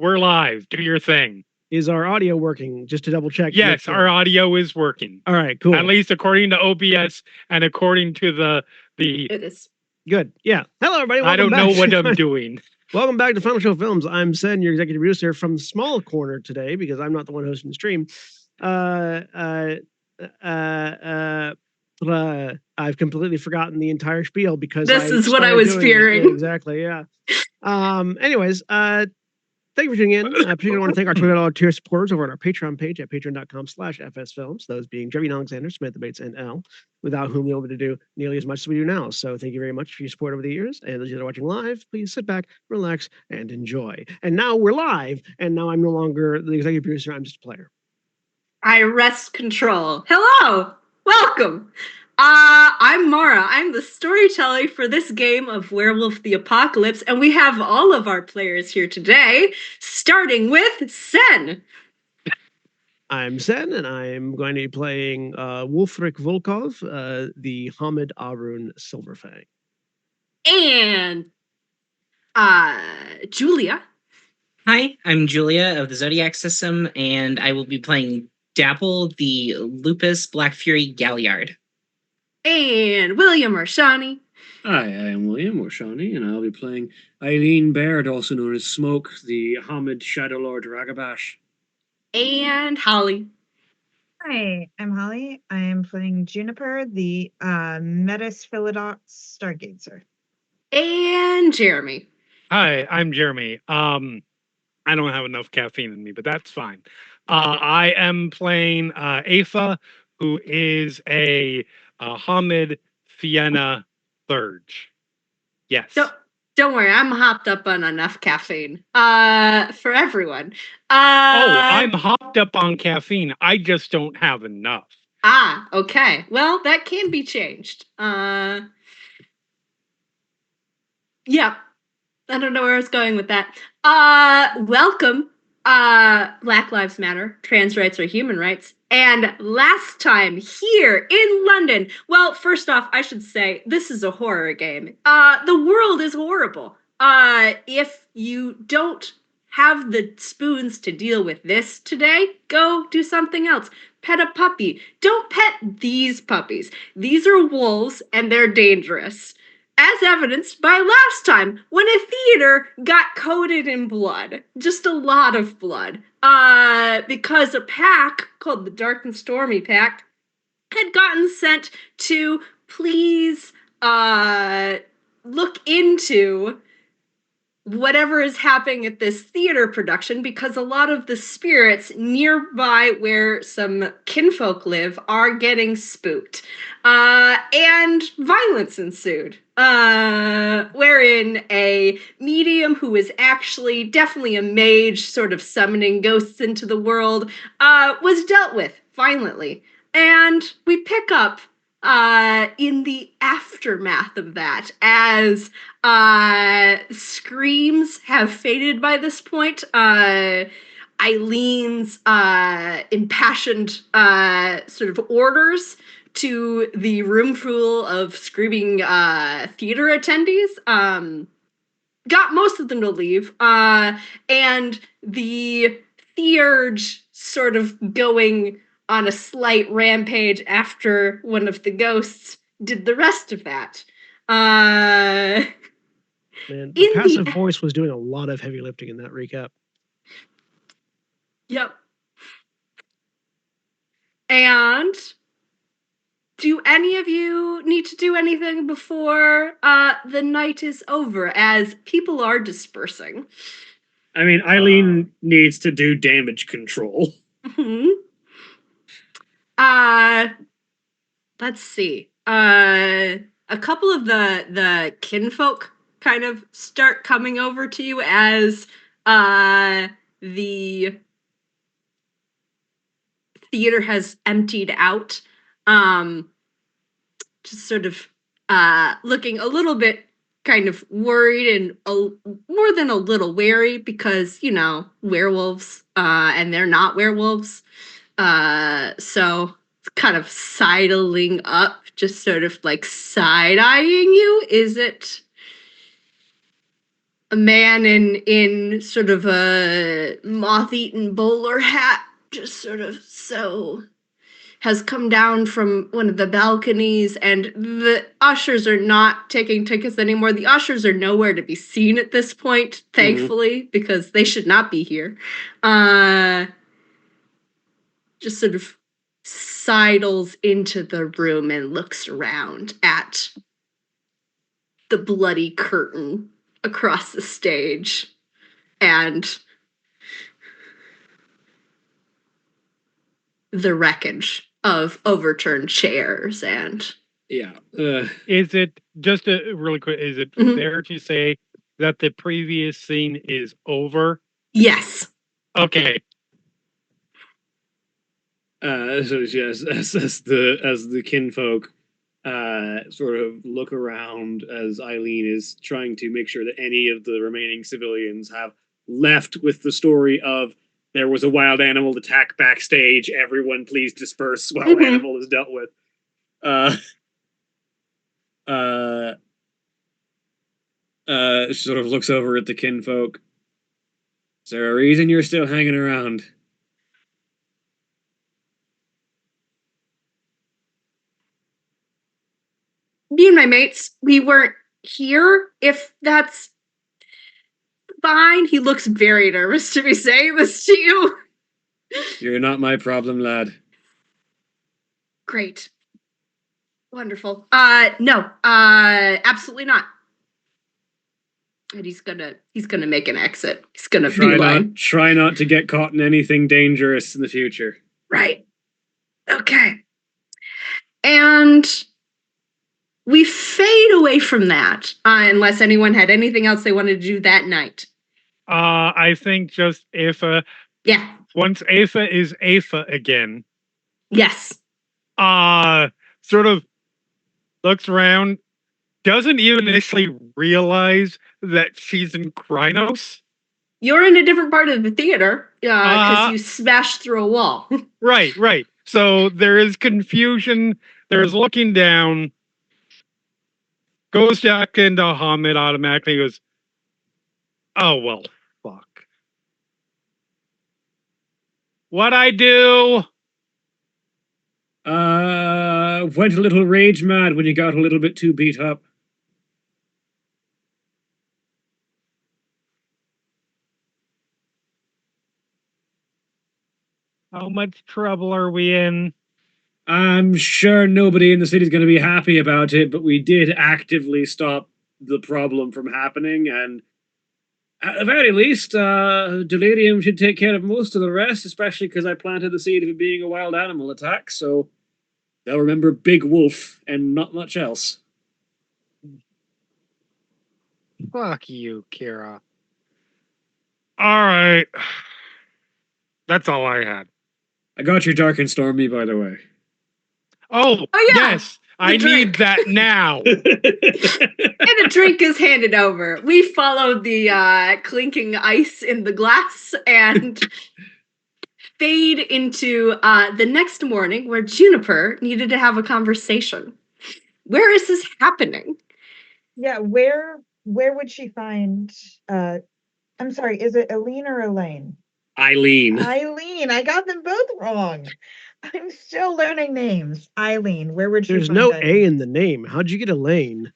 We're live. Do your thing. Is our audio working? Just to double check. Yes, our audio is working. All right, cool. At least according to OBS and according to the. It is. Good. Yeah. Hello, everybody. I don't know what I'm doing. Welcome back to Final Show Films. I'm Sen, your executive producer from the small corner today because I'm not the one hosting the stream. I've completely forgotten the entire spiel because this is what I was fearing. Yeah, exactly. Yeah. Anyways, thank you for tuning in. Particularly want to thank our $20 tier supporters over on our Patreon page at patreon.com/fsfilms, those being Jeremy Alexander, Samantha Bates, and Al, without whom we'll be able to do nearly as much as we do now. So thank you very much for your support over the years. And those of you that are watching live, please sit back, relax, and enjoy. And now we're live, and now I'm no longer the executive producer, I'm just a player. I wrest control. Hello! Welcome! I'm Mara. I'm the storyteller for this game of Werewolf the Apocalypse, and we have all of our players here today, starting with Sen. I'm Sen, and I'm going to be playing Wolfric Volkov, the Hamid Arun Silverfang. And Julia. Hi, I'm Julia of the Zodiac System, and I will be playing Dapple, the Lupus Black Fury Galliard. And William Orshani. Hi, I am William Orshani, and I'll be playing Eileen Baird, also known as Smoke, the Hamid Shadow Lord Ragabash. And Holly. Hi, I'm Holly. I am playing Juniper, the Metis Philodox Stargazer. And Jeremy. Hi, I'm Jeremy. I don't have enough caffeine in me, but that's fine. I am playing Afa, who is a Hamid Fienna Thurge. Yes. Don't worry, I'm hopped up on enough caffeine for everyone. I'm hopped up on caffeine. I just don't have enough. Okay. Well, that can be changed. Yeah. I don't know where I was going with that. Welcome, Black Lives Matter, trans rights are human rights. And last time here in London, well, first off, I should say this is a horror game. The world is horrible. If you don't have the spoons to deal with this today, go do something else. Pet a puppy. Don't pet these puppies. These are wolves and they're dangerous. As evidenced by last time, when a theater got coated in blood. Just a lot of blood. Because a pack, called the Dark and Stormy Pack, had gotten sent to please look into whatever is happening at this theater production, because a lot of the spirits nearby where some kinfolk live are getting spooked. And violence ensued, wherein a medium who is actually definitely a mage, sort of summoning ghosts into the world, was dealt with violently. And we pick up in the aftermath of that, as screams have faded by this point. Eileen's impassioned sort of orders to the room full of screaming theater attendees got most of them to leave, and the theurge sort of going on a slight rampage after one of the ghosts did the rest of that. Man, the passive voice was doing a lot of heavy lifting in that recap. Yep. And do any of you need to do anything before the night is over, as people are dispersing? I mean, Eileen needs to do damage control. Mm-hmm. Let's see. A couple of the kinfolk kind of start coming over to you as the theater has emptied out. Just sort of looking a little bit kind of worried and more than a little wary, because, you know, werewolves, and they're not werewolves. So kind of sidling up, just sort of like side-eyeing you. Is it a man in sort of a moth-eaten bowler hat, just sort of has come down from one of the balconies, and the ushers are not taking tickets anymore. The ushers are nowhere to be seen at this point, thankfully, because they should not be here. Just sort of sidles into the room and looks around at the bloody curtain across the stage and the wreckage of overturned chairs and Yeah. Is it just really quick? Is it Mhm. fair to say that the previous scene is over? yes. Okay. So yes, as the kinfolk sort of look around as Eileen is trying to make sure that any of the remaining civilians have left with the story of there was a wild animal attack backstage. Everyone, please disperse while Mhm. animal is dealt with. Sort of looks over at the kinfolk. Is there a reason you're still hanging around? Me and my mates, we weren't here, if that's fine. He looks very nervous to be saying this to you. You're not my problem, lad. Great. Wonderful. No, absolutely not. And he's gonna make an exit. He's gonna beeline. Try not to get caught in anything dangerous in the future. Right. Okay. And we fade away from that, unless anyone had anything else they wanted to do that night. I think just Aoife, Yeah. once Aoife is Aoife again, Yes. sort of looks around, doesn't even initially realize that she's in Krynos. You're in a different part of the theater because Uh-huh. you smashed through a wall. Right. So there is confusion. There's looking down. Goes back into Hamid automatically. Goes, oh well, fuck. What I do? Went a little rage mad when you got a little bit too beat up. How much trouble are we in? I'm sure nobody in the city's going to be happy about it, but we did actively stop the problem from happening, and at the very least, Delirium should take care of most of the rest, especially because I planted the seed of it being a wild animal attack, so they'll remember Big Wolf and not much else. Fuck you, Kira. All right. That's all I had. I got your Dark and Stormy, by the way. Oh, Oh, yeah. yes. I drink. need that now. And a drink is handed over. We followed the clinking ice in the glass and fade into the next morning where Juniper needed to have a conversation. Where is this happening? Yeah, where would she find I'm sorry, is it Eileen or Elaine? Eileen. Eileen, I got them both wrong. I'm still learning names. Eileen, where would she There's find no Eileen? A in the name. How'd you get Elaine?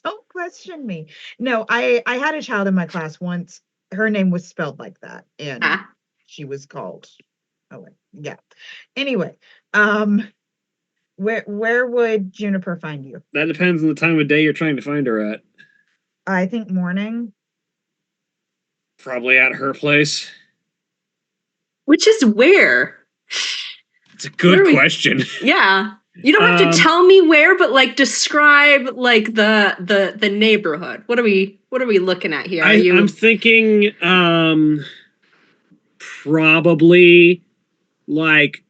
Don't question me. No, I had a child in my class once. Her name was spelled like that, and Ah. she was called. Oh, yeah. Anyway, where would Juniper find you? That depends on the time of day you're trying to find her at. I think morning. Probably at her place. Which is where? It's a good Where are we- question. Yeah. You don't have to tell me where, but like describe like the neighborhood. What are we looking at here? I'm thinking probably like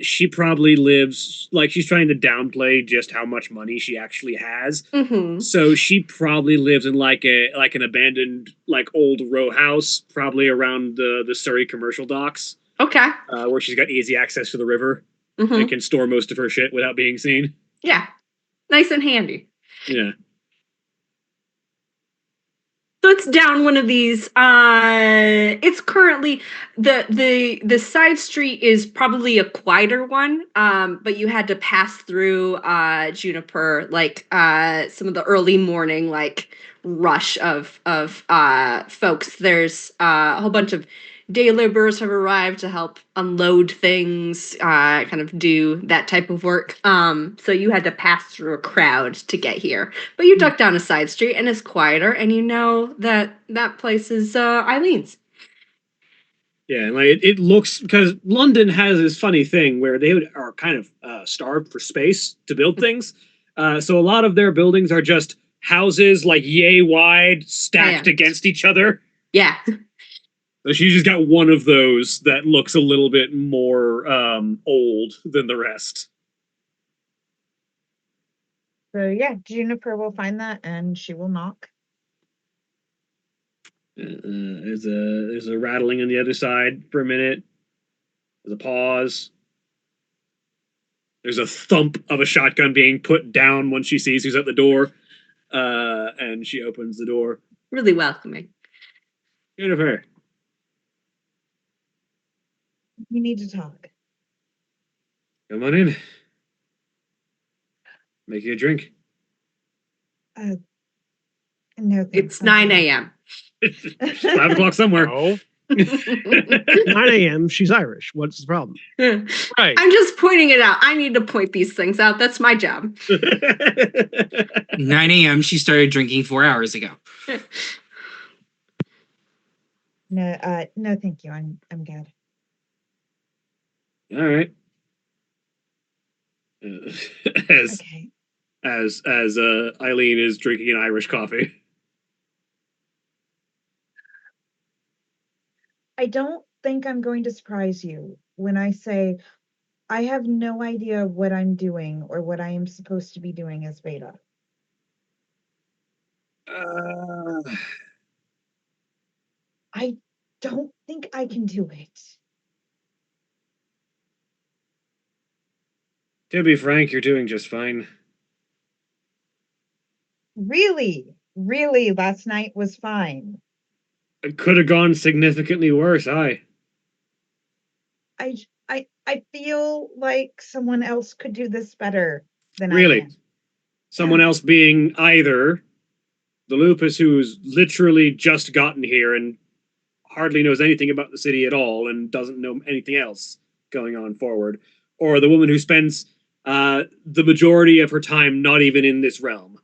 she probably lives like she's trying to downplay just how much money she actually has. Mhm. So she probably lives in like an abandoned like old row house, probably around the Surrey commercial docks. Okay. Where she's got easy access to the river Mhm. and can store most of her shit without being seen. Yeah. Nice and handy. Yeah. So it's down one of these. It's currently the side street is probably a quieter one. But you had to pass through Juniper, like some of the early morning like rush of folks. There's a whole bunch of day laborers have arrived to help unload things, kind of do that type of work. So you had to pass through a crowd to get here. But you duck down a side street and it's quieter, and you know that that place is Eileen's. Yeah, and like it looks because London has this funny thing where they are kind of starved for space to build things. So a lot of their buildings are just houses like yay wide stacked Yeah. against each other. Yeah. So she just got one of those that looks a little bit more old than the rest. So yeah, Juniper will find that and she will knock. There's a rattling on the other side for a minute. There's a pause. There's a thump of a shotgun being put down when she sees who's at the door. And she opens the door. Really welcoming. Jennifer. We need to talk. Come on in. Make you a drink. No, It's thanks, I'm 9 fine. a.m. It's 5 o'clock somewhere. Oh, 9 a.m. She's Irish. What's the problem? right. I'm just pointing it out. I need to point these things out. That's my job. 9 a.m. She started drinking 4 hours ago. No, thank you. I'm good. All right. As Okay. as Eileen is drinking an Irish coffee. I don't think I'm going to surprise you when I say I have no idea what I'm doing or what I am supposed to be doing as Beta. I don't think I can do it. To be frank, you're doing just fine. Really, last night was fine. It could have gone significantly worse. I feel like someone else could do this better than I Really? can. Someone else being either the Lupus who's literally just gotten here and hardly knows anything about the city at all and doesn't know anything else going on forward, or the woman who spends the majority of her time not even in this realm.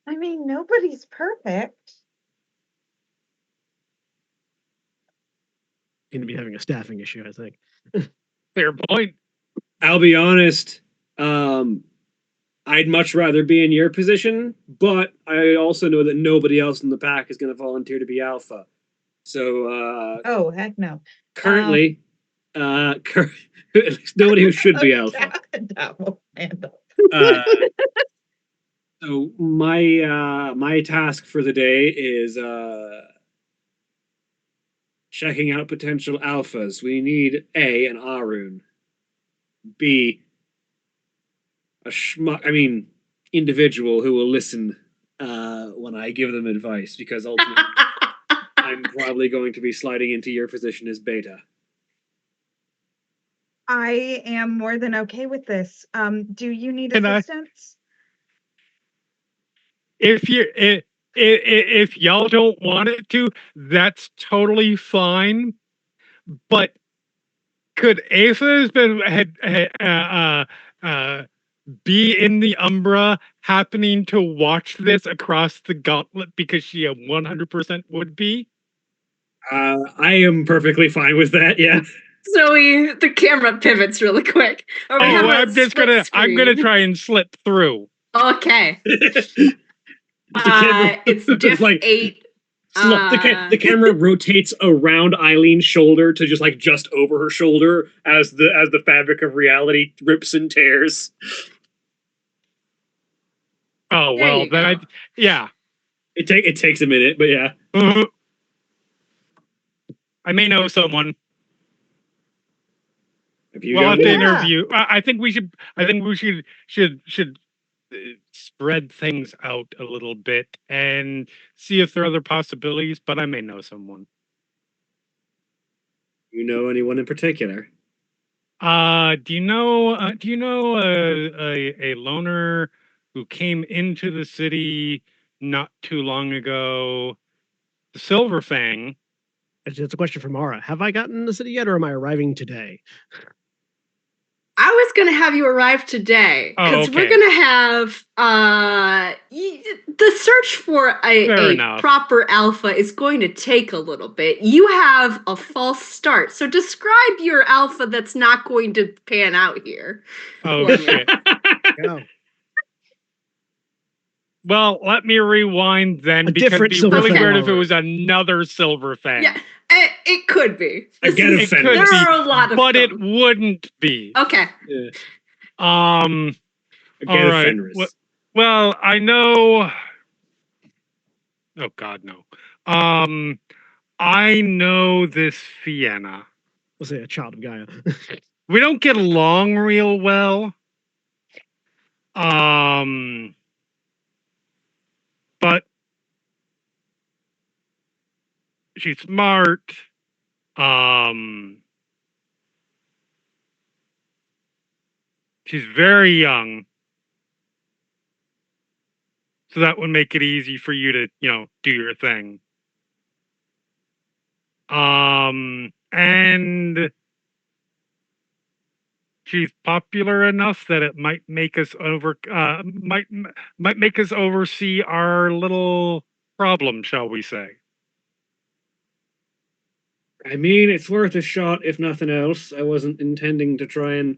I mean, nobody's perfect. Going to be having a staffing issue, I think. Fair point. I'll be honest, I'd much rather be in your position, but I also know that nobody else in the pack is going to volunteer to be alpha. So Oh, heck no. currently, at least nobody who should be alpha. That will handle. So my task for the day is checking out potential alphas. We need A, an Arun. B, individual who will listen when I give them advice, because ultimately I'm probably going to be sliding into your position as Beta. I am more than okay with this. Do you need Can I- assistance? If y'all don't want it to, that's totally fine. But could Asa be in the Umbra, happening to watch this across the gauntlet because she 100% would be? I am perfectly fine with that. Yeah. So the camera pivots really quick. Or we have a I'm split I'm gonna screen. try and slip through. Okay. camera- It's it's diff like- 8. The camera rotates around Eileen's shoulder to just over her shoulder as the fabric of reality rips and tears. Oh There well, you then go. yeah. It takes a minute, but yeah. I may know someone. Have you We'll have got to it? Yeah. interview. I think we should. I think we should spread things out a little bit and see if there are other possibilities, but I may know someone. You know anyone in particular? Do you know a loner who came into the city not too long ago? The Silver Fang. It's a question for Mara. Have I gotten the city yet, or am I arriving today? I was gonna have you arrive today Oh, because we're okay. gonna have the search for Fair a enough. proper alpha is going to take a little bit. You have a false start, so describe your alpha that's not going to pan out here. Oh For me. shit. Go. Well, let me rewind then, A because it'd different be Silver really Fang weird if it lover. was another Silver Fang. Yeah, it could be. Again, It could There be, are a lot of but it them. wouldn't be. Okay. Yeah. Um. Again, All right. Fenris. Well, I know. Oh God, no. I know this Fienna. We'll say a child of Gaia. We don't get along real well. But she's smart. She's very young. So that would make it easy for you to, do your thing. And she's popular enough that it might make us might make us oversee our little problem, shall we say? I mean, it's worth a shot, if nothing else. I wasn't intending to try and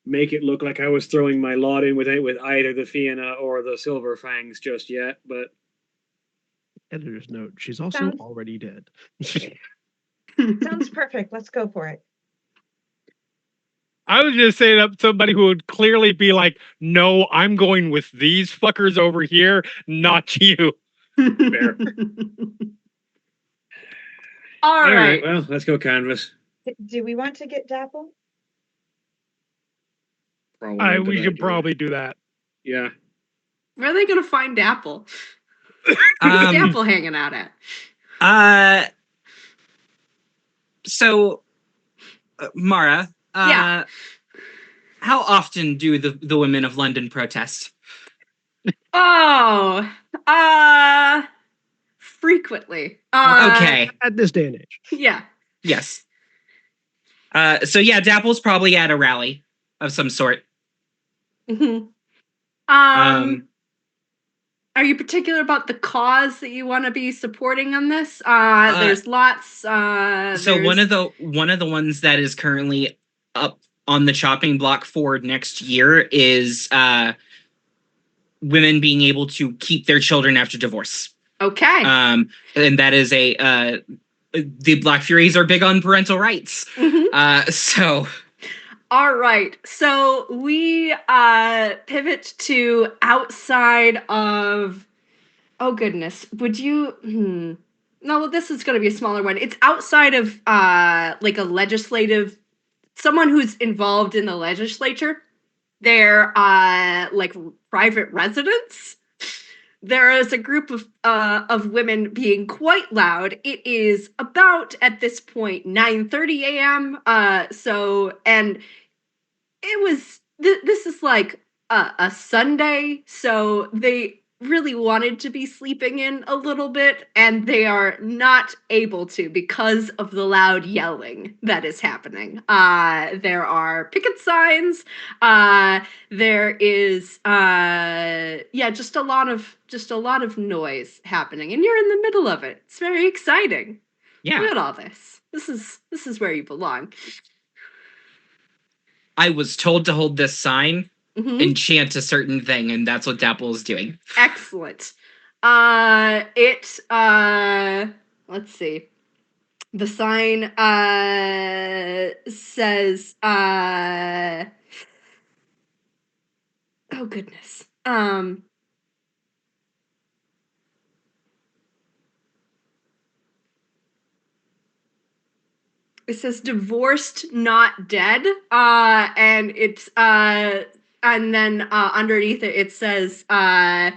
make it look like I was throwing my lot in with either the Fianna or the Silver Fangs just yet, but Editor's note: she's also Sounds- already dead. Sounds perfect. Let's go for it. I was just saying up somebody who would clearly be like, no, I'm going with these fuckers over here, not you. Fair. All right. Well, let's go canvas. Do we want to get Dapple? Probably a We good should idea. probably do that. Yeah. Where are they gonna find Dapple? Where's Dapple hanging out at? So, Mara, Yeah. how often do the women of London protest? Oh, frequently. Okay, At this day and age. Yeah. yes. So yeah, Dapple's probably at a rally of some sort. Mm-hmm. Are you particular about the cause that you want to be supporting on this? There's lots. So one of the ones that is currently up on the chopping block for next year is women being able to keep their children after divorce. Okay. And that is the Black Furies are big on parental rights. Mhm. So All right. So we pivot to outside of. Oh goodness. Would you? No. Well, this is going to be a smaller one. It's outside of like a legislative. Someone who's involved in the legislature. They're like private residents. There is a group of women being quite loud. It is about at this point 9:30 a.m. And it was this is like a Sunday, so they really wanted to be sleeping in a little bit, and they are not able to because of the loud yelling that is happening. There are picket signs. There is just a lot of noise happening, and you're in the middle of it. It's very exciting. yeah, Look at all this. This is where you belong. I was told to hold this sign Mhm. and chant a certain thing, and that's what Dapple is doing. Excellent. Let's see. The sign says oh goodness. It says divorced, not dead. And it's and then underneath it, it says, my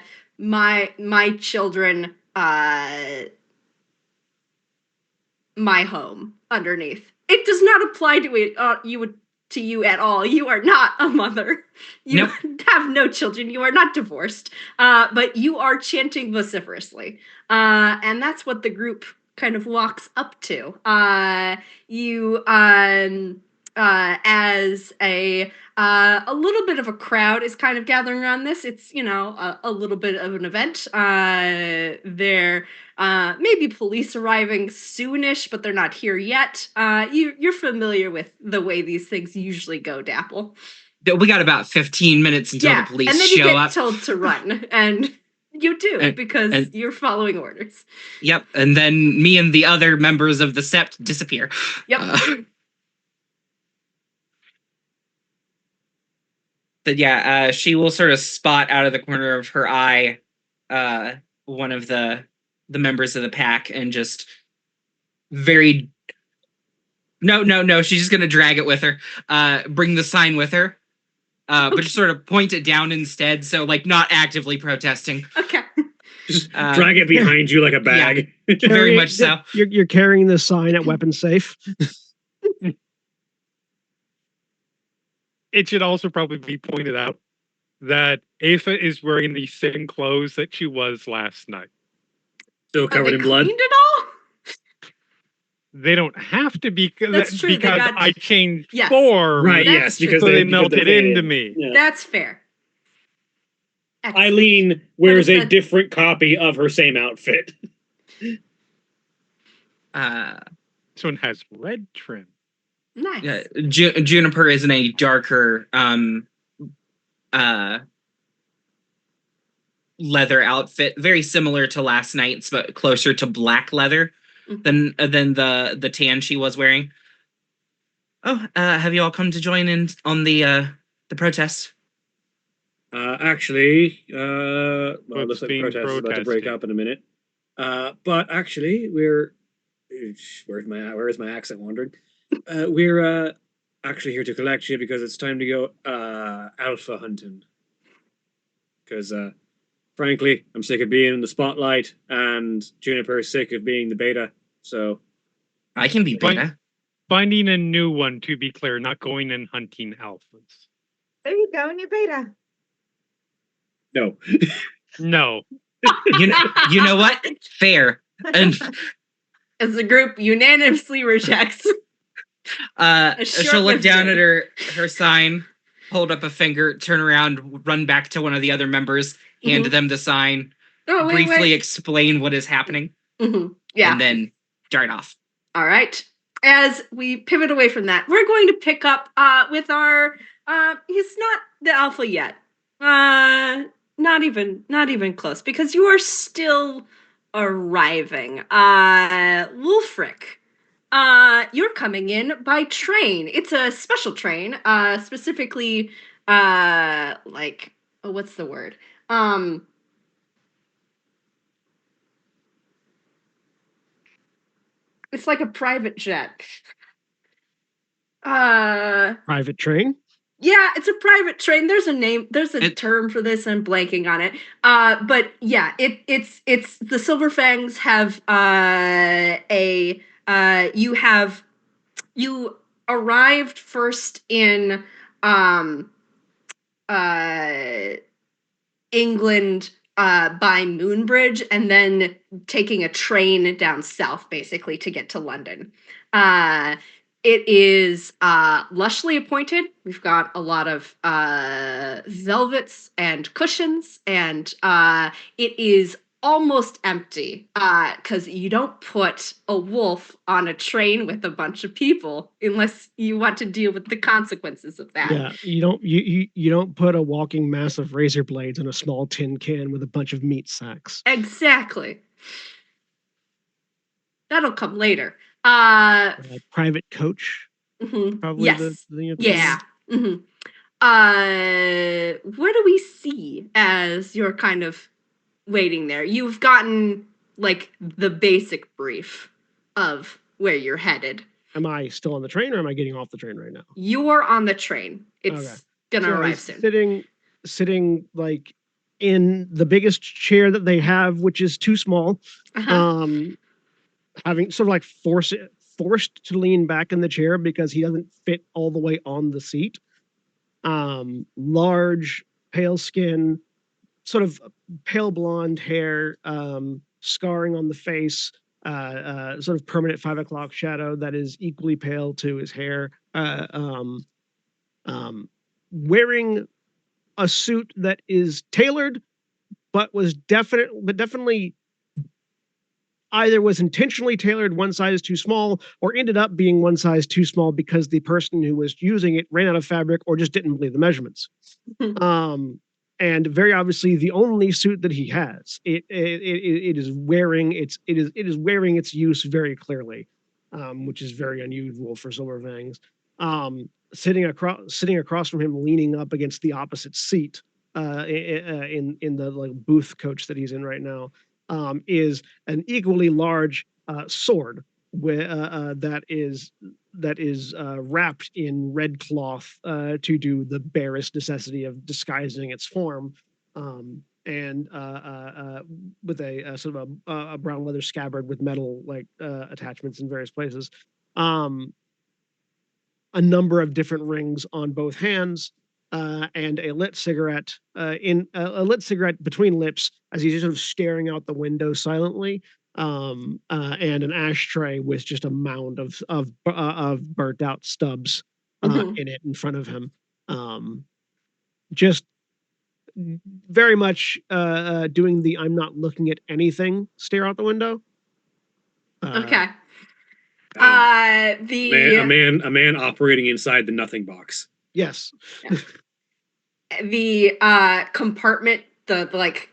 children, my home underneath. It does not apply to it, to you at all. You are not a mother. You have no children. You are not divorced. But you are chanting vociferously. And that's what the group kind of walks up to. You as a little bit of a crowd is kind of gathering around this. It's, a little bit of an event. There maybe police arriving soonish, but they're not here yet. You're familiar with the way these things usually go, Dapple. We got about 15 minutes until the police and then show you get up. told to run, and you do because you're following orders. Yep, and then me and the other members of the Sept disappear. Yep. But yeah, she will sort of spot out of the corner of her eye one of the members of the pack and just very... No, she's just going to drag it with her. Bring the sign with her. But just sort of point it down instead, so like not actively protesting. Okay. Just drag it behind you like a bag. Yeah, very much so. You're carrying the sign at weapon safe. It should also probably be pointed out that Ava is wearing the same clothes that she was last night. Still covered in blood. Cleaned it all? They don't have to be That's true, because I changed Yes. form. Right, That's yes, true. because So they because melted they- into me. Yeah. That's fair. Excellent. Eileen wears What is a that? different copy of her same outfit. This one has red trim. Nice. Juniper is in a darker leather outfit, very similar to last night's, but closer to black leather than the tan she was wearing. Oh, have you all come to join in on the protest? Actually, well, it What's looks like being protest is about to break protested? up in a minute. But actually, where is my accent wandering? We're actually here to collect you because it's time to go alpha hunting. Because frankly, I'm sick of being in the spotlight, and Juniper is sick of being the beta. So I can be Fine. beta. Finding a new one, to be clear, not going and hunting alphas. There you go, new beta. no. No. You know what? Fair. And As the group unanimously rejects. she'll look down at her sign, hold up a finger, turn around, run back to one of the other members, hand them the sign, Oh, wait, briefly wait. explain what is happening, Yeah. and then dart off. All right. As we pivot away from that, we're going to pick up with our he's not the alpha yet. Not even close, because you are still arriving. Wolfric, you're coming in by train. It's a special train, specifically like, oh, what's the word? It's like a private jet. Private train. Yeah, it's a private train. There's a name. There's a term for this. I'm blanking on it. But yeah, it's the Silverfangs have you arrived first in England by Moonbridge, and then taking a train down south basically to get to London. It is lushly appointed. We've got a lot of velvets and cushions, and it is almost empty because you don't put a wolf on a train with a bunch of people unless you want to deal with the consequences of that. Yeah, you don't put a walking mass of razor blades in a small tin can with a bunch of meat sacks. Exactly. That'll come later. Private coach, probably. Yes. The Yeah. What do we see as you're kind of waiting there? You've gotten like the basic brief of where you're headed. Am I still on the train, or am I getting off the train right now? You're on the train. It's Okay. gonna So arrive he's soon. sitting like in the biggest chair that they have, which is too small. Uh-huh. Having sort of like forced to lean back in the chair because he doesn't fit all the way on the seat. Large, pale skin, sort of pale blonde hair, scarring on the face, sort of permanent 5 o'clock shadow that is equally pale to his hair. Wearing a suit that is tailored, but definitely either was intentionally tailored one size too small or ended up being one size too small because the person who was using it ran out of fabric or just didn't believe the measurements. And very obviously the only suit that he has. It is wearing its use very clearly, which is very unusual for Silver Fangs. Sitting across from him, leaning up against the opposite seat, in the like booth coach that he's in right now, is an equally large sword that is wrapped in red cloth to do the barest necessity of disguising its form, and with a sort of a brown leather scabbard with metal like attachments in various places. A number of different rings on both hands, and a lit cigarette a lit cigarette between lips as he's sort of staring out the window silently, and an ashtray with just a mound of burnt out stubs in it in front of him. Just very much doing the "I'm not looking at anything" stare out the window. Okay. A The man operating inside the nothing box. Yes. the compartment, the like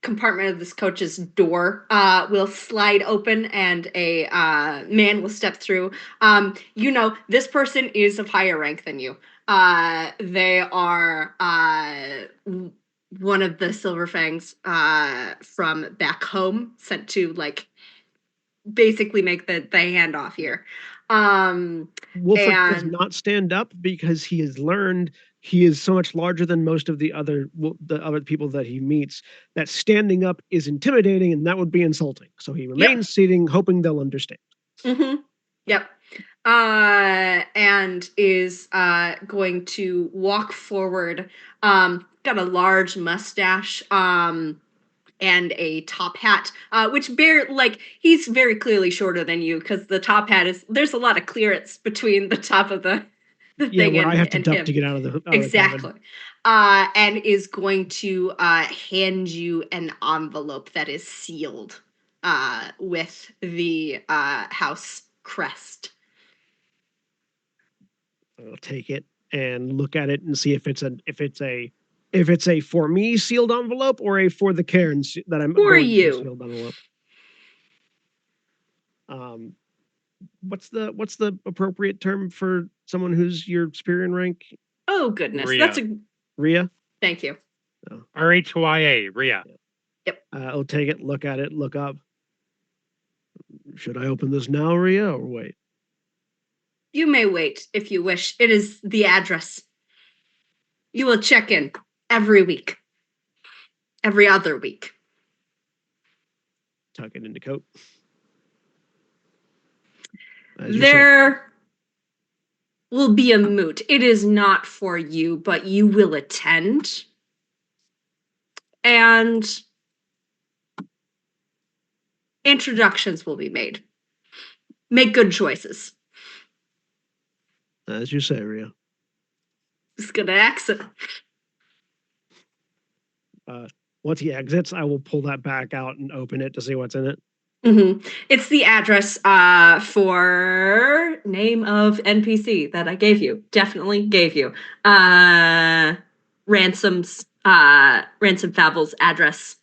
compartment of this coach's door will slide open and a man will step through. You know, this person is of higher rank than you. They are one of the Silver Fangs from back home, sent to like basically make the handoff here. Wolfric does And not stand up because he has learned he is so much larger than most of the other people that he meets that standing up is intimidating and that would be insulting. So he remains sitting, hoping they'll understand. Yep. And is going to walk forward. Got a large mustache. And a top hat, which he's very clearly shorter than you because the top hat there's a lot of clearance between the top of the thing where and, I have to duck him. to get out of the Exactly. And is going to hand you an envelope that is sealed with the house crest. I'll take it and look at it and see if it's a for me sealed envelope or a for the Cairns that I'm For going you. to sealed envelope. What's the appropriate term for someone who's your superior in rank? Oh goodness, Rhea. that's a Rhea. thank you. RHYA, Rhea. Yep. I'll take it, look at it, look up. Should I open this now, Rhea, or wait? You may wait if you wish. It is the address. You will check in every week. Every other week. Tuck it into coat. There will be a moot. It is not for you, but you will attend. And introductions will be made. Make good choices. As you say, Rhea. Just gonna exit. Once he exits, I will pull that back out and open it to see what's in it. It's the address for name of NPC that I gave you. Definitely gave you. Ransom Fable's address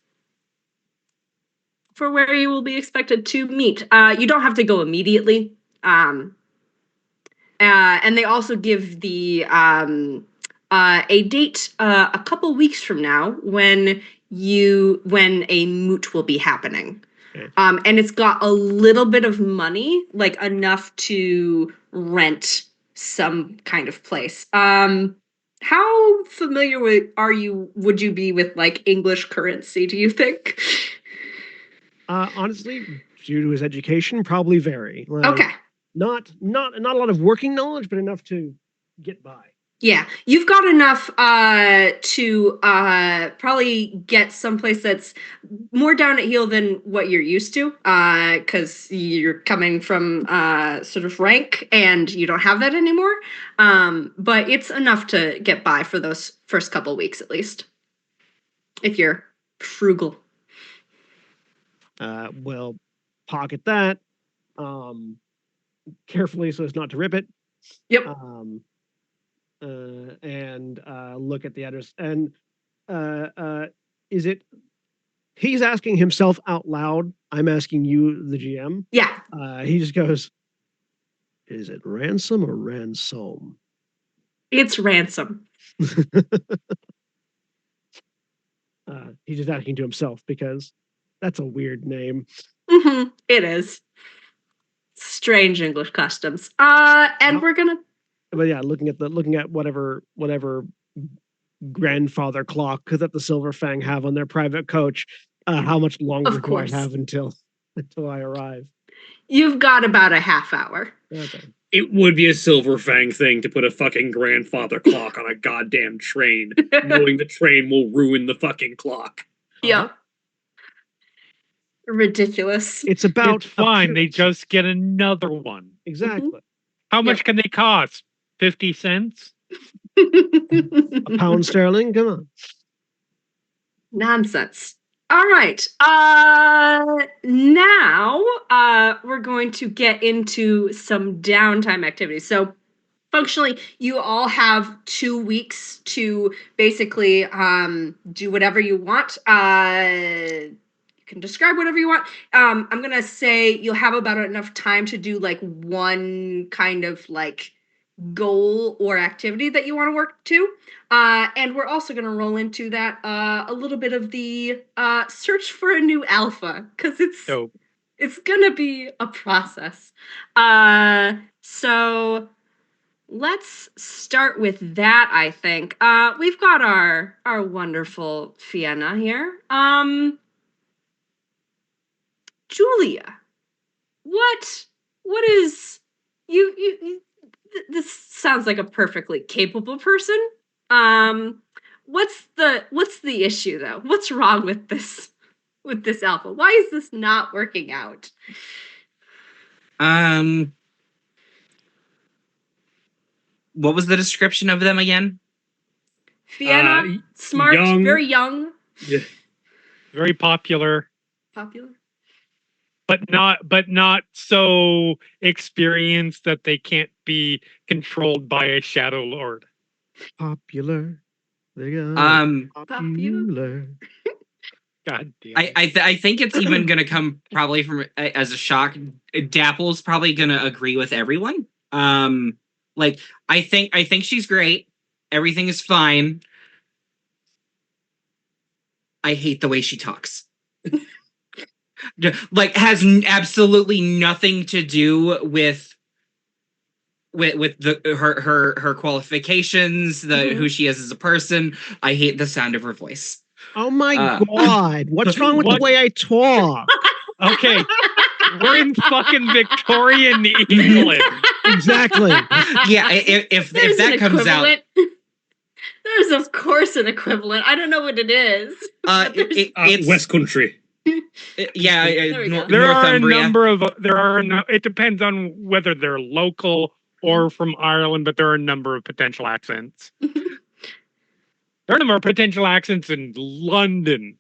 for where you will be expected to meet. You don't have to go immediately. And they also give the a date a couple weeks from now when a moot will be happening. Okay. And it's got a little bit of money, like enough to rent some kind of place. How familiar would you be with like English currency, do you think? Honestly, due to his education, probably very. Like, Okay. Not a lot of working knowledge, but enough to get by. Yeah, you've got enough to probably get someplace that's more down at heel than what you're used to, because you're coming from sort of rank and you don't have that anymore. But it's enough to get by for those first couple weeks at least, if you're frugal. We'll pocket that carefully so as not to rip it. Yep. And look at the address. And is it? He's asking himself out loud. I'm asking you, the GM. Yeah. He just goes, "Is it ransom or ransom?" It's ransom. He's just asking to himself because that's a weird name. Mm-hmm. It is. Strange English customs. And we're gonna. But yeah, looking at whatever grandfather clock that the Silver Fang have on their private coach. How much longer Of course. do I have until I arrive? You've got about a half hour. Okay. It would be a Silver Fang thing to put a fucking grandfather clock on a goddamn train, knowing the train will ruin the fucking clock. Yeah. Ridiculous. It's about It's fine. They just get another one. exactly How much can they cost? 50 cents? a pound sterling. Come on. Nonsense. All right. Now we're going to get into some downtime activities. So functionally, you all have 2 weeks to basically do whatever you want. You can describe whatever you want. I'm gonna say you'll have about enough time to do like one kind of like goal or activity that you want to work to. And we're also going to roll into that a little bit of the search for a new alpha, because it's going to be a process. So let's start with that, I think. We've got our wonderful Fiona here. Julia, what is you this sounds like a perfectly capable person. What's the issue though? What's wrong with this alpha? Why is this not working out? What was the description of them again? Fiona, smart, young. very young, Very popular, popular. but not so experienced that they can't be controlled by a shadow lord. Popular. They got Popular. God damn. I think it's even gonna come probably from as a shock. Dapple's probably gonna agree with everyone. Like I think she's great. Everything is fine. I hate the way she talks. Like has absolutely nothing to do with her qualifications, who she is as a person. I hate the sound of her voice. Oh my god! What's wrong with the way I talk? Okay, we're in fucking Victorian England. Exactly. Yeah, if that comes out, there's of course an equivalent. I don't know what it is. it's West Country. Yeah, There are a Northumbria. number of it depends on whether they're local or from Ireland, but there are a number of potential accents. There are a number of potential accents in London.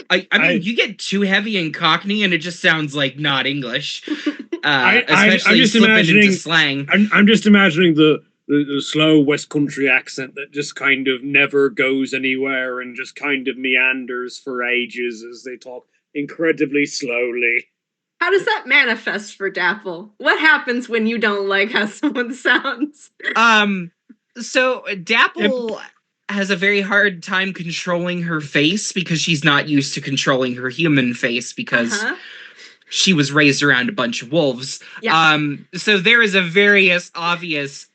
I mean, you get too heavy in Cockney, and it just sounds like not English. I'm Especially just slipping imagining into slang. I'm just imagining the slow West Country accent that just kind of never goes anywhere and just kind of meanders for ages as they talk incredibly slowly. How does that manifest for Dapple? What happens when you don't like how someone sounds? So Dapple has a very hard time controlling her face because she's not used to controlling her human face because she was raised around a bunch of wolves. Yeah. So there is a very obvious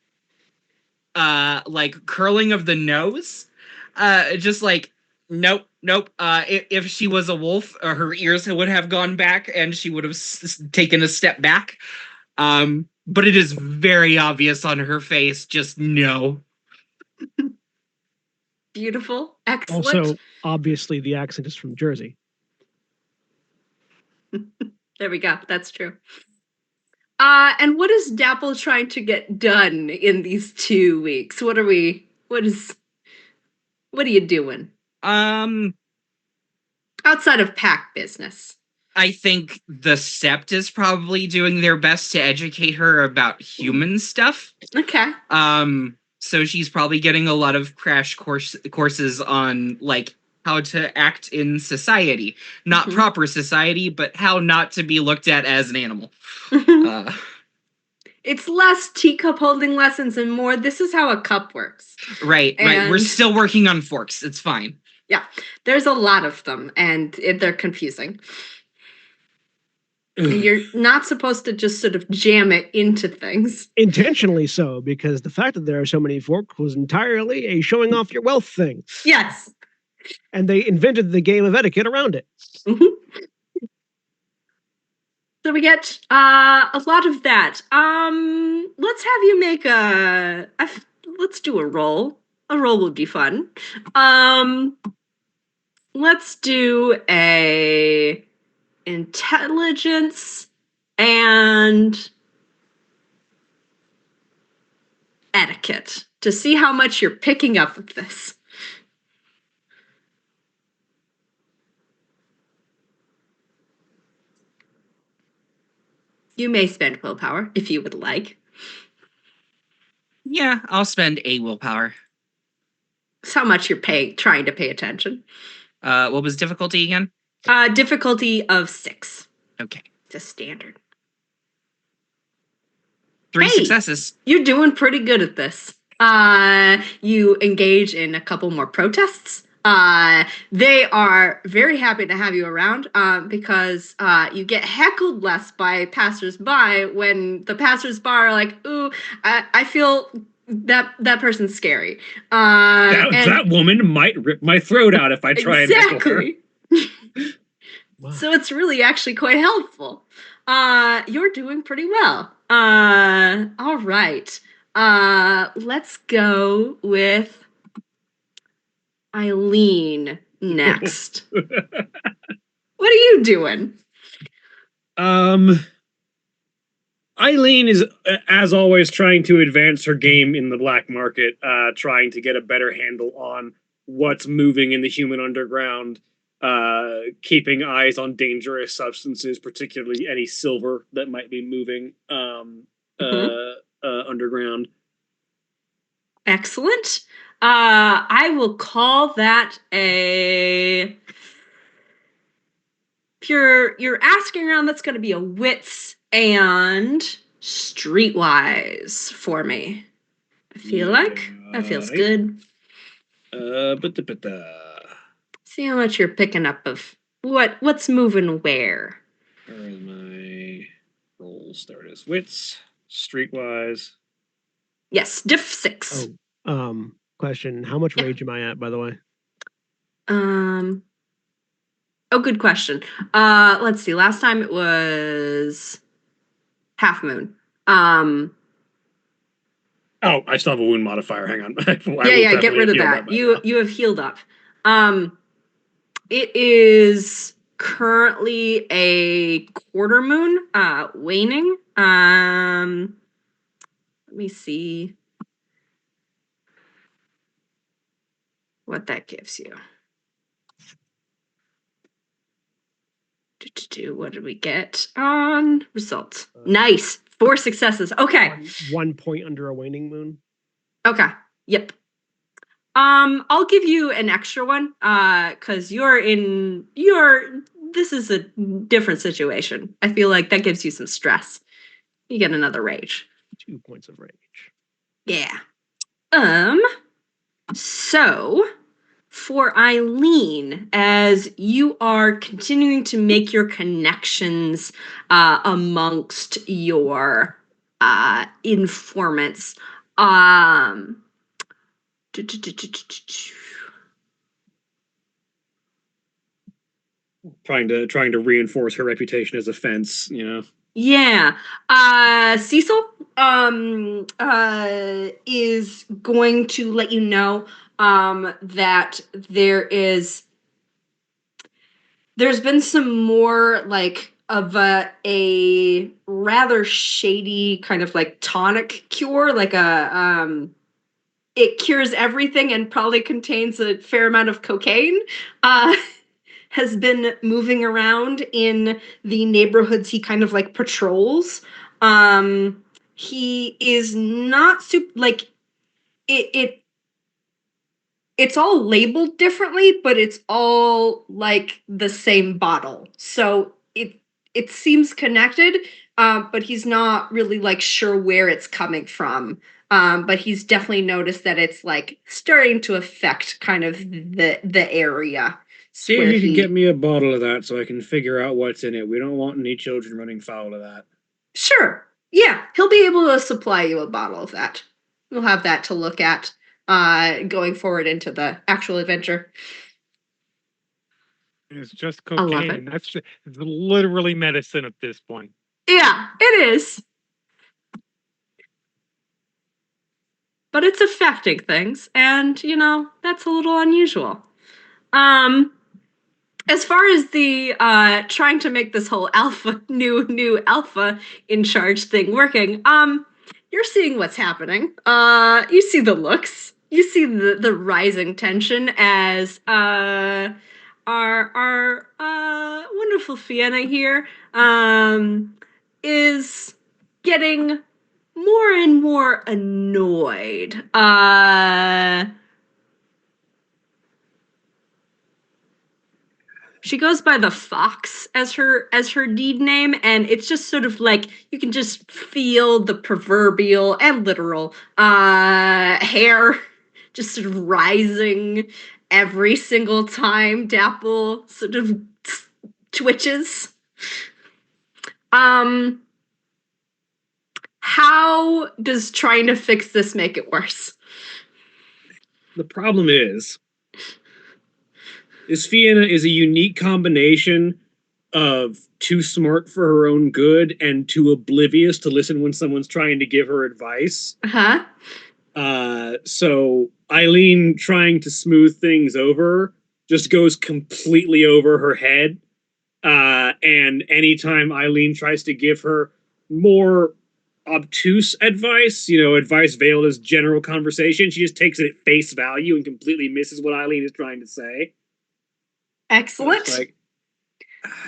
like curling of the nose, just like nope. If she was a wolf, her ears would have gone back and she would have taken a step back. But it is very obvious on her face, just no. Beautiful. Excellent. Also, obviously, the accent is from Jersey. There we go. That's true. And what is Dapple trying to get done in these 2 weeks? What are you doing? Outside of pack business. I think the Sept is probably doing their best to educate her about human stuff. Okay. So she's probably getting a lot of crash courses on like how to act in society, not proper society, but how not to be looked at as an animal. It's less teacup holding lessons and more, this is how a cup works. Right. We're still working on forks. It's fine. Yeah, there's a lot of them, and they're confusing. You're not supposed to just sort of jam it into things. Intentionally so, because the fact that there are so many forks was entirely a showing off your wealth thing. Yes. And they invented the game of etiquette around it. So we get a lot of that. Let's have you make let's do a roll. A roll would be fun. Let's do a intelligence and etiquette to see how much you're picking up of this. You may spend willpower if you would like. Yeah, I'll spend a willpower. It's how much you're trying to pay attention. What was difficulty again? Difficulty of 6. Okay. It's a standard. 3 successes. You're doing pretty good at this. You engage in a couple more protests. They are very happy to have you around because you get heckled less by passersby when the passersby are like, ooh, I feel that person's scary. That woman might rip my throat out if I try and heckle her. Wow. So it's really actually quite helpful. You're doing pretty well. All right. Let's go with Eileen next. What are you doing? Eileen is, as always, trying to advance her game in the black market, trying to get a better handle on what's moving in the human underground, keeping eyes on dangerous substances, particularly any silver that might be moving underground. Excellent. I will call that a... If you're asking around, that's going to be a wits and streetwise for me. I feel like that feels good. See how much you're picking up of what's moving where. Where is my rolls? There it is. Wits, streetwise. Yes, diff 6. Question. How much rage am I at, by the way? Oh, good question. Let's see. Last time it was half moon. Oh, I still have a wound modifier. Hang on. Yeah, get rid of that. You have healed up. It is currently a quarter moon, waning. Let me see what that gives you. What did we get on results? Nice. 4 successes. Okay. 1 point under a waning moon. Okay. Yep. I'll give you an extra one, because this is a different situation. I feel like that gives you some stress. You get another rage. 2 points of rage. Yeah. So for Eileen, as you are continuing to make your connections amongst your informants, Trying to reinforce her reputation as a fence, you know. Yeah. Cecil is going to let you know that there's been some more like of a rather shady kind of like tonic cure, like it cures everything and probably contains a fair amount of cocaine. Has been moving around in the neighborhoods he kind of like patrols. He is not super like it's all labeled differently, but it's all like the same bottle. So it seems connected, but he's not really like sure where it's coming from. But he's definitely noticed that it's like starting to affect kind of the area. See where if you can he- get me a bottle of that so I can figure out what's in it. We don't want any children running foul of that. Sure. Yeah, he'll be able to supply you a bottle of that. We'll have that to look at going forward into the actual adventure. It's just I love cocaine. It's literally medicine at this point. Yeah, it is. But it's affecting things, and you know, that's a little unusual. As far as the trying to make this whole alpha new alpha in charge thing working, you're seeing what's happening. You see the looks. You see the rising tension as our wonderful Fiona here is getting more and more annoyed. She goes by the Fox as her deed name, and it's just sort of like you can just feel the proverbial and literal hair just sort of rising every single time Dapple sort of twitches. How does trying to fix this make it worse? The problem is Fiona is a unique combination of too smart for her own good and too oblivious to listen when someone's trying to give her advice. So Eileen trying to smooth things over just goes completely over her head. And anytime Eileen tries to give her more obtuse advice, you know, advice veiled as general conversation, she just takes it at face value and completely misses what Eileen is trying to say. Excellent. Like,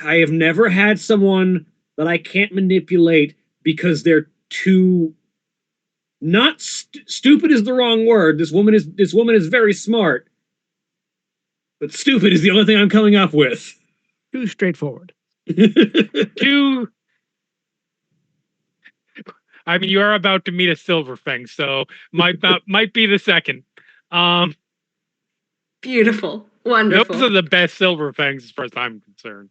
I have never had someone that I can't manipulate because they're too not stupid is the wrong word. This woman is very smart, but stupid is the only thing I'm coming up with. Too straightforward. Too. I mean, you are about to meet a Silverfang, so might be the second. Beautiful. Wonderful. Those are the best Silverfangs as far as I'm concerned.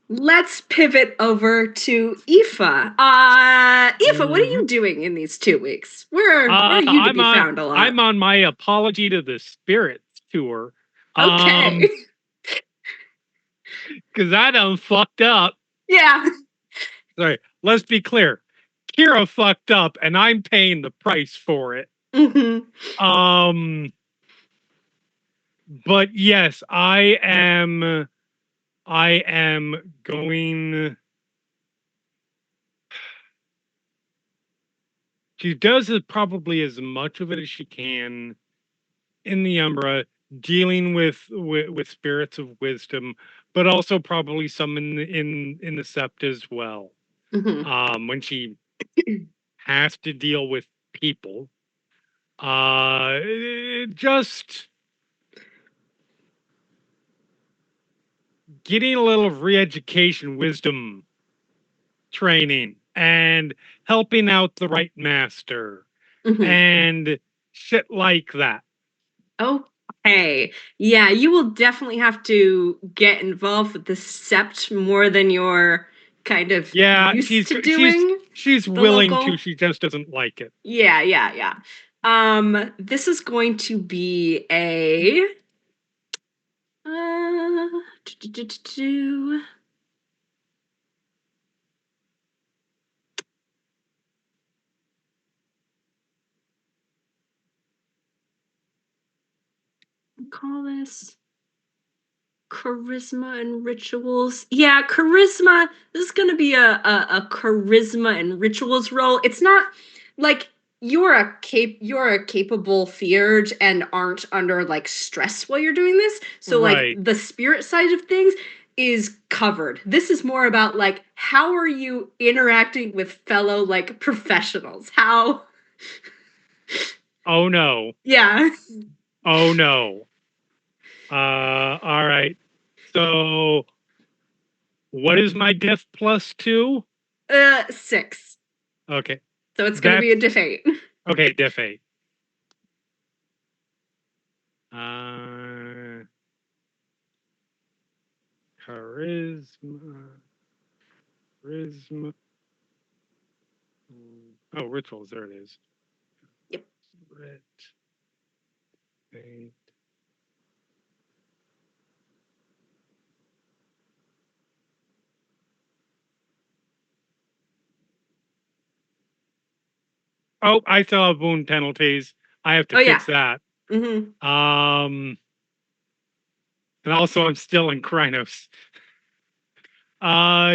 Let's pivot over to Aoife. Aoife, what are you doing in these 2 weeks? Where are you to be found a lot? I'm on my Apology to the Spirits tour. Okay. Because I done fucked up. Yeah. Sorry, let's be clear. Kira fucked up, and I'm paying the price for it. Mm-hmm. But yes, I am going. She does probably as much of it as she can in the Umbra, dealing with spirits of wisdom, but also probably some in the Sept as well. Mm-hmm. When she has to deal with people, just getting a little re-education, wisdom training, and helping out the right master, Mm-hmm. and shit like that. Okay. Yeah, you will definitely have to get involved with the Sept more than you're kind of used to doing. She's willing to. She just doesn't like it. Yeah. This is going to be a call this charisma and rituals. Yeah, charisma. This is gonna be a charisma and rituals role. It's not like you're a capable theurge and aren't under like stress while you're doing this. So Right. like the spirit side of things is covered. This is more about like how are you interacting with fellow like professionals? How Oh no. yeah. Oh no. All right. So, what is my diff +2? 6. Okay. So it's gonna be a diff 8. Okay, diff 8. Charisma. Charisma. Oh, rituals. There it is. Yep. Rit. 8. Oh, I still have wound penalties. I have to Oh, yeah. fix that. Mm-hmm. And also I'm still in Krynos. Where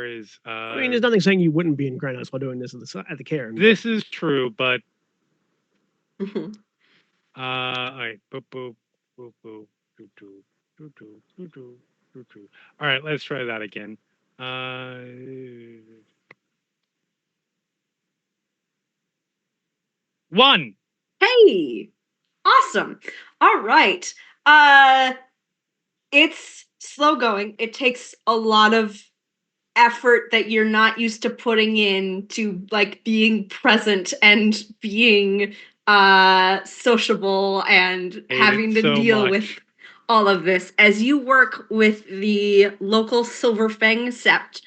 is I mean, there's nothing saying you wouldn't be in Krynos while doing this at the cairn. this is true, but Mm-hmm. all right. Boop boop boop boop doo doo doo doo doo doo doo doo. All right, let's try that again. 1. Hey, awesome. All right. It's slow going. It takes a lot of effort that you're not used to putting in to like being present and being sociable and Hate having it to so deal much. with all of this as you work with the local Silver Fang Sept,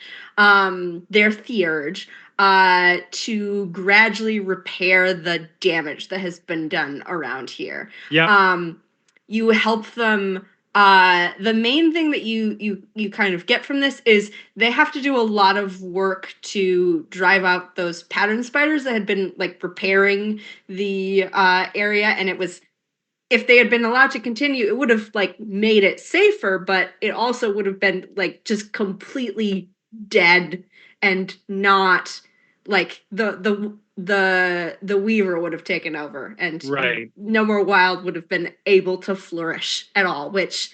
their theurge, to gradually repair the damage that has been done around here. Yeah. You help them. The main thing that you kind of get from this is they have to do a lot of work to drive out those pattern spiders that had been like repairing the area, and it was, if they had been allowed to continue, it would have like made it safer, but it also would have been like just completely dead and not like the weaver would have taken over, and Right. no more wild would have been able to flourish at all, which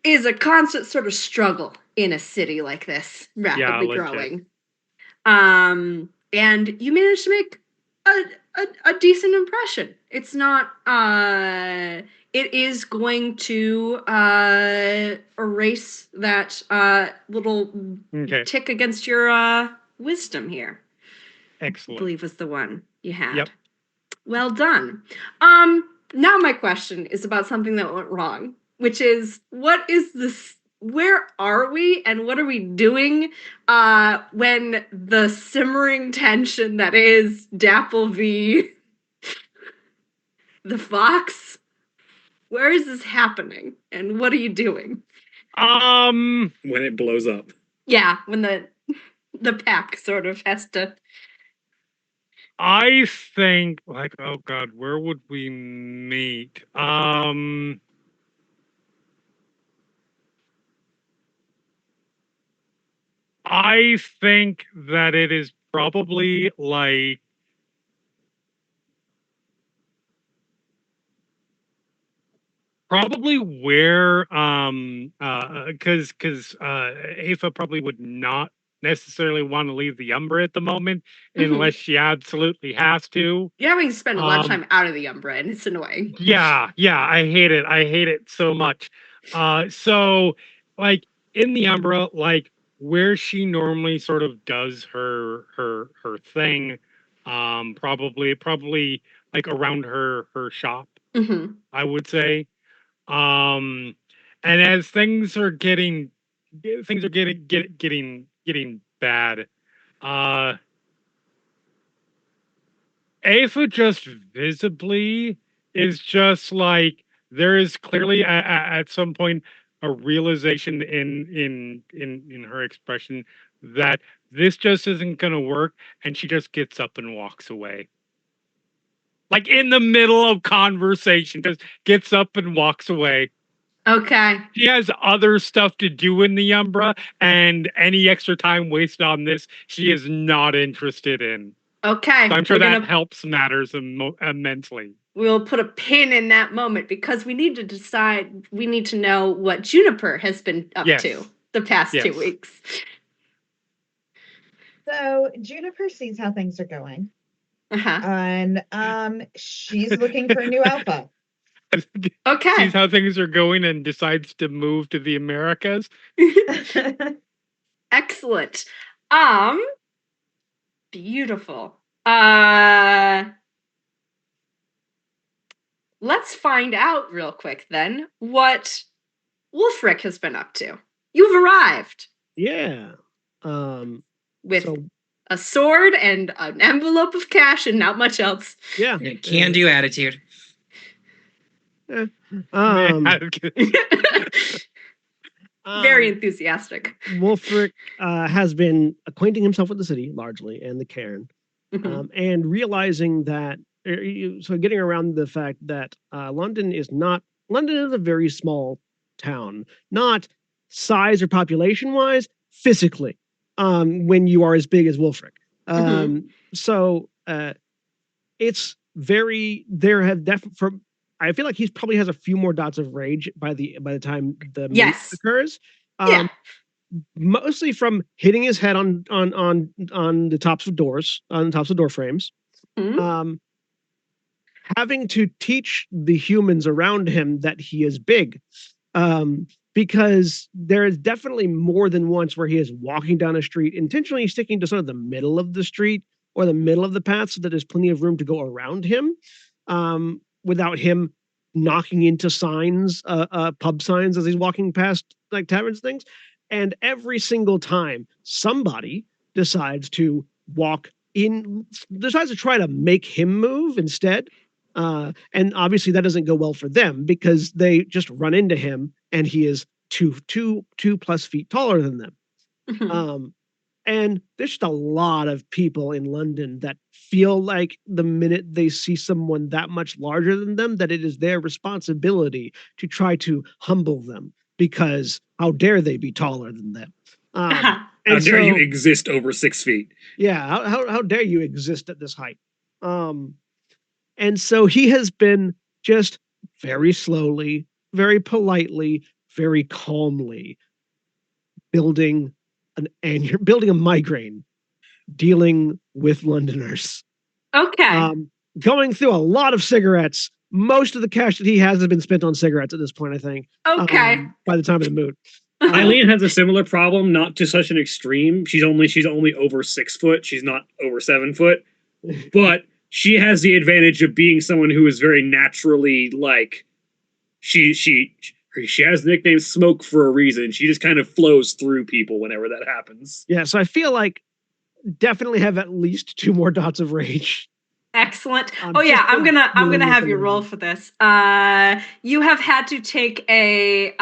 is a constant sort of struggle in a city like this, rapidly legit. growing. And you managed to make a decent impression. It's not it is going to erase that little Okay. tick against your wisdom here. I Excellent. believe was the one you had. Yep. Well done. Now my question is about something that went wrong, which is what is this? Where are we and what are we doing when the simmering tension that is Dapple v. the Fox? Where is this happening and what are you doing? Um, When it blows up. Yeah, when the pack sort of has to. I think like, oh god, where would we meet? I think that it is probably like probably where because Afa probably would not necessarily want to leave the Umbra at the moment unless she absolutely has to. You're having to spend a lot of Um, time out of the Umbra, and it's annoying. Yeah, I hate it. I hate it so much. So like in the Umbra, like where she normally sort of does her thing, probably like around her shop, Mm-hmm. I would say. Um, and as things are getting getting bad, uh, Ava just visibly is just like there is clearly at some point a realization in her expression that this just isn't gonna work, and she just gets up and walks away. Like in the middle of conversation, just gets up and walks away. Okay. She has other stuff to do in the Umbra, and any extra time wasted on this, she is not interested in. Okay. So I'm sure we're that gonna- helps matters immensely. We'll put a pin in that moment because we need to decide. We need to know what Juniper has been up Yes. to the past 2 Yes. weeks. So Juniper sees how things are going, Uh-huh. and she's looking for a new alpha. Okay. Sees how things are going and decides to move to the Americas. Excellent. Beautiful. Let's find out real quick then what Wolfric has been up to. You've arrived Yeah. with So a sword and an envelope of cash and not much else. yeah. Can do attitude. Very enthusiastic. Wolfric has been acquainting himself with the city largely and the cairn, Mhm. and realizing that. So getting around the fact that London is a very small town, not size or population wise, physically. When you are as big as Wolfric, so it's very there have from. I feel like he probably has a few more dots of rage by the time the meet Yes. occurs. Yeah. Mostly from hitting his head on the tops of doors, on the tops of door frames. Mhm. Having to teach the humans around him that he is big. Because there is definitely more than once where he is walking down a street, intentionally sticking to sort of the middle of the street or the middle of the path so that there's plenty of room to go around him, without him knocking into signs, pub signs as he's walking past like taverns things. And every single time somebody decides to decides to try to make him move instead. And obviously that doesn't go well for them because they just run into him and he is two plus feet taller than them. Mhm. And there's just a lot of people in London that feel like the minute they see someone that much larger than them, that it is their responsibility to try to humble them because how dare they be taller than them? How And dare you so- exist over 6 feet? yeah, how dare you exist at this height? And so he has been just very slowly, very politely, very calmly building building a migraine, dealing with Londoners. Okay. Going through a lot of cigarettes. Most of the cash that he has been spent on cigarettes at this point, I think. Okay. By the time of the moot. Eileen has a similar problem, not to such an extreme. She's only over 6 foot. She's not over 7 foot, but she has the advantage of being someone who is very naturally like she has the nickname Smoke for a reason. She just kind of flows through people whenever that happens. Yeah, so I feel like definitely have at least 2 more dots of rage. Excellent. I'm Oh yeah, just I'm gonna dealing with have the you roll lady. for this. You have had to take a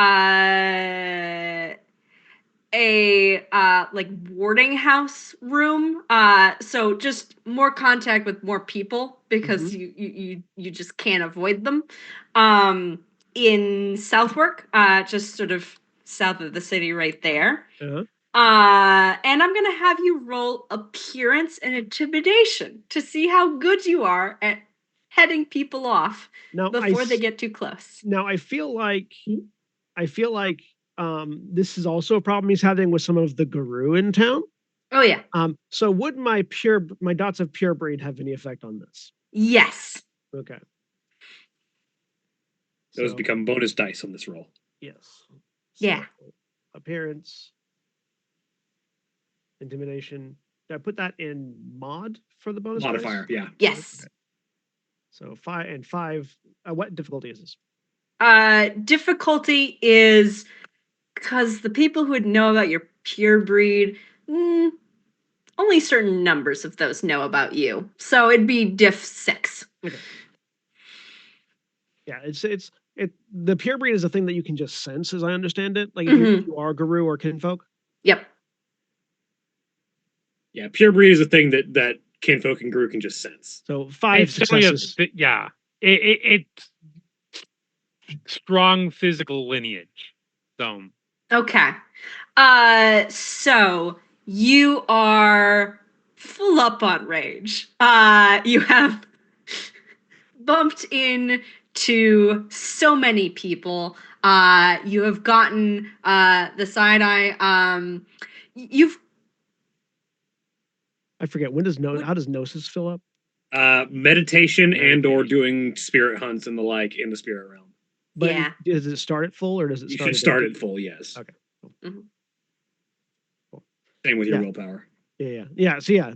like boarding house room. So just more contact with more people because you just can't avoid them. In Southwark, just sort of south of the city, right there. Uh-huh. And I'm gonna have you roll appearance and intimidation to see how good you are at heading people off Now, before they get too close. Now I feel like this is also a problem he's having with some of the guru in town. Oh yeah. So would my dots of pure breed have any effect on this? Yes. Okay. Those So, become bonus dice on this roll. yes. Yeah. So, appearance, intimidation. Did I put that in mod for the bonus dice? Modifier, yeah. Yes. Okay. So 5. What difficulty is this? Difficulty is because the people who would know about your pure breed, only certain numbers of those know about you. So it'd be diff 6. Yeah, the pure breed is a thing that you can just sense, as I understand it. Like if Mhm. you are Guru or kinfolk. Yep. Yeah, pure breed is a thing that kinfolk and Gru can just sense. So 5 It's definitely successes. it's strong physical lineage. So Okay. So you are full up on rage. You have bumped into so many people. You have gotten the side eye. You've I forget how does Gnosis fill up? Meditation and or doing spirit hunts and the like in the spirit realm. But Yeah. does it start at full or does it You start should at start empty? at full, yes. Okay. Same with your Yeah. willpower. Yeah. So yeah,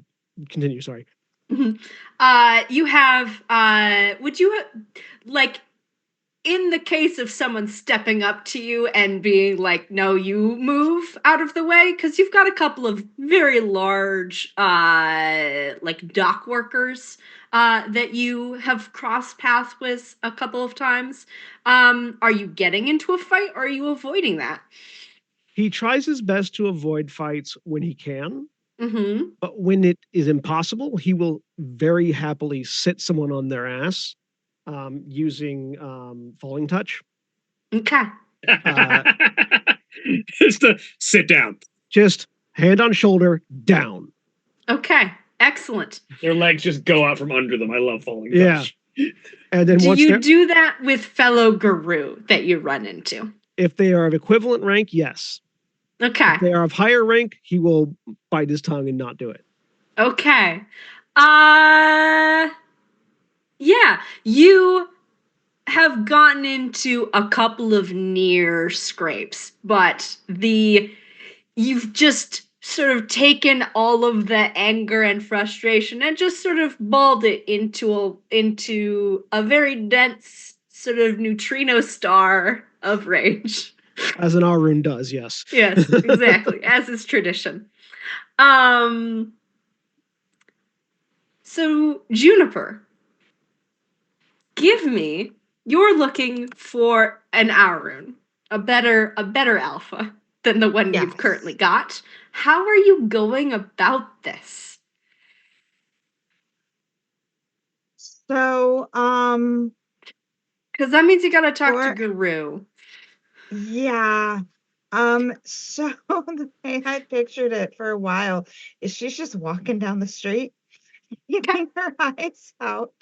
continue. Sorry. Mhm. You have would you like in the case of someone stepping up to you and being like, no, you move out of the way, because you've got a couple of very large like dock workers that you have crossed paths with a couple of times. Are you getting into a fight or are you avoiding that? He tries his best to avoid fights when he can, Mm-hmm. but when it is impossible, he will very happily sit someone on their ass using falling touch. Okay. Just to sit down. Just hand on shoulder down. Okay. Excellent. Their legs just go out from under them. I love falling Yeah. touch. And then Do once you they're do that with fellow Guru that you run into? if they are of equivalent rank, yes. Okay. If they are of higher rank, he will bite his tongue and not do it. Okay. Yeah, you have gotten into a couple of near scrapes, but you've just sort of taken all of the anger and frustration and just sort of balled it into a very dense sort of neutrino star of rage. As an Arun does, yes. Yes, exactly, as is tradition. So Juniper, give me, you're looking for an Arun, a better alpha than the one you've Yes. currently got. How are you going about this? So, Because that means you gotta talk to Or- Guru. yeah. So the way I pictured it for a while is she's just walking down the street, keeping her eyes out.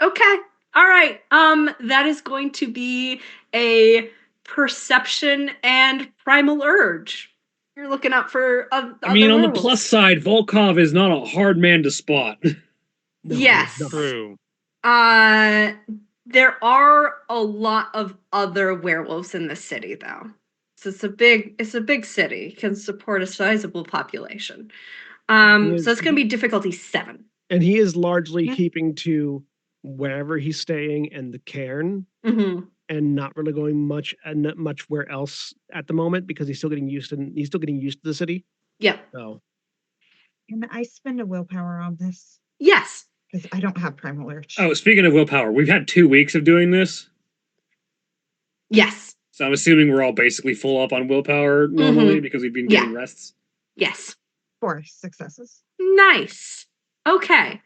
Okay. All right. That is going to be a perception and primal urge. You're looking out for other I mean, on the werewolves. plus side, Volkov is not a hard man to spot. No, Yes. no. true. There are a lot of other werewolves in the city, though. So it's a big city. It can support a sizable population. So it's going to be difficulty 7. And he is largely Yeah. keeping to wherever he's staying and the cairn Mm-hmm. and not really going much where else at the moment because he's still getting used to the city. Yep. So Can I spend a willpower on this? Yes. Because I don't have primal urge. Oh, speaking of willpower, we've had 2 weeks of doing this. Yes. So I'm assuming we're all basically full up on willpower normally because we've been getting rests. Yes. 4 successes. Nice. Okay.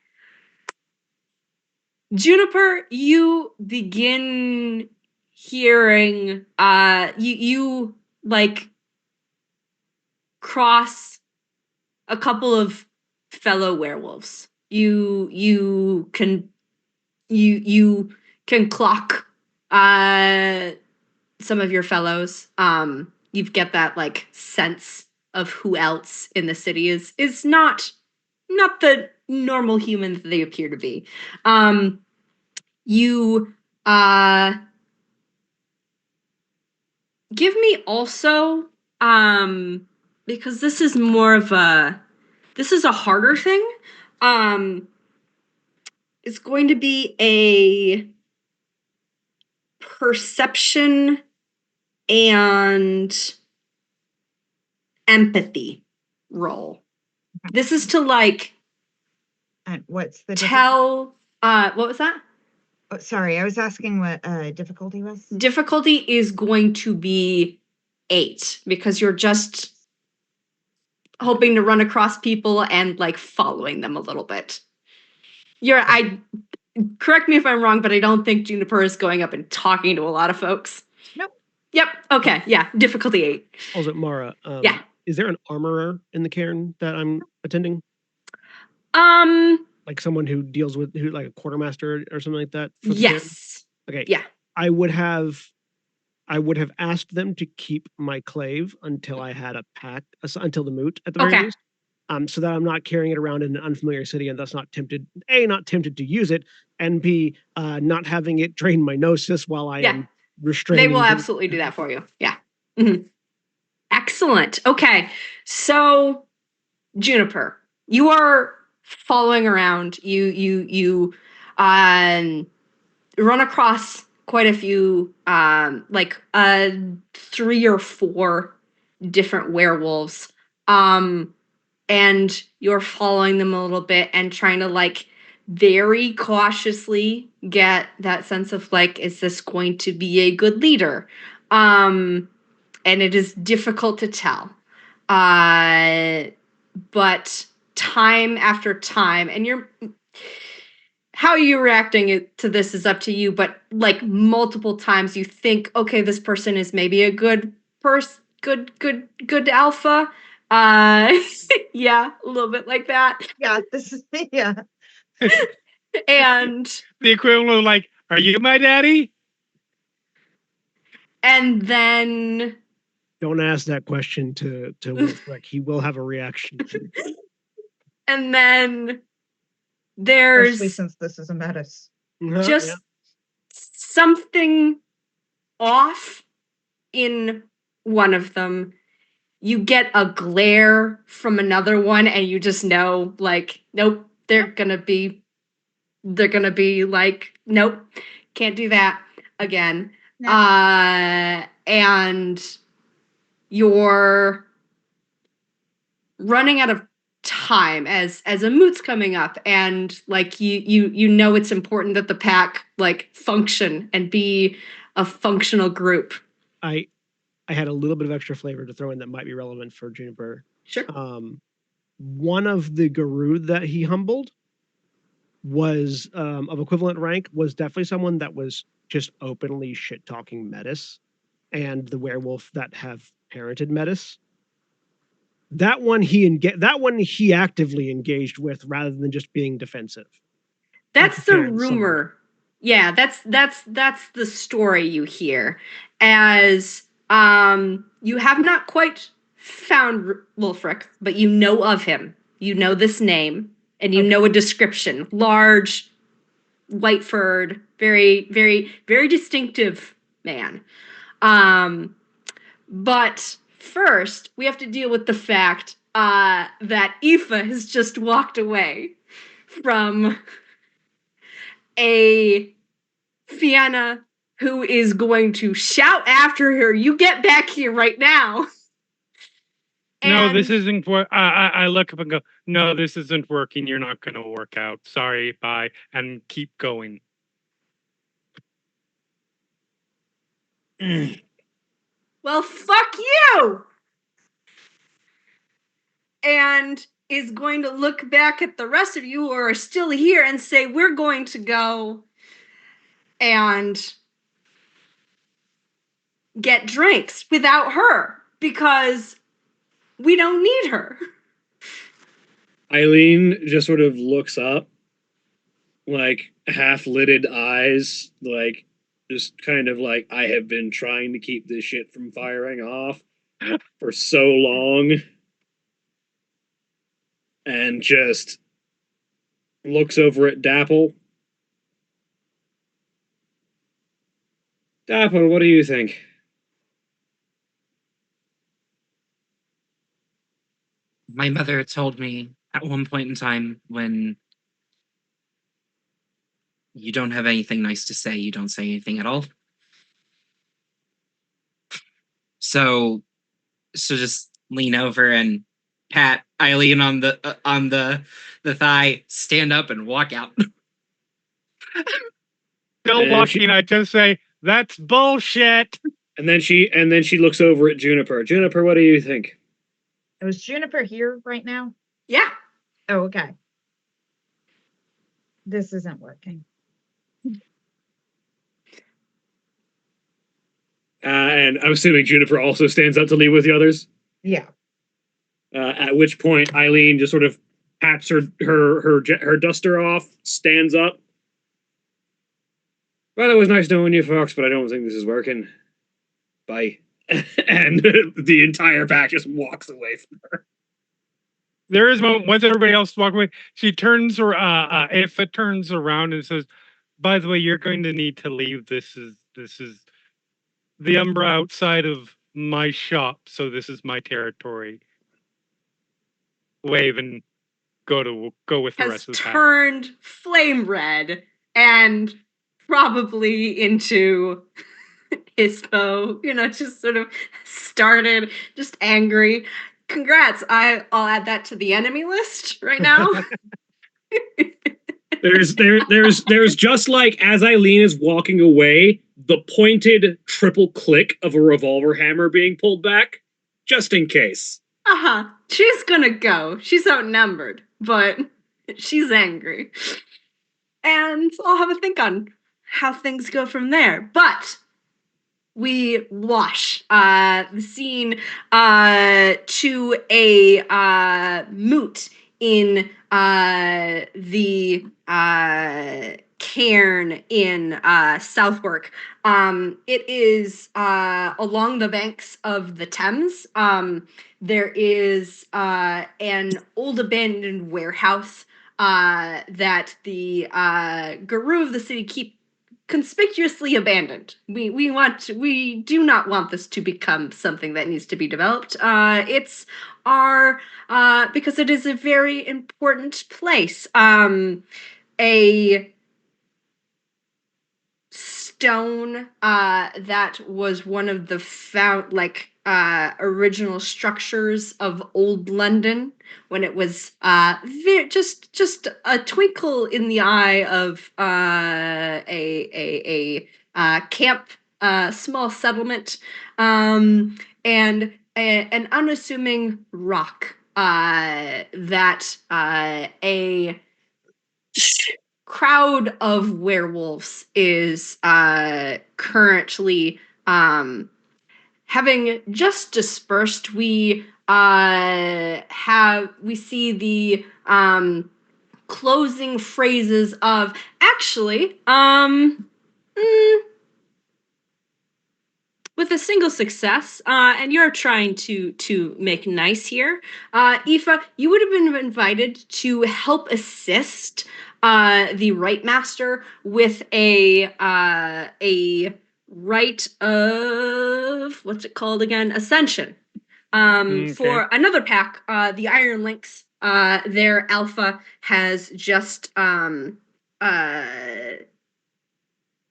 Juniper, you begin hearing you like cross a couple of fellow werewolves. You can clock some of your fellows. You get that like sense of who else in the city is not the normal human that they appear to be. You give me also because this is a harder thing. It's going to be a perception and empathy roll. This is to like And what's the tell. What was that? Oh, sorry, I was asking what difficulty was. Difficulty is going to be 8 because you're just hoping to run across people and like following them a little bit. Correct me if I'm wrong, but I don't think Juniper is going up and talking to a lot of folks. Nope. Yep. Okay. Yeah. Difficulty 8. Also, Mara, Yeah. is there an armorer in the cairn that I'm attending? Like someone who deals with like a quartermaster or something like that? For the cairn? Yes. Okay. Yeah. I would have asked them to keep my clave until I had a pack, until the moot at the very Okay. least. So that I'm not carrying it around in an unfamiliar city and thus not tempted to use it, and B, not having it drain my gnosis while I Yeah. am restraining. They will absolutely do that for you. Yeah. Mhm. Excellent. Okay. So, Juniper, you are following around. You run across quite a few, like 3 or 4 different werewolves. And you're following them a little bit and trying to like very cautiously get that sense of like, is this going to be a good leader? And it is difficult to tell. But time after time, and how you're reacting to this is up to you, but like multiple times you think, okay, this person is maybe a good person, good alpha. Yeah, a little bit like that. Yeah, this is yeah. And The equivalent of like, are you my daddy? then Don't ask that question to Wolfric. He will have a reaction. and then Especially there's since this is a metis. just Yeah. something off in one of them. You get a glare from another one and you just know like, nope, they're gonna be like, nope, can't do that again. And you're running out of time as a moot's coming up, and like you know it's important that the pack like function and be a functional group. I had a little bit of extra flavor to throw in that might be relevant for Juniper. Sure. One of the guru that he humbled was of equivalent rank, was definitely someone that was just openly shit talking Metis and the werewolf that have parented Metis. That one he actively engaged with rather than just being defensive. That's the Karen, rumor. Yeah, that's the story you hear. As you have not quite found Wolfric, but you know of him. You know this name, and you know a description. Large, white-furred, very, very, very distinctive man. But first, we have to deal with the fact that Aoife has just walked away from a Fianna who is going to shout after her, "You get back here right now!" No, this And- isn't work. I look up and go, no, this isn't working. You're not going to work out. Sorry, bye. And keep going. Well, fuck you! And is going to look back at the rest of you who are still here and say, we're going to go and get drinks without her because we don't need her. Eileen just sort of looks up, like half-lidded eyes, like just kind of like, I have been trying to keep this shit from firing off for so long, and just looks over at Dapple. Dapple, what do you think? My mother told me at one point in time, when you don't have anything nice to say, you don't say anything at all. So just lean over and pat Eileen on the thigh, stand up, and walk out. Still And walking, I just say, that's bullshit. And then she looks over at Juniper. Juniper, what do you think? Was Juniper here right now? Yeah. Oh, okay. This isn't working. And I'm assuming Juniper also stands up to leave with the others. Yeah. At which point Eileen just sort of pats her duster off, stands up. Well, it was nice knowing you, Fox, but I don't think this is working. Bye. And the entire pack just walks away from her. There is a moment, once everybody else walk away, she turns or if it turns around and says, by the way, you're going to need to leave. This is the Umbra outside of my shop, so this is my territory. Wave and go with the Has rest of the pack. turned flame red and probably into Hispo, just sort of started just angry. Congrats. I'll add that to the enemy list right now. There's just like as Eileen is walking away, the pointed triple click of a revolver hammer being pulled back, just in case. She's gonna go. She's outnumbered, but she's angry. And I'll have a think on how things go from there. But we wash the scene to a moot in the cairn in Southwark. It is along the banks of the Thames. There is an old abandoned warehouse that the guru of the city keep conspicuously abandoned. We do not want this to become something that needs to be developed. It's our because it is a very important place. A stone that was one of the original structures of old London when it was just a twinkle in the eye of a camp, small settlement, and an unassuming rock that a crowd of werewolves is currently having just dispersed. We see the closing phrases of actually with a single success, and you're trying to make nice here, Aoife, you would have been invited to help assist the Rite Master with a rite of what's it called again? Ascension. For another pack, the Iron Links, their alpha has just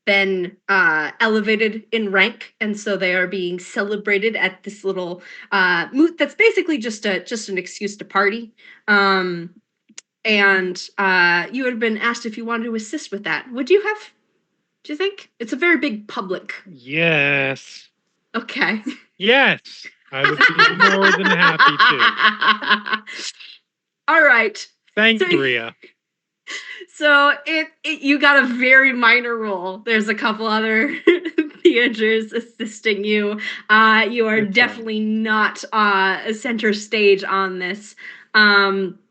been elevated in rank, and so they are being celebrated at this little moot that's basically just an excuse to party. And you had been asked if you wanted to assist with that. Would you have? Do you think? It's a very big public. Yes. Okay. Yes. I would be more than happy to. All right. Thanks, Rhea. So you got a very minor role. There's a couple other theaters assisting you. You are definitely not a center stage on this.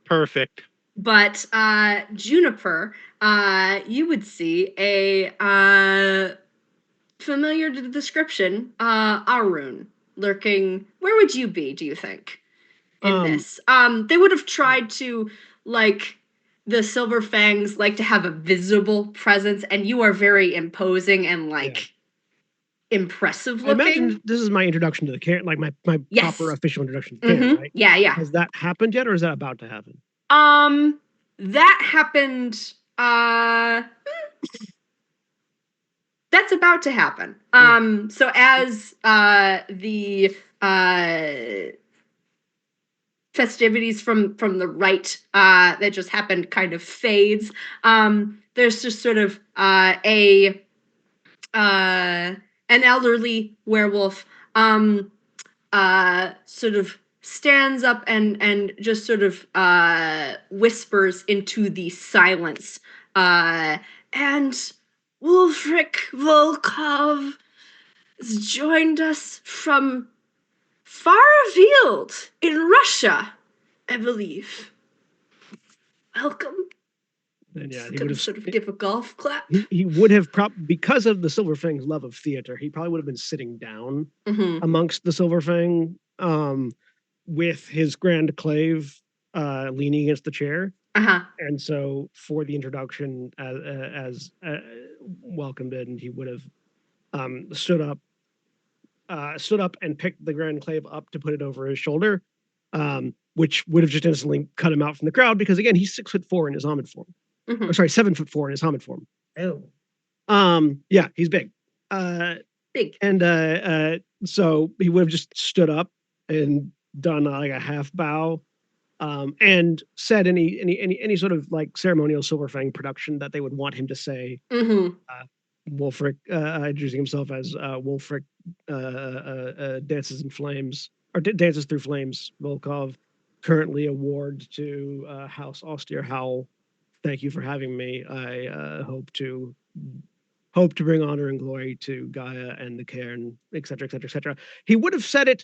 Perfect. But Juniper, you would see a familiar to the description, Arun lurking. Where would you be, do you think, in this? They would have tried to, the Silver Fangs like to have a visible presence, and you are very imposing and impressive looking. I imagine this is my introduction to the cairn, like my Yes. proper official introduction to the cairn, right? Yeah. Has that happened yet, or is that about to happen? That happened. That's about to happen. So as the festivities from the rite that just happened kind of fades. There's just sort of an elderly werewolf sort of stands up and just sort of whispers into the silence. And Wulfric Volkov has joined us from far afield in Russia, I believe. Welcome. And yeah, he Gonna would have sort of give a golf clap. he would have because of the Silverfang's love of theater, he probably would have been sitting down Mm-hmm. amongst the Silverfang, with his grand clave leaning against the chair. Uh-huh. And so for the introduction as welcomed in, he would have stood up and picked the grand clave up to put it over his shoulder, which would have just instantly cut him out from the crowd because again, he's 6'4" in his Hamid form. Mm-hmm. Or sorry, 7'4" in his Hamid form. Oh. Yeah, he's big. Big. And so he would have just stood up and done like a half bow, and said any sort of like ceremonial Silverfang production that they would want him to say. Mm-hmm. Wulfric, introducing himself as Wulfric dances in flames or dances through flames. Volkov, currently a ward to House Austere Howl. Thank you for having me. I hope to bring honor and glory to Gaia and the Cairn, etc., etc., etc. He would have said it.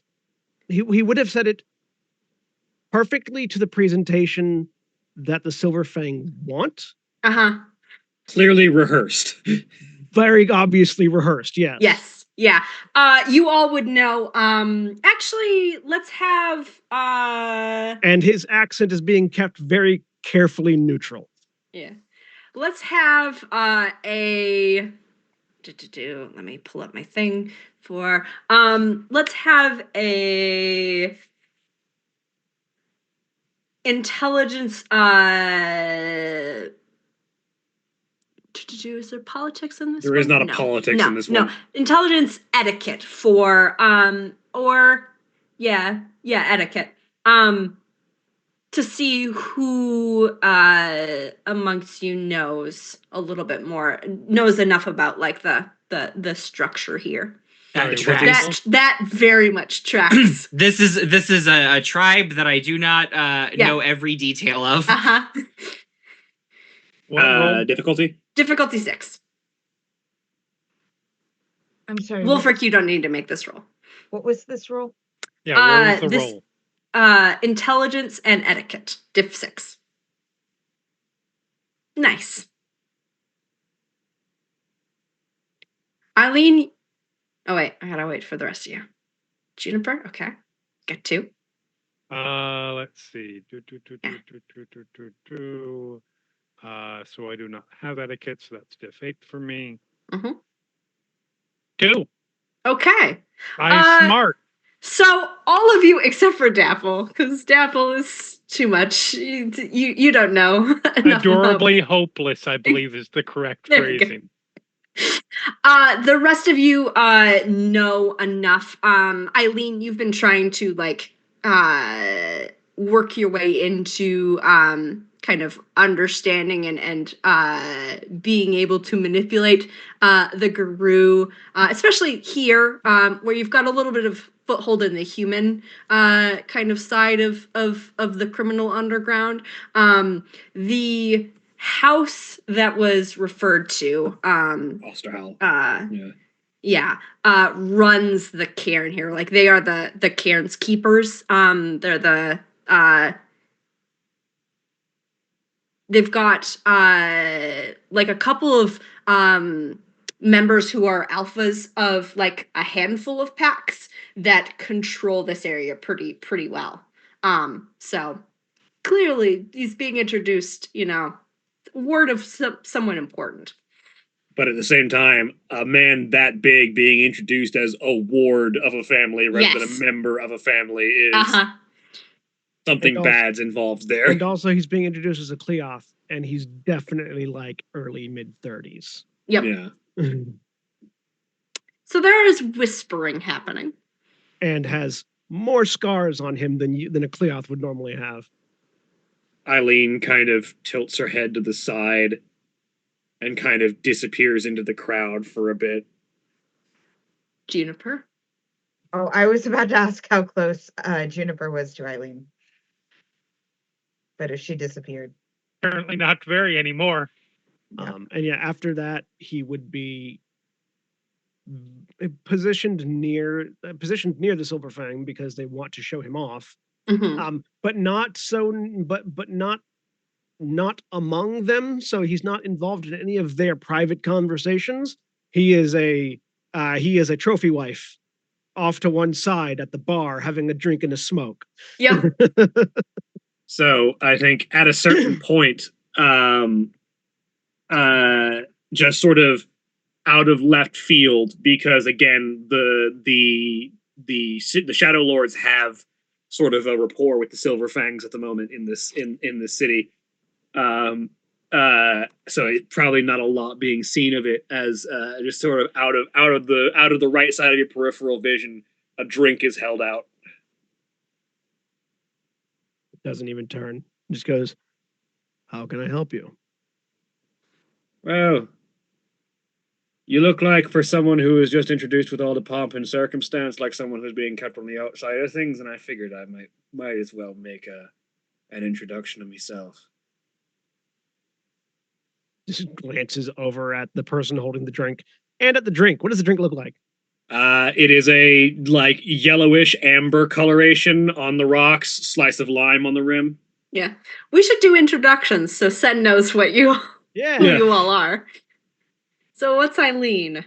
He would have said it perfectly to the presentation that the Silverfang want. Uh-huh. Clearly rehearsed. Very obviously rehearsed. Yes. Yes. Yeah. You all would know. Actually, let's have And his accent is being kept very carefully neutral. yeah. Let's have a let me pull up my thing for let's have a intelligence is there politics in this There one? is not a No. politics in this one. No, intelligence etiquette for etiquette to see who amongst you knows a little bit more, knows enough about like the structure here. Sorry, That what do you- tracks. That very much tracks. This is a tribe that I do not know every detail of. Uh-huh. What roll? Difficulty? Difficulty 6. I'm sorry. Wulfric, you don't need to make this roll. What was this roll? Yeah, what was the this- roll? Intelligence and etiquette. Diff 6. Nice. Eileen. Oh wait, I gotta wait for the rest of you. Juniper, okay. Get 2. Let's see. So I do not have etiquette, so that's diff 8 for me. Mhm. 2. Okay. I'm smart. So all of you except for Dapple, because Dapple is too much. You don't know. enough about- Adorably hopeless, I believe, is the correct There you go. phrasing. The rest of you know enough. Eileen, you've been trying to like work your way into kind of understanding and being able to manipulate the guru, especially here, where you've got a little bit of foothold in the human kind of side of the criminal underground. The house that was referred to, Osterhal. runs the cairn here. Like they are the cairn's keepers. They're the they've got like a couple of members who are alphas of like a handful of packs that control this area pretty well. So clearly he's being introduced, word of someone important. But at the same time, a man that big being introduced as a ward of a family rather than Yes. a member of a family is something And also- bad's involved there. And also, he's being introduced as a Cleoth, and he's definitely like early mid-30s. Yep. Yeah. So there is whispering happening. And has more scars on him than a Cleoth would normally have. Eileen kind of tilts her head to the side and kind of disappears into the crowd for a bit. Juniper. Oh, I was about to ask how close Juniper was to Eileen. But she disappeared. Apparently not very anymore. Yep. And yeah, after that, he would be positioned near the Silver Fang because they want to show him off. Mhm. But not so, but not among them. So he's not involved in any of their private conversations. He is a trophy wife, off to one side at the bar having a drink and a smoke. Yep. So I think at a certain point, just sort of out of left field, because again, the Shadow Lords have sort of a rapport with the Silver Fangs at the moment in this city. So it probably not a lot being seen of it, as just sort of out of the right side of your peripheral vision, a drink is held out. Doesn't even turn. Just goes, "How can I help you?" Well, you look like, for someone who was just introduced with all the pomp and circumstance, like someone who's being kept on the outside of things, and I figured I might as well make an introduction of myself. Just glances over at the person holding the drink and at the drink. What does the drink look like? It is a like yellowish amber coloration on the rocks, slice of lime on the rim. Yeah. We should do introductions so Sen knows what you who Yeah. you all are. So what's Eileen?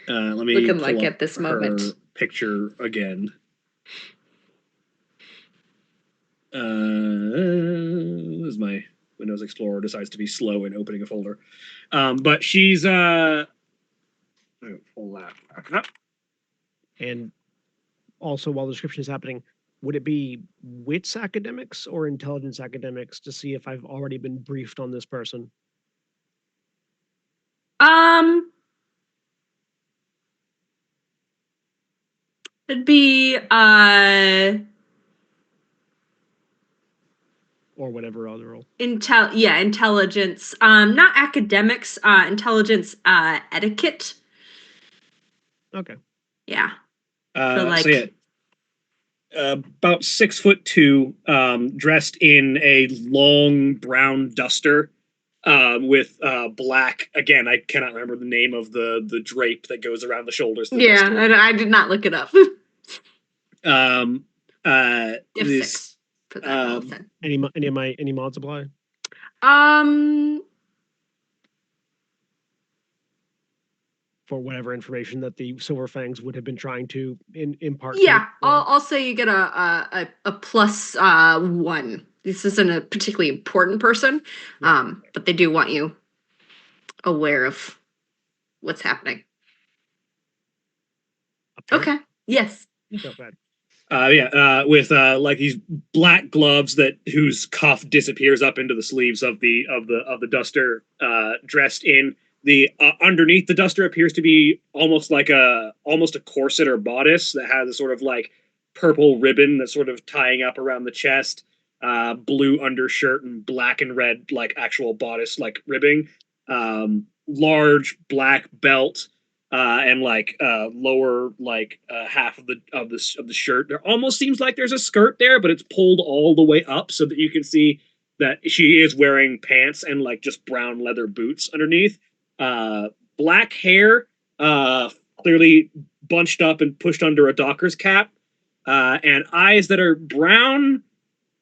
Let me Looking pull like up at this her moment. picture again. As my Windows Explorer decides to be slow in opening a folder. But she's pull that back up. And also, while the description is happening, would it be wits academics or intelligence academics to see if I've already been briefed on this person? It'd be Or whatever other role. intelligence. Not academics, intelligence etiquette. Okay. Yeah. So like So yeah, about 6'2", dressed in a long brown duster, with black. Again, I cannot remember the name of the drape that goes around the shoulders. Of the yeah, duster. I did not look it up. If This 6 for that whole thing. Any mod supply? For whatever information that the Silver Fangs would have been trying to impart. to Yeah, it. I'll say you get a plus 1. This isn't a particularly important person, but they do want you aware of what's happening. Okay. Yes. So bad. With like these black gloves whose cuff disappears up into the sleeves of the duster, dressed in the underneath the duster appears to be almost a corset or bodice that has a sort of like purple ribbon that's sort of tying up around the chest, blue undershirt and black and red like actual bodice like ribbing, large black belt. And like lower like half of the shirt, there almost seems like there's a skirt there, but it's pulled all the way up so that you can see that she is wearing pants and like just brown leather boots underneath. Black hair, clearly bunched up and pushed under a docker's cap, and eyes that are brown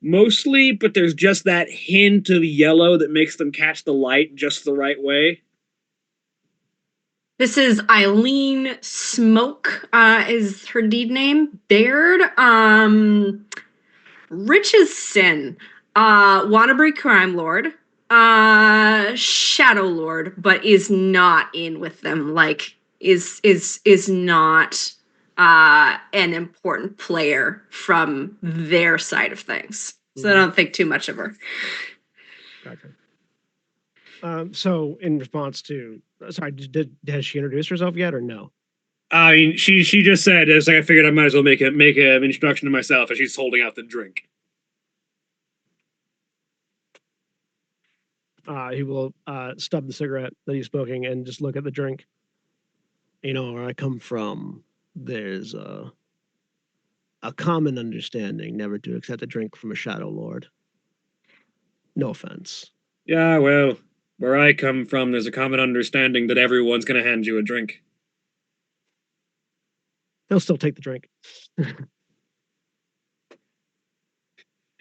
mostly, but there's just that hint of yellow that makes them catch the light just the right way. This is Eileen Smoke, is her deed name. Baird. Rich as sin. Wannabe crime lord. Shadow lord, but is not in with them. Like is not an important player from their side of things. So I don't think too much of her. Gotcha. So in response to, sorry, has she introduced herself yet or no? I mean, she just said, it's like I figured I might as well make an introduction to myself as she's holding out the drink. He will stub the cigarette that he's smoking and just look at the drink. You know, where I come from, there's a common understanding never to accept a drink from a Shadow Lord. No offense. Yeah, well, where I come from, there's a common understanding that everyone's going to hand you a drink. He'll still take the drink.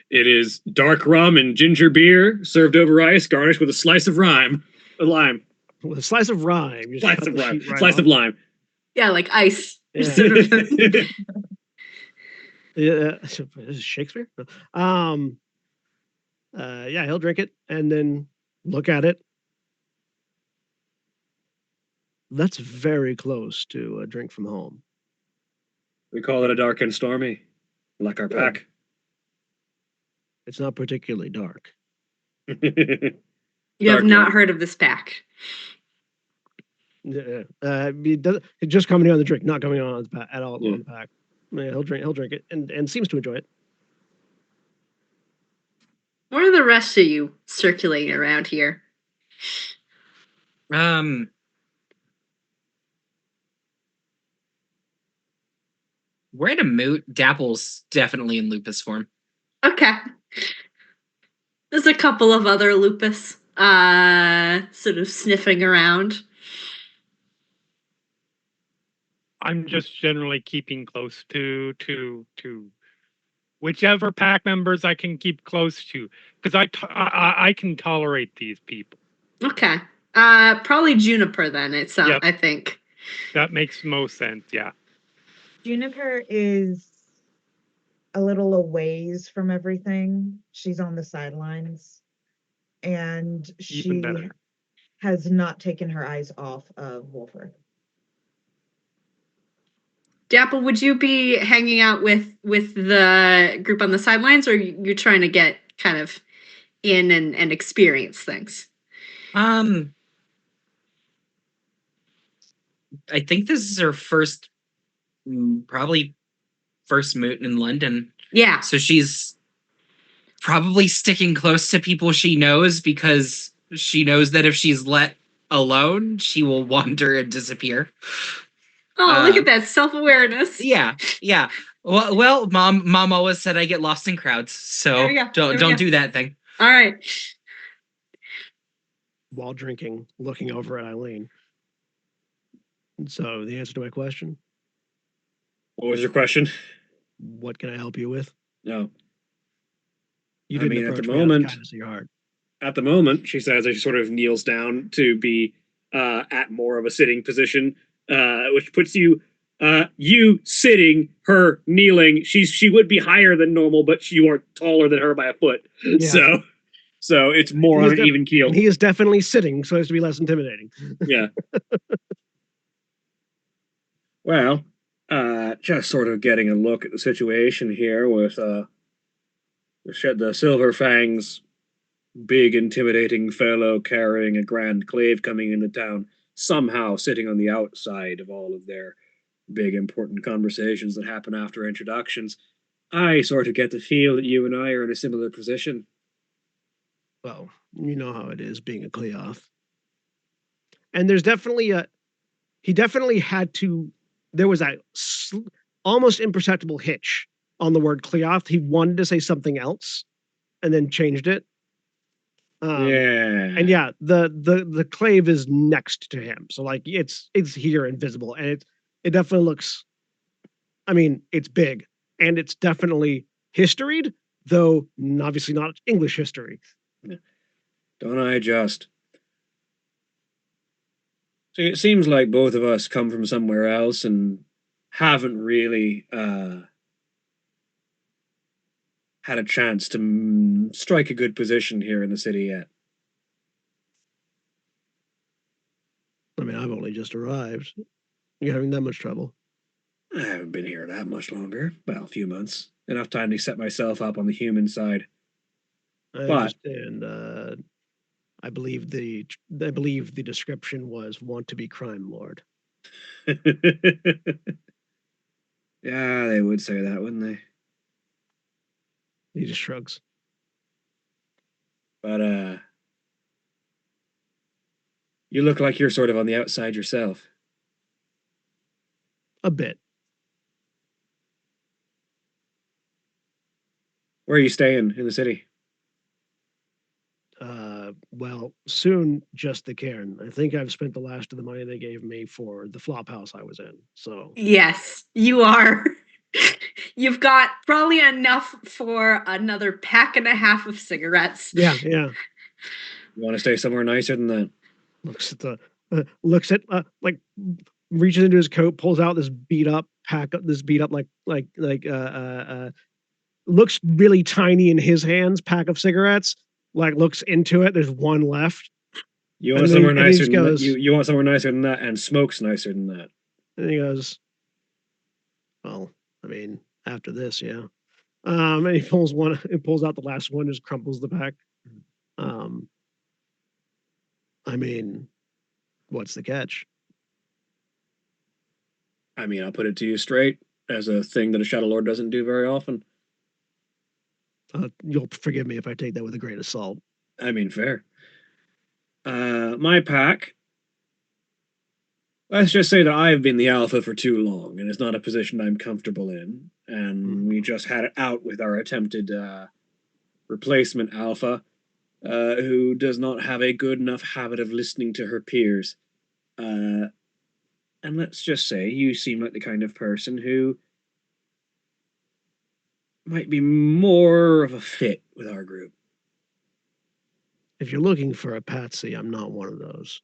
It is dark rum and ginger beer served over ice, garnished with a slice of lime. With a slice of rime. You just Slice cut of the lime. sheet right Slice off. of lime. Yeah, like ice. Yeah. Yeah, this is Shakespeare. Yeah, he'll drink it and then look at it. That's very close to a drink from home. We call it a dark and stormy, like our pack. It's not particularly dark. You have Dark not rum. heard of this pack. Yeah, it's just coming on the drink, not coming on the at all Yeah. on the pack. Yeah, he'll drink it and seems to enjoy it. What are the rest of you circulating around here? We're at a moot. Dapple's definitely in lupus form. Okay. There's a couple of other lupus sort of sniffing around. I'm just generally keeping close to whichever pack members I can keep close to, because I can tolerate these people. Okay. Probably Juniper then, Yep. I think. That makes most sense. Yeah. Juniper is a little a ways from everything. She's on the sidelines, and Even she better. has not taken her eyes off of Wolford. Dapple, would you be hanging out with the group on the sidelines, or you're trying to get kind of in and experience things? I think this is her first, probably first moot in London. Yeah. So she's probably sticking close to people she knows because she knows that if she's let alone, she will wander and disappear. Oh, look at that self-awareness. Yeah. Well, mom always said I get lost in crowds, so There we go. There we don't go. do that thing. All right. While drinking, looking over at Eileen. And so the answer to my question, What was your question? what can I help you with? No. You I didn't mean, at the approach me out of the moment- kindness of your heart. At the moment, she says as she sort of kneels down to be at more of a sitting position, which puts you sitting, her kneeling. She would be higher than normal, but you are taller than her by a foot. Yeah. So it's more He's on an even keel. And he is definitely sitting so as to be less intimidating. Yeah. Well, just sort of getting a look at the situation here with the Silver Fang's big, intimidating fellow carrying a grand clave coming into town, somehow sitting on the outside of all of their big, important conversations that happen after introductions. I sort of get the feel that you and I are in a similar position. Well, you know how it is being a Cleoth. And there's definitely he definitely had to, there was a almost imperceptible hitch on the word Cleoth. He wanted to say something else and then changed it. And yeah, the clave is next to him. So like it's here and visible, and it definitely looks, I mean, it's big and it's definitely historied, though obviously not English history. Don't I just? So it seems like both of us come from somewhere else and haven't really had a chance to strike a good position here in the city yet. I mean, I've only just arrived. You're having that much trouble. I haven't been here that much longer. Well, a few months. Enough time to set myself up on the human side. I understand. I believe the description was want to be crime lord. Yeah, they would say that, wouldn't they? He just shrugs. But you look like you're sort of on the outside yourself. A bit. Where are you staying in the city? Well, soon just the cairn. I think I've spent the last of the money they gave me for the flop house I was in. So Yes, you are. You've got probably enough for another pack and a half of cigarettes. yeah. You want to stay somewhere nicer than that? Looks at the like reaches into his coat, pulls out this beat up looks really tiny in his hands pack of cigarettes. Like looks into it. There's one left. You And want then- somewhere and he nicer just than goes- that? You want somewhere nicer than that, and smokes nicer than that. And he goes, "Well, I mean, after this, yeah." And he pulls out the last one, just crumples the pack. I mean, what's the catch? I mean, I'll put it to you straight, as a thing that a Shadow Lord doesn't do very often. You'll forgive me if I take that with a grain of salt. I mean, fair. My pack. Let's just say that I've been the alpha for too long, and it's not a position I'm comfortable in. And we just had it out with our attempted replacement alpha, who does not have a good enough habit of listening to her peers. And let's just say you seem like the kind of person who might be more of a fit with our group. If you're looking for a patsy, I'm not one of those.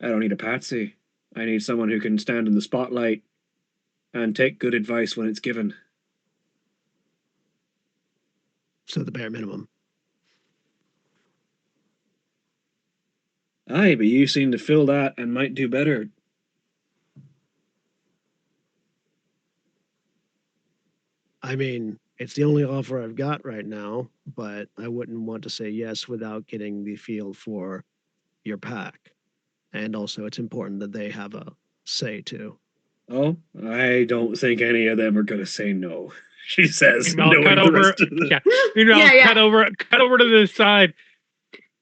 I don't need a patsy. I need someone who can stand in the spotlight and take good advice when it's given. So the bare minimum. Aye, but you seem to fill that and might do better. I mean, it's the only offer I've got right now, but I wouldn't want to say yes without getting the feel for your pack. And also, it's important that they have a say too. Oh, I don't think any of them are going to say no, she says, Meanwhile, knowing cut the over- rest of the... yeah. Meanwhile, Yeah, yeah. cut over to the side.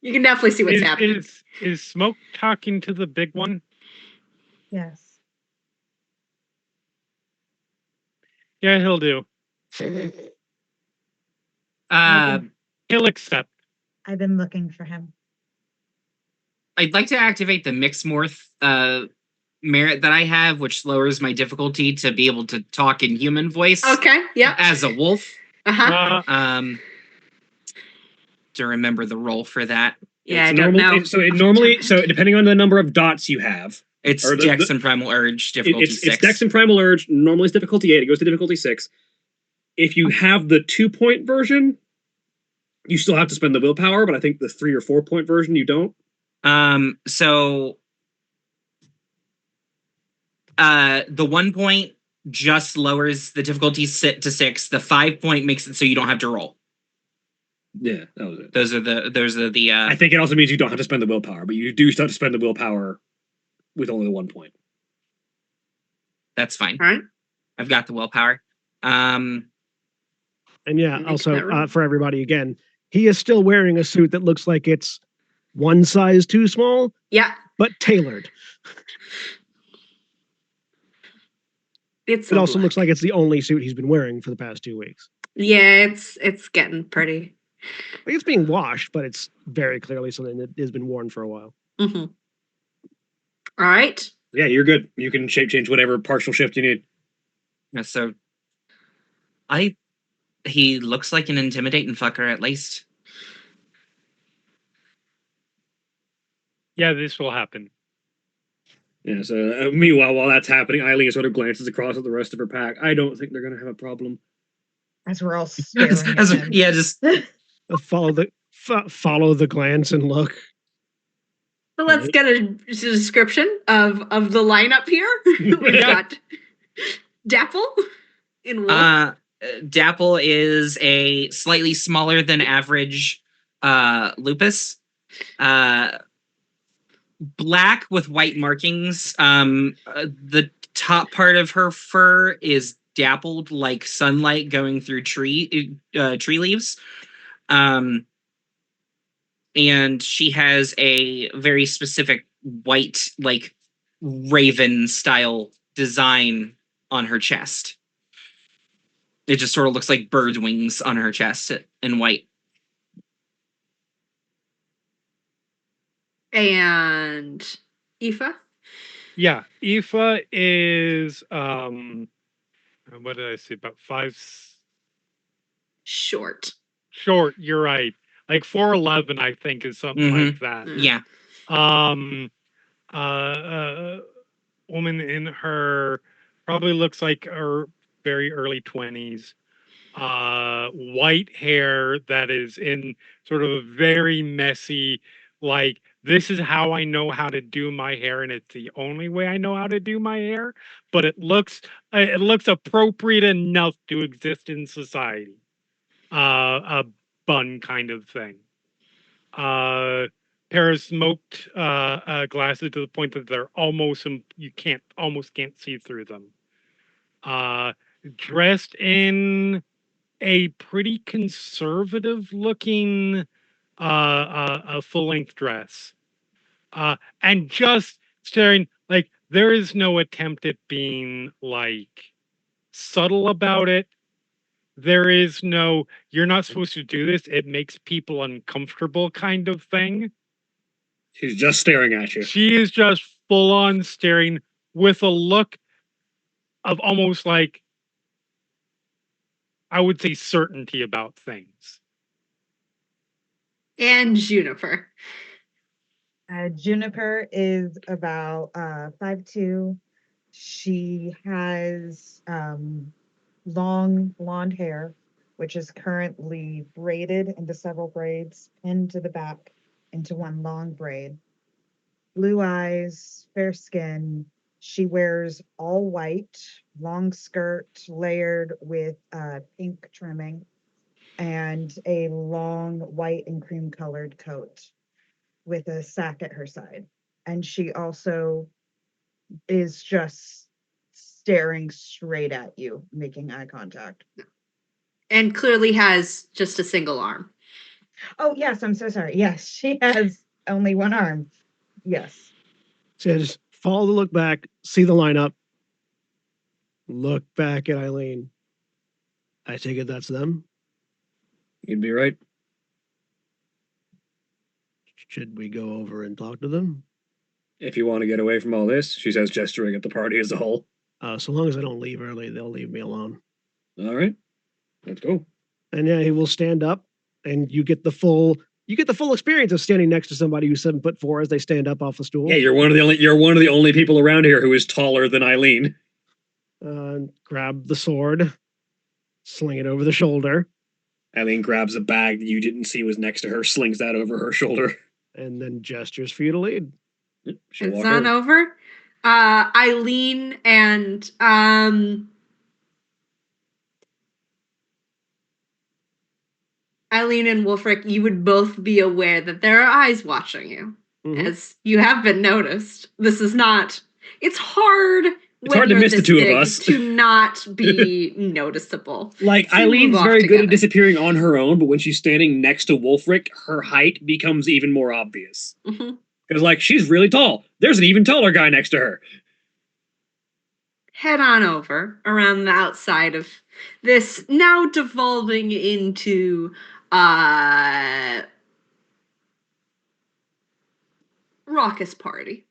You can definitely see what's happening. Is Smoke talking to the big one? Yes. Yeah, he'll do. He'll accept. I've been looking for him. I'd like to activate the Mixmorph merit that I have, which lowers my difficulty to be able to talk in human voice Okay, yeah. as a wolf. Uh-huh. To remember the roll for that. Yeah, I It's don't normal- know. So depending on the number of dots you have, It's Or the- Dex the- and Primal Urge, difficulty it's 6. Dex and Primal Urge. Normally it's difficulty 8. It goes to difficulty 6. If you have the 2-point version, you still have to spend the willpower, but I think the 3 or 4-point version you don't. So the 1 point just lowers the difficulty to 6. The 5 point makes it so you don't have to roll. Yeah, that was it. Those are the I think it also means you don't have to spend the willpower, but you do still have to spend the willpower with only the 1 point. that's fine. All right. I've got the willpower. And yeah, Make also that roll. for everybody again, he is still wearing a suit that looks like it's one size too small, Yeah. but tailored. It's It also looks like it's the only suit he's been wearing for the past 2 weeks. Yeah, it's getting pretty. Like it's being washed, but it's very clearly something that has been worn for a while. Mm-hmm. All right. Yeah, you're good. You can shape change whatever partial shift you need. So he looks like an intimidating fucker at least. Yeah, this will happen. Yeah, so meanwhile, while that's happening, Eileen sort of glances across at the rest of her pack. I don't think they're going to have a problem. As we're all staring at him. Yeah, just Follow the glance and look. So let's get a description of the lineup here. We've Yeah. got Dapple in wolf. Dapple is a slightly smaller than average lupus. black with white markings. The top part of her fur is dappled like sunlight going through tree leaves. And she has a very specific white, like raven style design on her chest. It just sort of looks like bird wings on her chest in white. And Aoife? Yeah, Aoife is what did I say? About Short. short. You're right. Like 4'11", I think, is something like that. Yeah. Woman in her probably looks like her very early 20s. White hair that is in sort of a very messy, like, this is how I know how to do my hair, and it's the only way I know how to do my hair, but it looks appropriate enough to exist in society. A bun kind of thing. Pair of smoked glasses to the point that they're almost you almost can't see through them. Dressed in a pretty conservative looking a full length dress, and just staring, like, there is no attempt at being like subtle about it. There is no, you're not supposed to do this, it makes people uncomfortable kind of thing. She's just staring at you. She is just full on staring with a look of almost like, I would say, certainty about things. And Juniper. Juniper is about 5'2". She has long blonde hair, which is currently braided into several braids, pinned to the back into one long braid. Blue eyes, fair skin. She wears all white, long skirt layered with pink trimming, and a long white and cream colored coat with a sack at her side. And she also is just staring straight at you, making eye contact. And clearly has just a single arm. Oh, yes, I'm so sorry. Yes, she has only one arm. Yes. So yeah, just follow the look back, see the lineup, look back at Eileen. I take it that's them. You'd be right. Should we go over and talk to them? If you want to get away from all this, she says, gesturing at the party as a whole. So long as I don't leave early, they'll leave me alone. All right, let's go. And yeah, he will stand up, and you get the full experience of standing next to somebody who's 7'4" as they stand up off the stool. Yeah, you're one of the only people around here who is taller than Eileen. Grab the sword, sling it over the shoulder. Eileen grabs a bag that you didn't see was next to her, slings that over her shoulder, and then gestures for you to lead. It's not over. Eileen and Wolfric, you would both be aware that there are eyes watching you, as you have been noticed. This is not. It's hard. It's hard to miss the two of us. To not be noticeable. Like, Eileen's very good at disappearing on her own, but when she's standing next to Wolfric, her height becomes even more obvious. Because, like, she's really tall. There's an even taller guy next to her. Head on over around the outside of this now devolving into raucous party.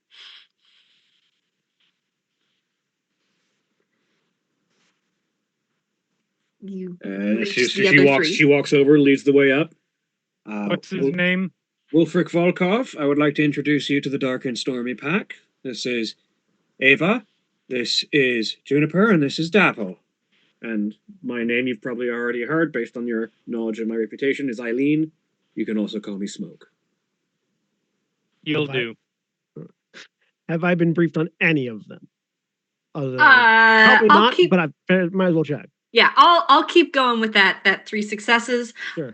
She walks over, leads the way up. What's his name? Wolfric Volkov. I would like to introduce you to the Dark and Stormy Pack. This is Ava, this is Juniper, and this is Dapple. And my name you've probably already heard based on your knowledge of my reputation is Eileen. You can also call me Smoke. You'll do. Have I been briefed on any of them? Probably not, but I might as well check. Yeah, I'll keep going with that 3 successes. Sure.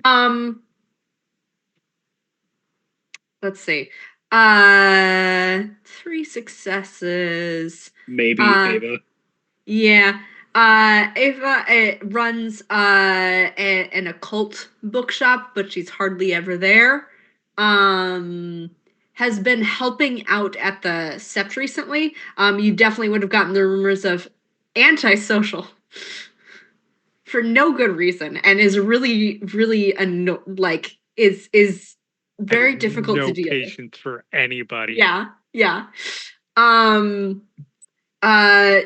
Let's see. 3 successes. Maybe Uh, Ava. Yeah. Ava runs an occult bookshop, but she's hardly ever there. Has been helping out at the Sept recently. You definitely would have gotten the rumors of antisocial for no good reason, and is really, really is very difficult no to deal with. patience for anybody. Yeah, yeah.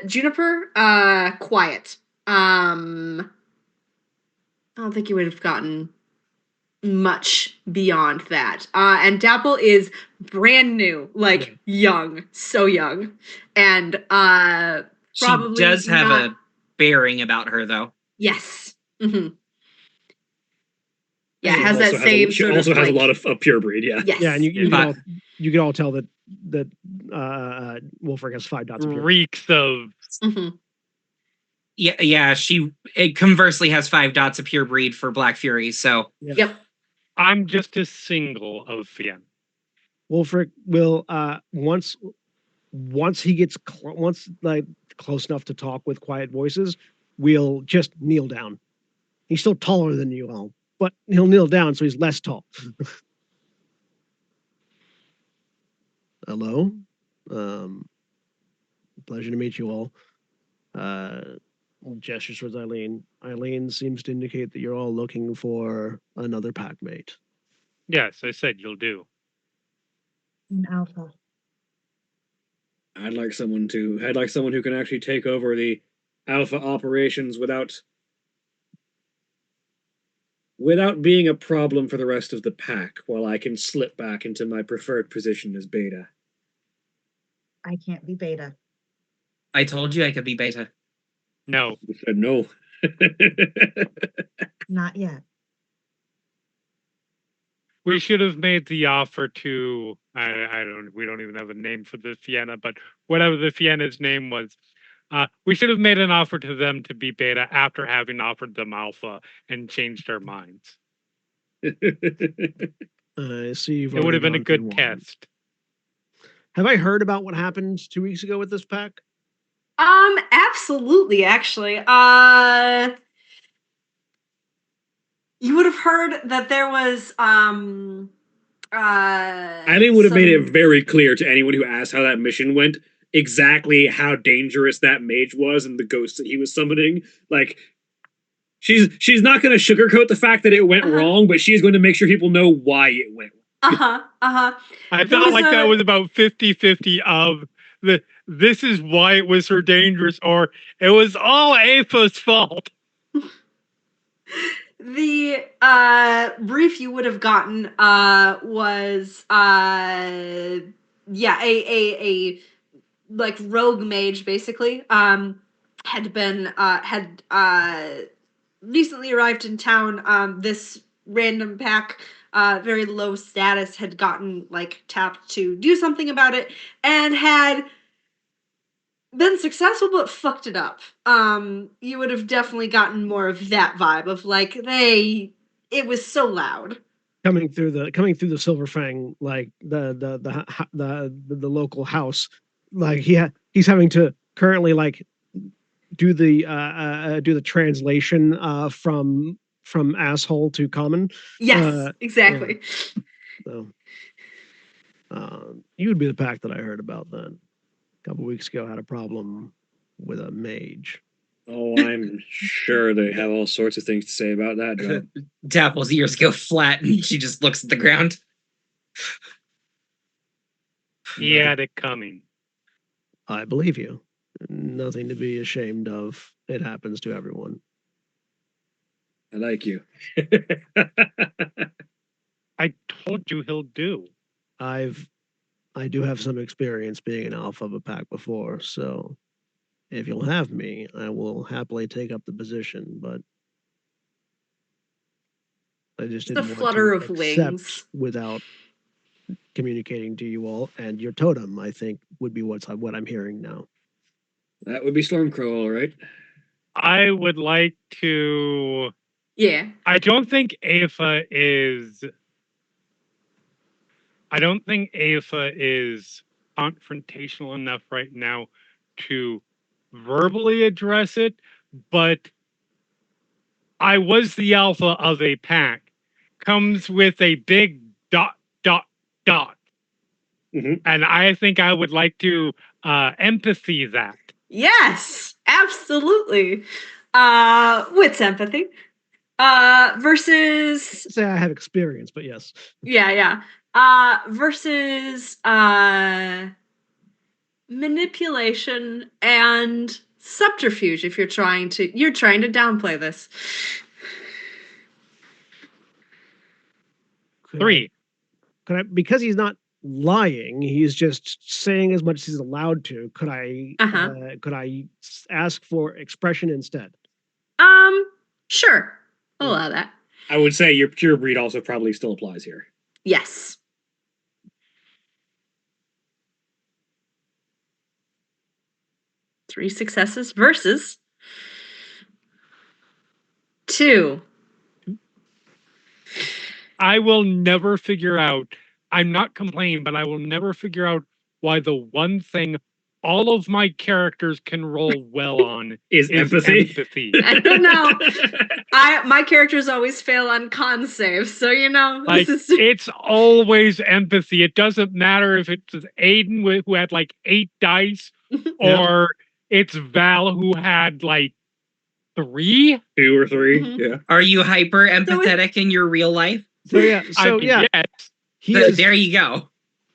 Juniper, quiet. I don't think you would have gotten much beyond that. And Dapple is brand new, like young, so young, and She probably does have not. a bearing about her, though. Yes. Mm-hmm. Yeah, And it has that same She sort also of has like, a lot of pure breed. Yeah. yes. Yeah, and you But- could all tell that Wolfric has 5 dots of pure. Reeks of Mhm. Yeah. It conversely has 5 dots of pure breed for Black Fury. So Yep. I'm just a single of Fien. Wolfric will once he gets close enough to talk with quiet voices, we'll just kneel down. He's still taller than you all, but he'll kneel down so he's less tall. Hello, pleasure to meet you all. Gestures towards Eileen. Eileen seems to indicate that you're all looking for another pack mate. Yes, I said you'll do. An alpha. I'd like someone who can actually take over the alpha operations without being a problem for the rest of the pack, while I can slip back into my preferred position as beta. I can't be beta. I told you I could be beta. No, You said no. Not yet. we should have made the offer to we don't even have a name for the Fienna, but whatever the Fienna's name was. We should have made an offer to them to be beta after having offered them alpha and changed our minds. I see you've It would already have been a gone through good one. test. Have I heard about what happened 2 weeks ago with this pack? Absolutely, actually. You would have heard that there was Eileen would have made it very clear to anyone who asked how that mission went exactly how dangerous that mage was and the ghost that he was summoning. Like, she's not going to sugarcoat the fact that it went wrong, but she's going to make sure people know why it went wrong. I There felt was like that a- was about 50-50 of this is why it was so dangerous, or it was all Apha's fault. The brief you would have gotten was a like rogue mage basically had recently arrived in town. This random pack, very low status, had gotten like tapped to do something about it and had been successful but fucked it up. You would have definitely gotten more of that vibe of like it was so loud. Coming through the Silver Fang, like the local house, like he's having to currently like do the translation from asshole to common. Yes, exactly. So you would be the pack that I heard about then. A couple weeks ago, had a problem with a mage. Oh, I'm sure they have all sorts of things to say about that job. Dapple's ears go flat and she just looks at the ground. He had it coming. I believe you. Nothing to be ashamed of. It happens to everyone. I like you. I told you he'll do. I do have some experience being an alpha of a pack before, so if you'll have me, I will happily take up the position, but I just It's a didn't want flutter to of accept wings. without communicating to you all, and your totem, I think, would be what I'm hearing now. That would be Stormcrow, all right. I would like to. Yeah. I don't think Apha is I don't think Aoife is confrontational enough right now to verbally address it, but I was the alpha of a pack. Comes with a big dot, dot, dot. Mhm. And I think I would like to empathy that. Yes, absolutely. With sympathy. Versus Say I have experience, but yes. yeah. Versus manipulation and subterfuge if you're trying to downplay this. Could I- 3. Could I, because he's not lying, he's just saying as much as he's allowed to. Could I ask for expression instead? Sure. I'll allow that. I would say your pure breed also probably still applies here. Yes. Three successes versus 2. I will never figure out, I'm not complaining, but I will never figure out why the one thing all of my characters can roll well on Is empathy? empathy. I don't know. My characters always fail on con saves, so Like, this is it's always empathy. It doesn't matter if it's Aiden who had like 8 dice, or it's Val who had like 3. 2 or 3. Mhm. Yeah. Are you hyper empathetic in your real life? So yeah, so yeah, Yes. he is. There you go.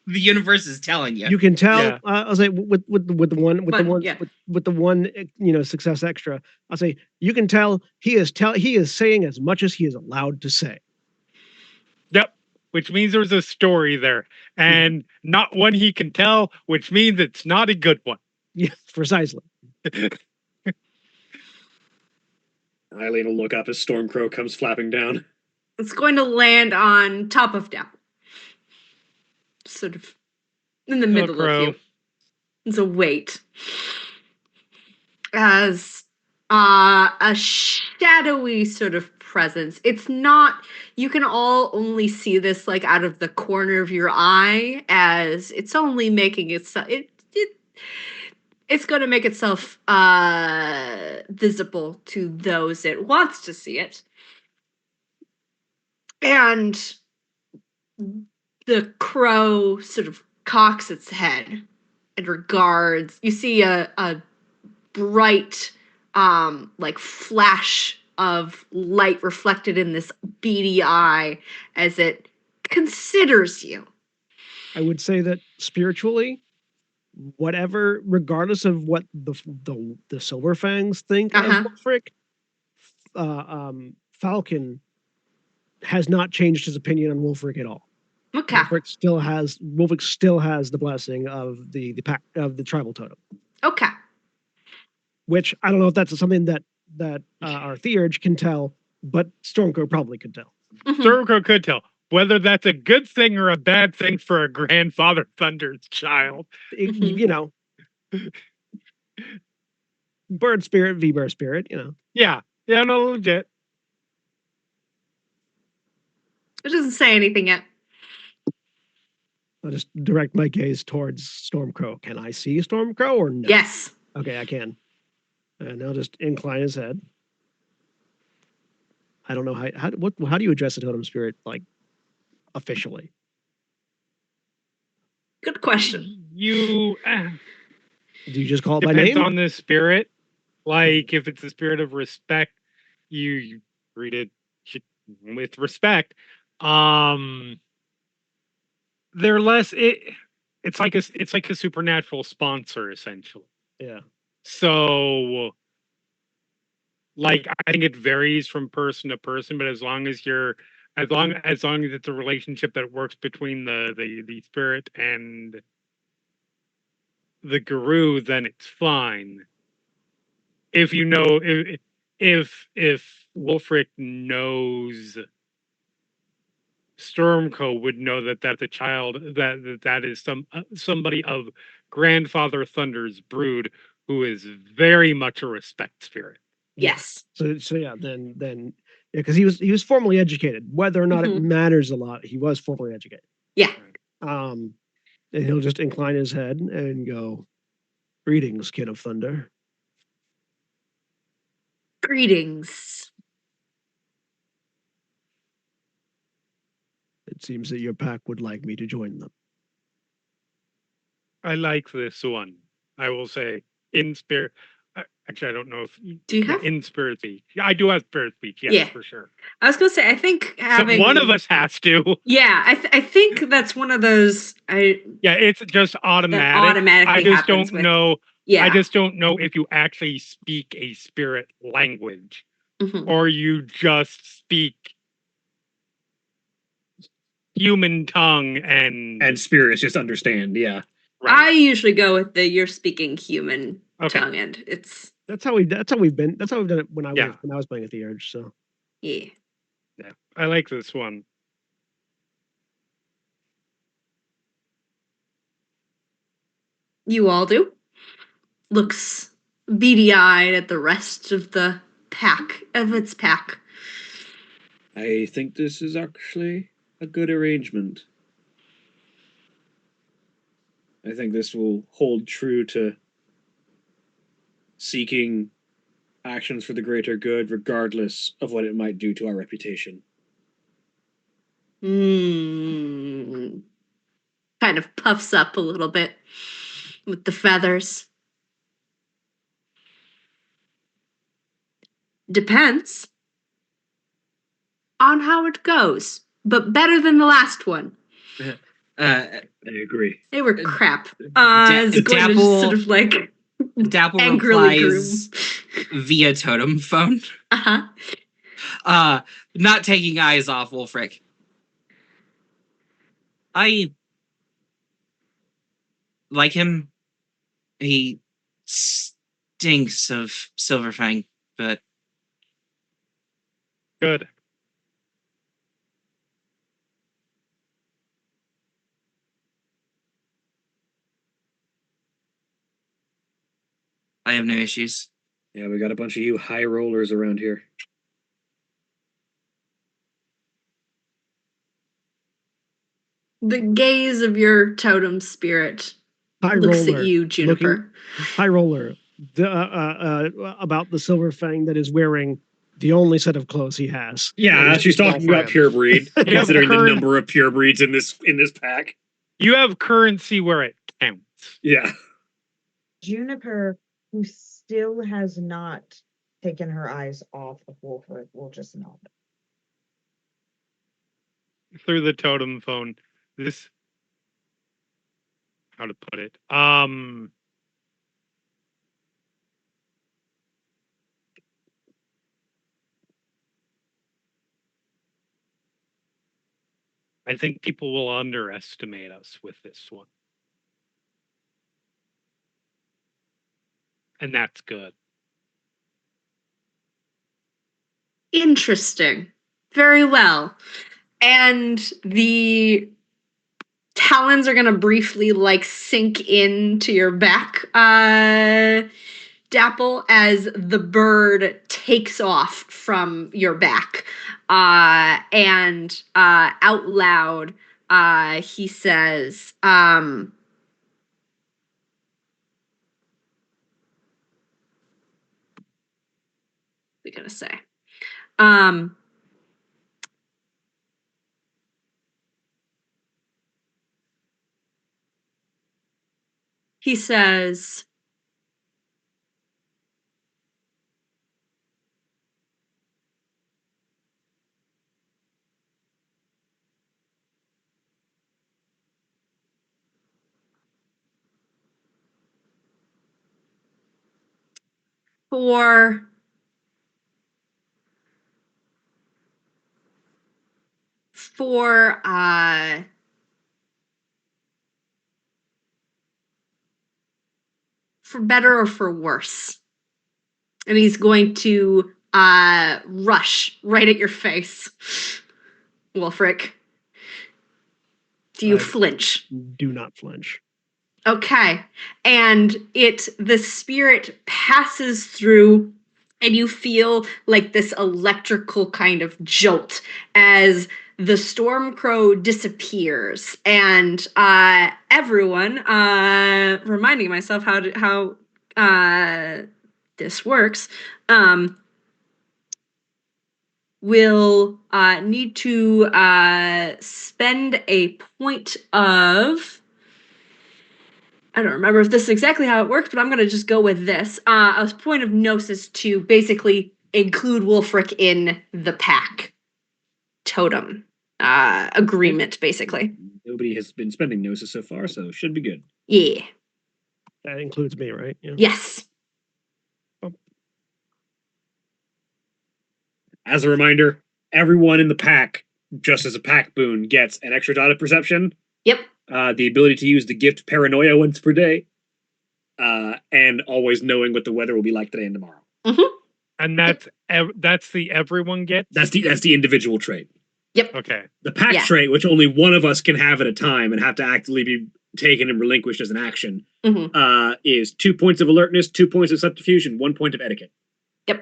The universe is telling you. You can tell. Yeah. I'll say with the one success extra. I'll say you can tell he is saying as much as he is allowed to say. Yep. Which means there's a story there, and not one he can tell, which means it's not a good one. Yeah, precisely. Eileen will look up as Stormcrow comes flapping down. it's going to land on top of Down. Sort of in the middle Crow. of you. It's a weight. As a shadowy sort of presence. It's not, you can all only see this like out of the corner of your eye, as it's only making itself it's going to make itself visible to those it wants to see it. And the crow sort of cocks its head and regards. You see a bright like flash of light reflected in this beady eye as it considers you. I would say that spiritually, whatever, regardless of what the Silver Fangs think of Wolfric, Falcon has not changed his opinion on Wolfric at all. Okay. Wolfric still has the blessing of the pack of the tribal totem. Okay. Which I don't know if that's something that our Theurge can tell, but Stormcrow probably could tell. Mhm. Stormcrow could tell. Whether that's a good thing or a bad thing for a grandfather Thunder's child. Mhm. You know, bird spirit, V-bird spirit, you know. Yeah, no, legit. It doesn't say anything yet. I'll just direct my gaze towards Stormcrow. Can I see Stormcrow or no? Yes. Okay, I can. And I'll just incline his head. I don't know how do you address a totem spirit like officially? Good question. You Do you just call it by depends name? on the spirit. Like if it's the spirit of respect, you read it with respect. They're less. It's like a supernatural sponsor essentially. Yeah. So, like, I think it varies from person to person, but as long as it's a relationship that works between the spirit and the guru, then it's fine. If you know, if Wolfric knows, Stormco would know that that's a child, that is somebody of Grandfather Thunder's brood, who is very much a respect spirit. Yes. So yeah, then yeah, because he was formally educated. Whether or not it matters a lot, he was formally educated. Yeah. And he'll just incline his head and go, "Greetings, Kid of Thunder." Greetings. It seems that your pack would like me to join them. I like this one. I will say in spirit. Actually, I don't know if Do you have? in spirit speech. Yeah, I do have spirit speech. Yes, Yeah. for sure. I was gonna say, I think So having one of us has to. Yeah, I think that's one of those. Yeah, it's just That automatic. automatically I just happens don't with. know. Yeah. I just don't know if you actually speak a spirit language Mhm. or you just speak human tongue And spirits just understand. Yeah. right. I usually go with the you're speaking human Okay. tongue, and it's That's how we've done it when I Yeah. was playing at the Urge. So yeah. Yeah, I like this one. You all do. Looks beady-eyed at the rest of the pack of its pack. I think this is actually a good arrangement. I think this will hold true to seeking actions for the greater good, regardless of what it might do to our reputation. Kind of puffs up a little bit with the feathers. Depends on how it goes, but better than the last one. I agree. They were crap. Da- It's going to just sort of like Dapple angrily replies via totem phone, uh-huh. not taking eyes off Wolfric. I like him. He stinks of Silverfang, but Good. I have no issues. Yeah, we got a bunch of you high rollers around here. The gaze of your totem spirit high looks roller at you, Juniper. high roller. About the silver fang that is wearing the only set of clothes he has. Yeah, she's talking about pure breed, You have considering the current- number of pure breeds in this pack. You have currency where it counts. Yeah. Juniper, who still has not taken her eyes off of Wolfric, will just nod. Through the totem phone. This how to put it. I think people will underestimate us with this one. And that's good. Interesting. Very well. And the talons are gonna briefly like sink into your back, Dapple, as the bird takes off from your back. And out loud, he says, we gonna say? He says, for better or for worse. And he's going to rush right at your face. Wolfric. Do you I- flinch? Do not flinch. Okay. And the spirit passes through, and you feel like this electrical kind of jolt as the storm crow disappears, and everyone, reminding myself how this works, will need to spend a point of. I don't remember if this is exactly how it works, but I'm going to just go with this. A point of gnosis to basically include Wulfric in the pack totem agreement, basically. Nobody has been spending gnosis so far, so should be good. Yeah. That includes me, right? Yeah. Yes. As a reminder, everyone in the pack, just as a pack boon, gets an extra dot of perception. Yep. The ability to use the gift Paranoia once per day, and always knowing what the weather will be like today and tomorrow. Mm-hmm. And that's the everyone gets. That's the individual trait. Yep. Okay. The pack Yeah. trait, which only one of us can have at a time and have to actively be taken and relinquished as an action, is 2 points of alertness, 2 points of subterfuge, and 1 point of etiquette.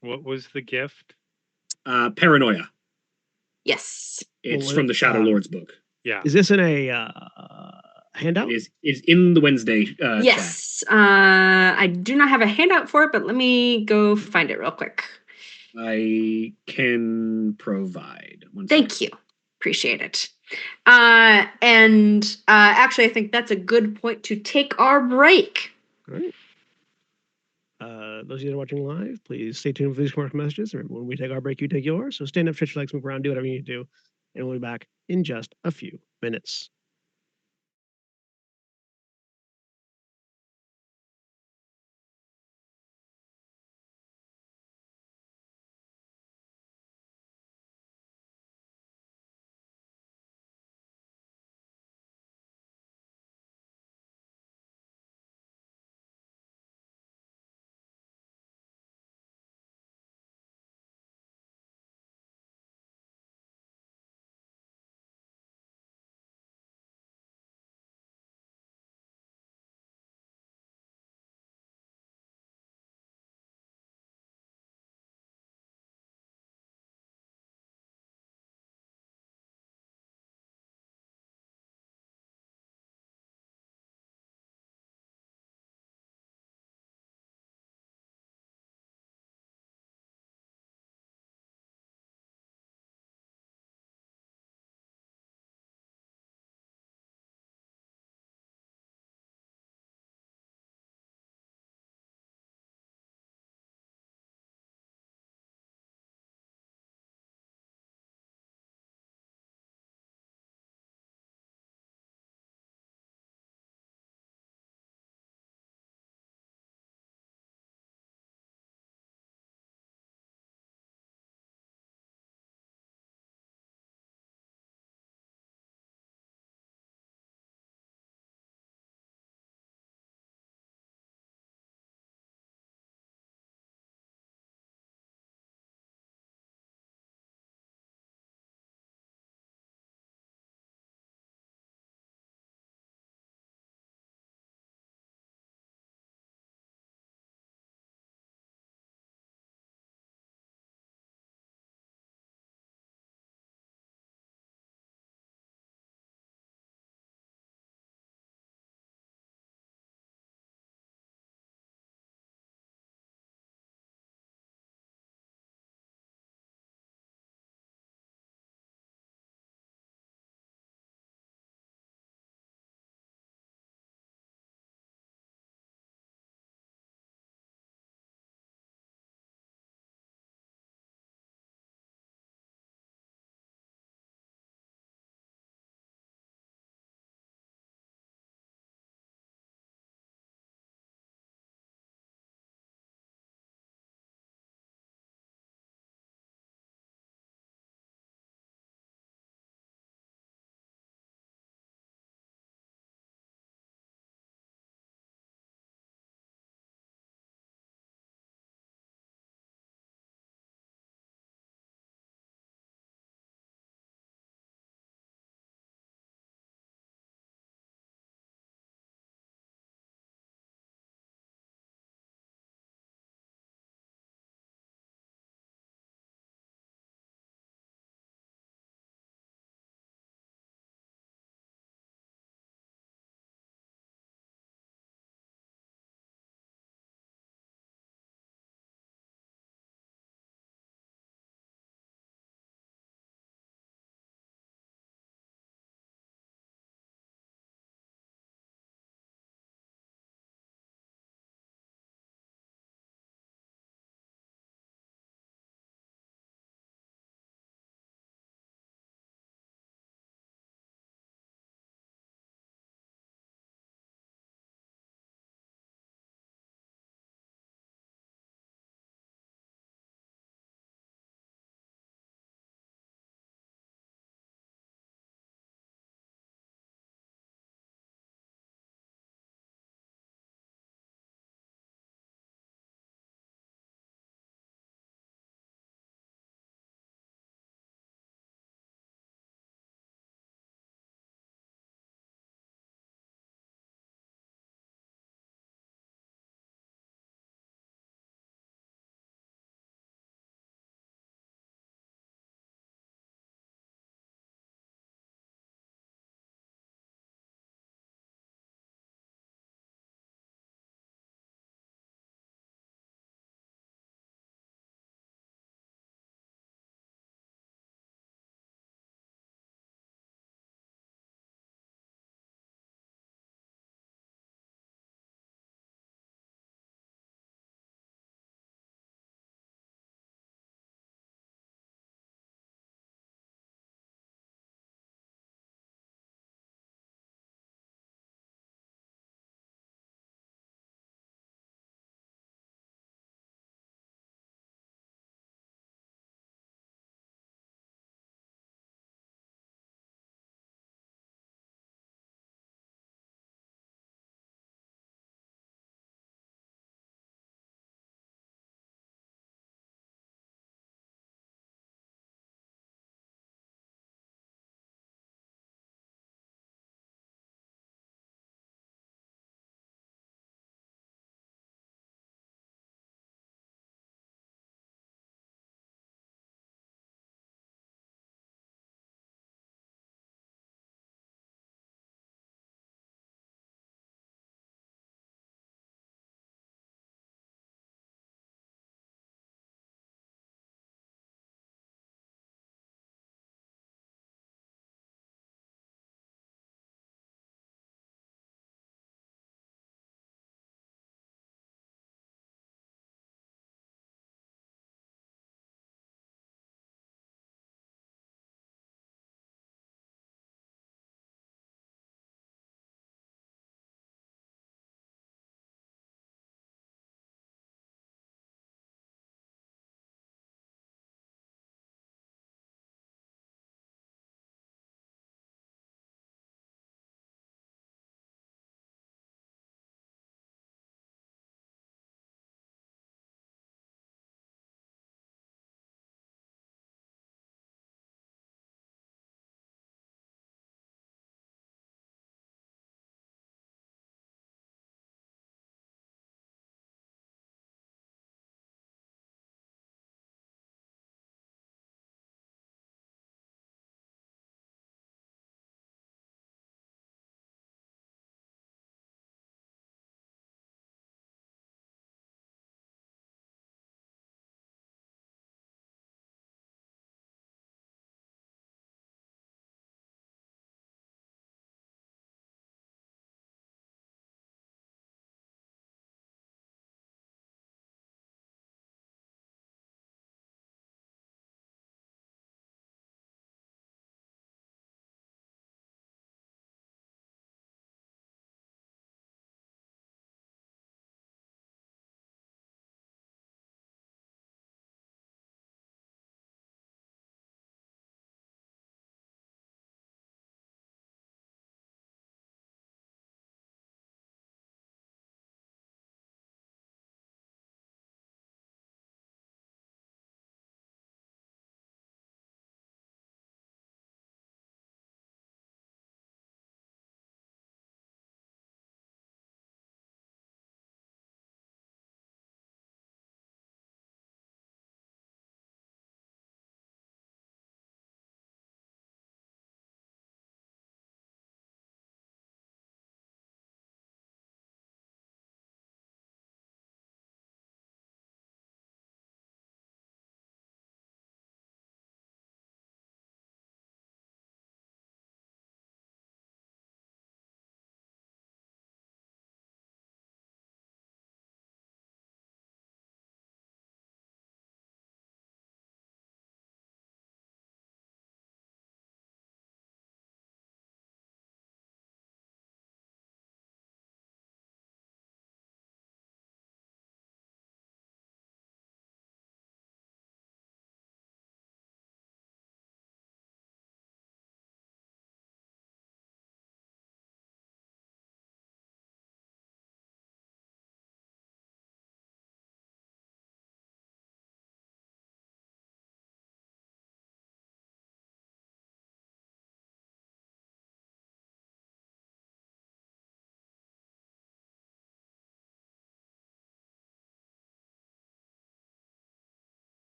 What was the gift? Paranoia. Yes. It's Well, from the Shadow Lord's book. Yeah. Is this in a handout? It is in the Wednesday chat. Yes. I do not have a handout for it, but let me go find it real quick. I can provide. Thank you. Appreciate it. And actually, I think that's a good point to take our break. All right. Those of you that are watching live, please stay tuned for these commercial messages. Remember, when we take our break, you take yours. So stand up, stretch your legs, move around, do whatever you need to do. And we'll be back in just a few minutes.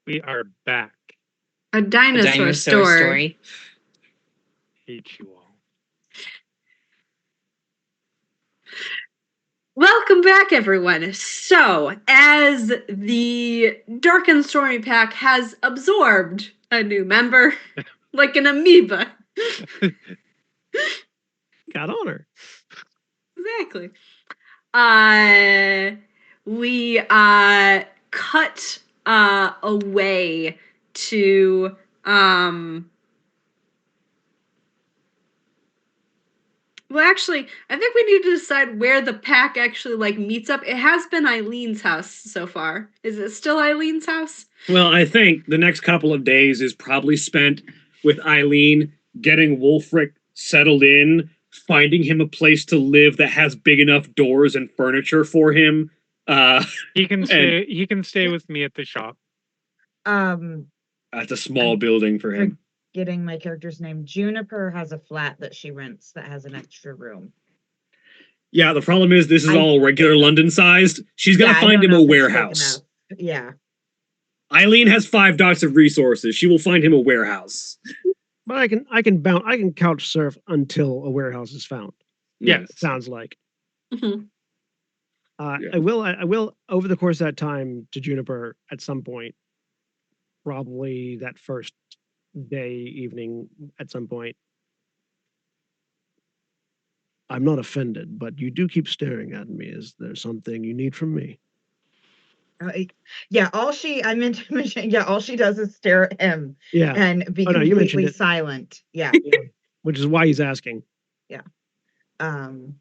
We are back. A A dinosaur, dinosaur story. story. Hate you all. Welcome back, everyone. So, as the Dark and Stormy Pack has absorbed a new member, like an amoeba. Got on her. Exactly. We cut away to well, actually, I think we need to decide where the pack actually like meets up. It has been Eileen's house so far. Is it still Eileen's house? Well, I think the next couple of days is probably spent with Eileen getting Wolfric settled in, finding him a place to live that has big enough doors and furniture for him. He can stay. He can stay with me at the shop. That's a small building for him. Getting my character's name. Juniper has a flat that she rents that has an extra room. Yeah, the problem is this is all regular London sized. She's got to I find don't him know a if it's big warehouse. enough. Yeah. Eileen has 5 dots of resources. She will find him a warehouse. But I can couch surf until a warehouse is found. Yes. It sounds like. Mhm. Yeah. I will over the course of that time to Juniper at some point, probably that first day, evening, at some point. I'm not offended, but you do keep staring at me. Is there something you need from me? Yeah, I meant to mention, all she does is stare at him Yeah, and be Oh, no, you mentioned completely it. silent. Yeah. which is why he's asking. No.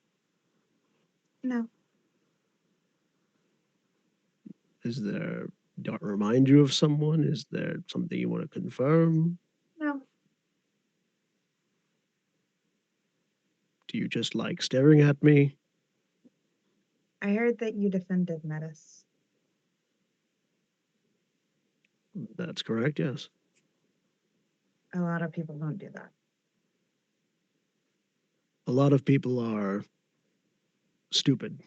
Is there? Do I remind you of someone? Is there something you want to confirm? No. Do you just like staring at me? I heard that you defended Metis. That's correct. Yes. A lot of people don't do that. A lot of people are stupid.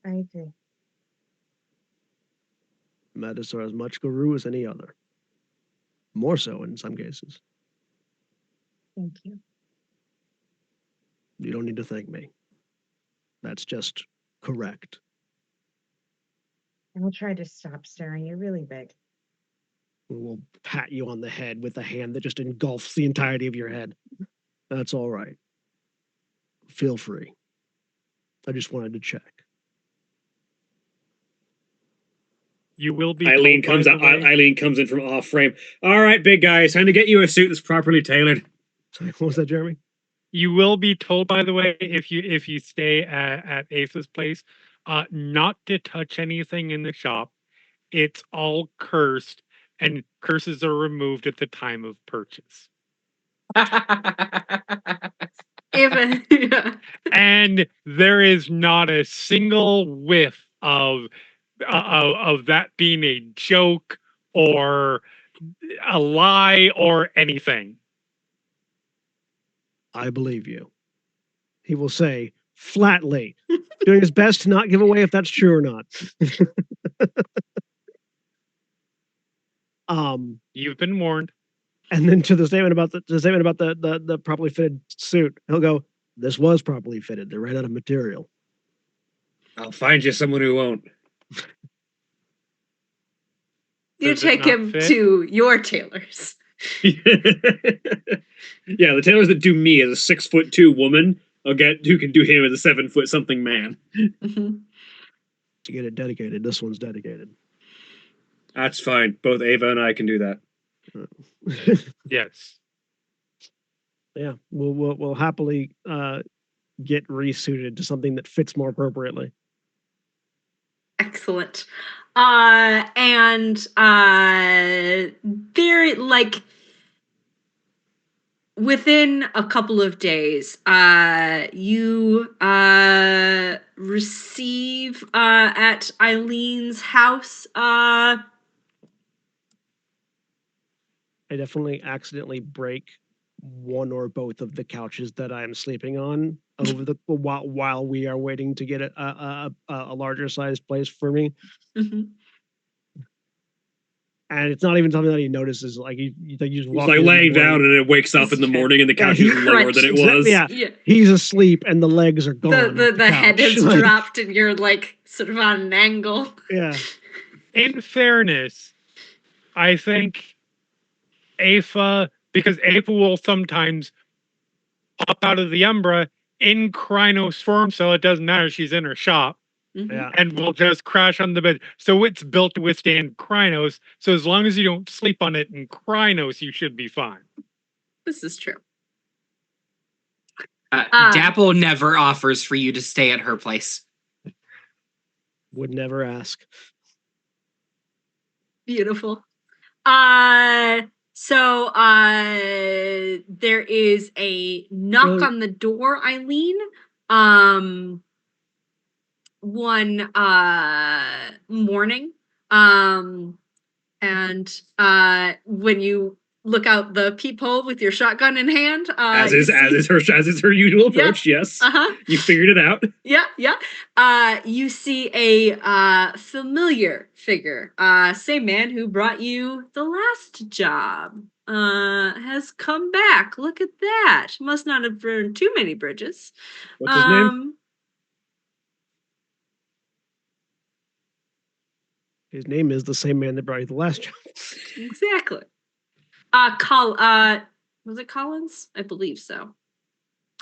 I agree. Metis are as much guru as any other. More so in some cases. Thank you. You don't need to thank me. That's just correct. I'll try to stop staring. You're really big. We'll pat you on the head with a hand that just engulfs the entirety of your head. That's all right. Feel free. I just wanted to check. You will be. Eileen told, by comes the out. way- Eileen comes in from off frame. All right, big guy, it's time to get you a suit that's properly tailored. Sorry, what was that, Jeremy? You will be told, by the way, if you stay at Ace's place, not to touch anything in the shop. It's all cursed, and curses are removed at the time of purchase. Even yeah. And there is not a single whiff of that being a joke or a lie or anything. I believe you. He will say flatly, doing his best to not give away if that's true or not. You've been warned. And then to the statement about the properly fitted suit, he'll go, "This was properly fitted. They ran out of material." I'll find you someone who won't. You Does it take not him fit? to your tailors. Yeah, the tailors that do me as a 6'2" woman, I'll get who can do him as a 7' something man. Mhm. To get it dedicated, this one's dedicated. That's fine. Both Ava and I can do that. Yes. Yeah, we'll happily get resuited to something that fits more appropriately. Excellent. And there, like, within a couple of days, you receive at Eileen's house. I definitely accidentally break one or both of the couches that I am sleeping on over the while we are waiting to get a larger sized place for me. Mhm. and it's not even something that he notices. Like you just It's walk like in the laying down morning, and it wakes up in the morning and the Yeah, couch he is lower than it was. Yeah, Yeah. he's asleep and the legs are gone. The off the head couch. has Like, dropped and you're like sort of on an angle. Yeah, In fairness, I think Aoife, because Aoife will sometimes pop out of the Umbra in Krynos form, so it doesn't matter. She's in her shop Mhm. yeah. and will just crash on the bed. So it's built to withstand Krynos. So as long as you don't sleep on it in Krynos, you should be fine. This is true. Dapple never offers for you to stay at her place. Would never ask. Beautiful. So there is a knock Really? on the door, Eileen. One morning. And when you look out the peephole with your shotgun in hand, As is her usual Yeah. approach. Yes, uh-huh. you figured it out. Yeah. You see a familiar figure. Same man who brought you the last job. Has come back. Look at that. Must not have burned too many bridges. What's his name? His name is the same man that brought you the last job. Exactly. Was it Collins? I believe so.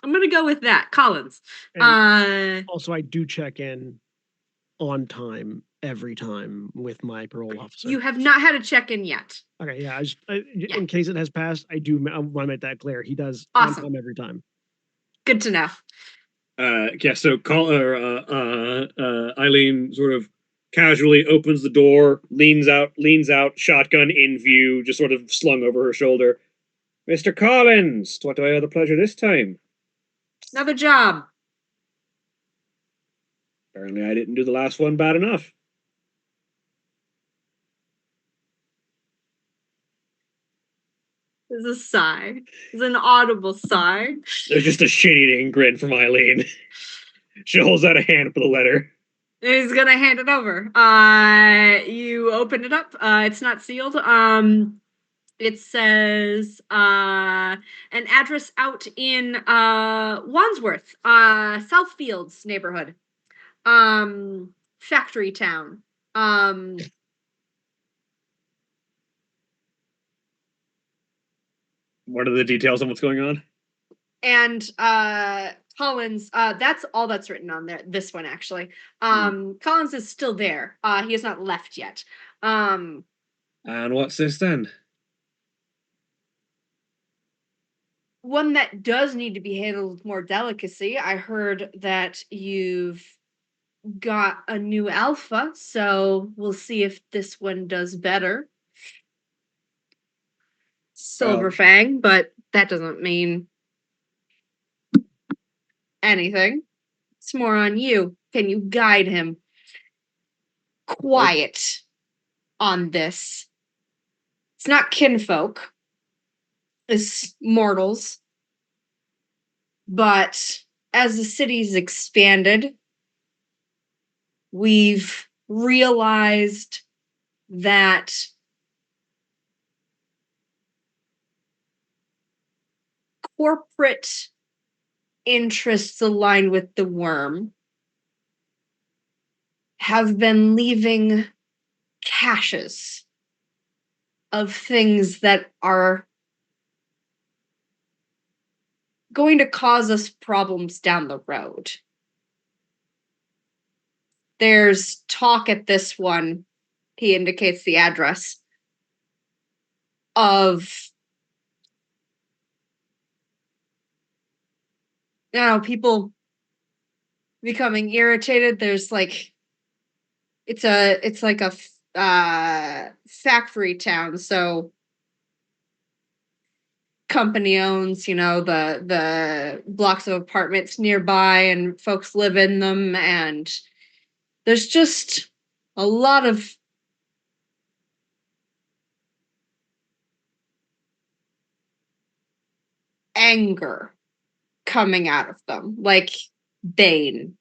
I'm gonna go with that. Collins. And also, I do check in on time every time with my parole officer. You have not had a check-in yet. Okay, yeah. In case it has passed, I want to make that clear. He does Awesome. on time every time. Good to know. Yeah, so Eileen sort of casually opens the door, leans out, shotgun in view, just sort of slung over her shoulder. Mr. Collins, what do I owe the pleasure this time? Another job. Apparently I didn't do the last one bad enough. There's a sigh. There's an audible sigh. There's just a shit-eating grin from Eileen. She holds out a hand for the letter. He's gonna hand it over. You open it up. It's not sealed. It says an address out in Wandsworth, Southfields neighborhood, factory town. What are the details on what's going on? And Collins, that's all that's written on there. This one actually. Collins is still there. He has not left yet. And what's this then? One that does need to be handled with more delicacy. I heard that you've got a new alpha, so we'll see if this one does better. Silverfang, but that doesn't mean anything. It's more on you. Can you guide him? Quiet on this. It's not kinfolk. It's mortals. But as the city's expanded, we've realized that corporate interests aligned with the worm have been leaving caches of things that are going to cause us problems down the road. There's talk at this one, he indicates the address, of people becoming irritated. There's like it's like a factory town, so company owns, the blocks of apartments nearby and folks live in them, and there's just a lot of anger coming out of them, like Bane,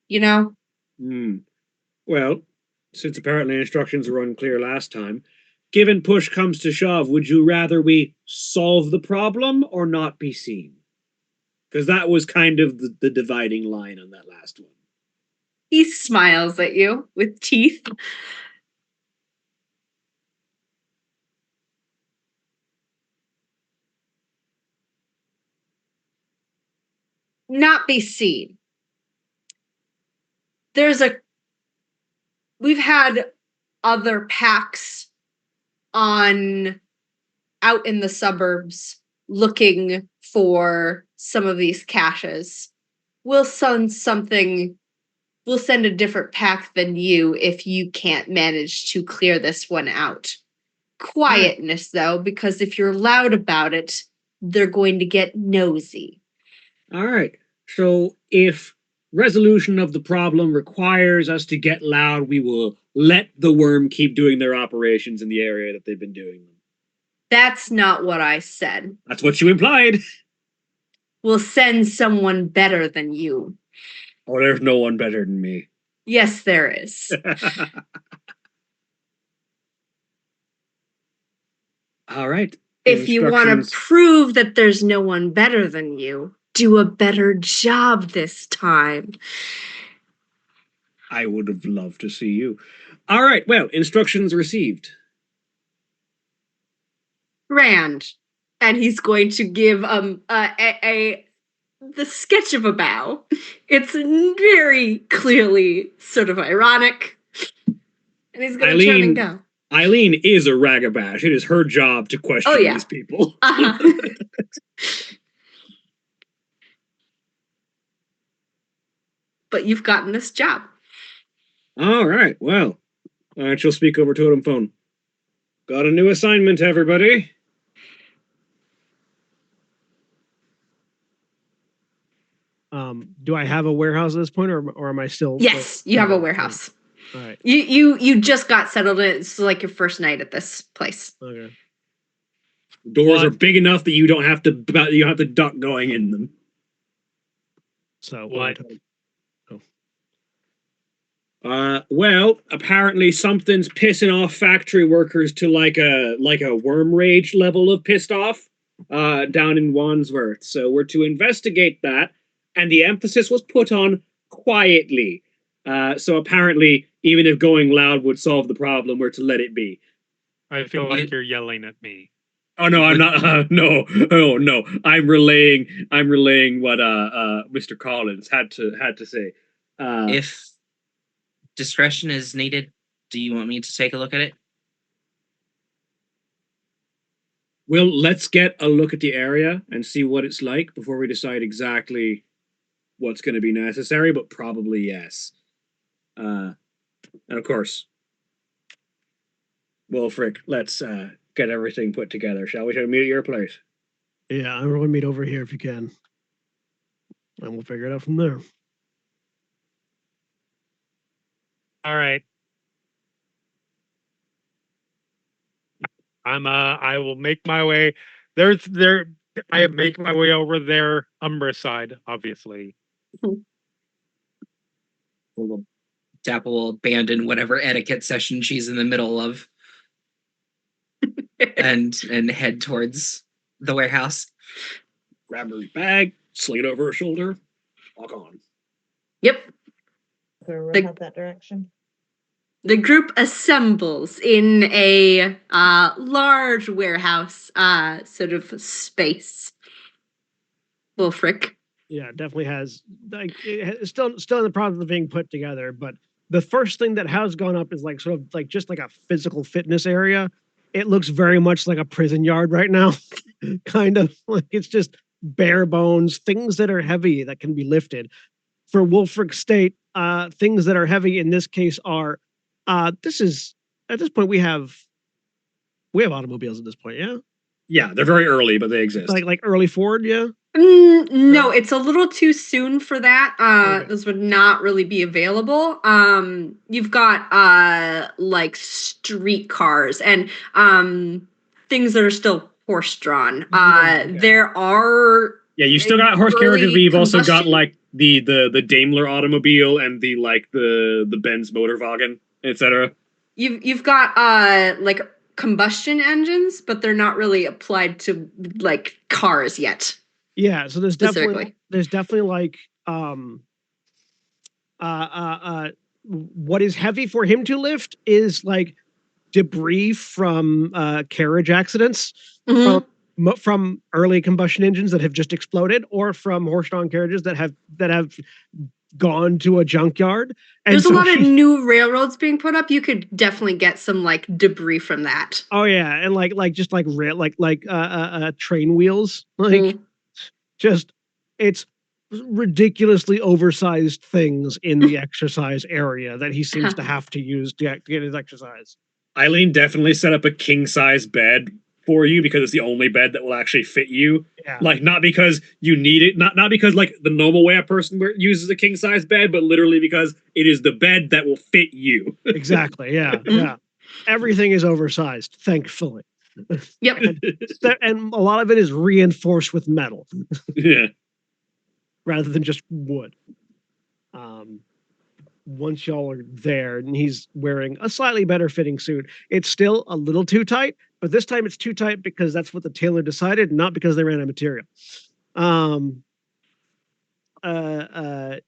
Well, since apparently instructions were unclear last time, given push comes to shove, would you rather we solve the problem or not be seen? Because that was kind of the dividing line on that last one. He smiles at you with teeth. Not be seen. We've had other packs out in the suburbs looking for some of these caches. We'll send a different pack than you if you can't manage to clear this one out. Quietness, though, because if you're loud about it, they're going to get nosy. All right. So if resolution of the problem requires us to get loud, we will let the worm keep doing their operations in the area that they've been doing them. That's not what I said. That's what you implied. We'll send someone better than you. Oh, there's no one better than me. Yes, there is. All right. If you want to prove that there's no one better than you, do a better job this time. I would have loved to see you. All right. Well, instructions received. Rand, and he's going to give the sketch of a bow. It's very clearly sort of ironic, and he's going to turn and go. Eileen is a ragabash. It is her job to question these people. But you've gotten this job. All right. Well, she'll speak over totem phone. Got a new assignment, everybody. Do I have a warehouse at this point, or am I still? Yes, you have a warehouse. All right. You just got settled in. It's like your first night at this place. Okay. Doors are big enough that you don't have to duck going in them. So what? Well, apparently something's pissing off factory workers to like a worm rage level of pissed off down in Wandsworth. So we're to investigate that, and the emphasis was put on quietly. So apparently, even if going loud would solve the problem, we're to let it be. I feel like you're yelling at me. Oh no, I'm not. No. Oh no, I'm relaying what Mr. Collins had to say. If discretion is needed, do you want me to take a look at it? Well, let's get a look at the area and see what it's like before we decide exactly what's going to be necessary, but probably yes. And of course, Wolfric, let's get everything put together, shall we? Shall we meet at your place? Yeah, I'm going to meet over here if you can. And we'll figure it out from there. All right. I will make my way. I make my way over there, Umbra side, obviously. Dapple will abandon whatever etiquette session she's in the middle of and head towards the warehouse. Grab her bag, sling it over her shoulder, walk on. Yep. So we'll head that direction. The group assembles in a large warehouse sort of space. Wolfric. Yeah, it definitely has. Like, it's still in the process of being put together. But the first thing that has gone up is like sort of like just like a physical fitness area. It looks very much like a prison yard right now, kind of like it's just bare bones, things that are heavy that can be lifted. For Wolfric State, things that are heavy in this case are. This is at this point we have automobiles at this point, yeah. Yeah, they're very early, but they exist. Like early Ford, yeah. No, it's a little too soon for that. Okay. Those would not really be available. You've got like street cars and things that are still horse drawn. Okay. There are. Yeah, you still got horse carriages, but you've also got combustion. like the Daimler automobile and the Benz Motorwagen, etc. You've got like combustion engines, but they're not really applied to like cars yet. Yeah, so there's Specifically. definitely like what is heavy for him to lift is like debris from carriage accidents Mhm. from early combustion engines that have just exploded, or from horse-drawn carriages that have gone to a junkyard. And There's a so lot of she- new railroads being put up. You could definitely get some like debris from that. Oh yeah, and like just like train wheels, like Mm. just it's ridiculously oversized things in the exercise area that he seems to have to use to get his exercise. Eileen definitely set up a king size bed for you because it's the only bed that will actually fit you. Yeah. Like not because you need it, not because like the normal way a person uses a king size bed, but literally because it is the bed that will fit you. Exactly. Yeah. Yeah. Everything is oversized, thankfully. Yep. And a lot of it is reinforced with metal Yeah. rather than just wood. Once y'all are there, and he's wearing a slightly better fitting suit, it's still a little too tight, but this time it's too tight because that's what the tailor decided, not because they ran out of material.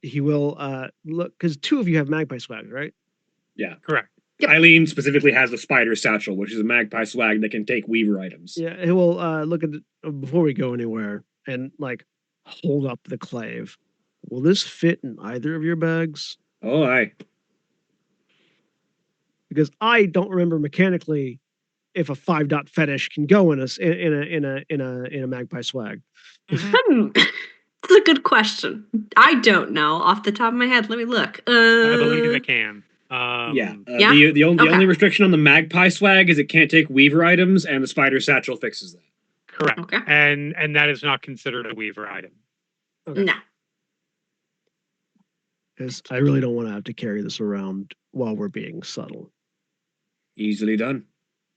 He will look, because two of you have magpie swag, right? Yeah. Correct. Yep. Eileen specifically has the spider satchel, which is a magpie swag that can take weaver items. Yeah, he will look at before we go anywhere and like hold up the clave. Will this fit in either of your bags? Oh, aye. Because I don't remember mechanically if a 5-dot fetish can go in a magpie swag. That's a good question. I don't know off the top of my head. Let me look. I believe it can. Yeah. Yeah? The only Okay. restriction on the magpie swag is it can't take weaver items, and the spider satchel fixes that. Correct. Okay. And that is not considered a weaver item. Okay. No. Because I really don't want to have to carry this around while we're being subtle. Easily done.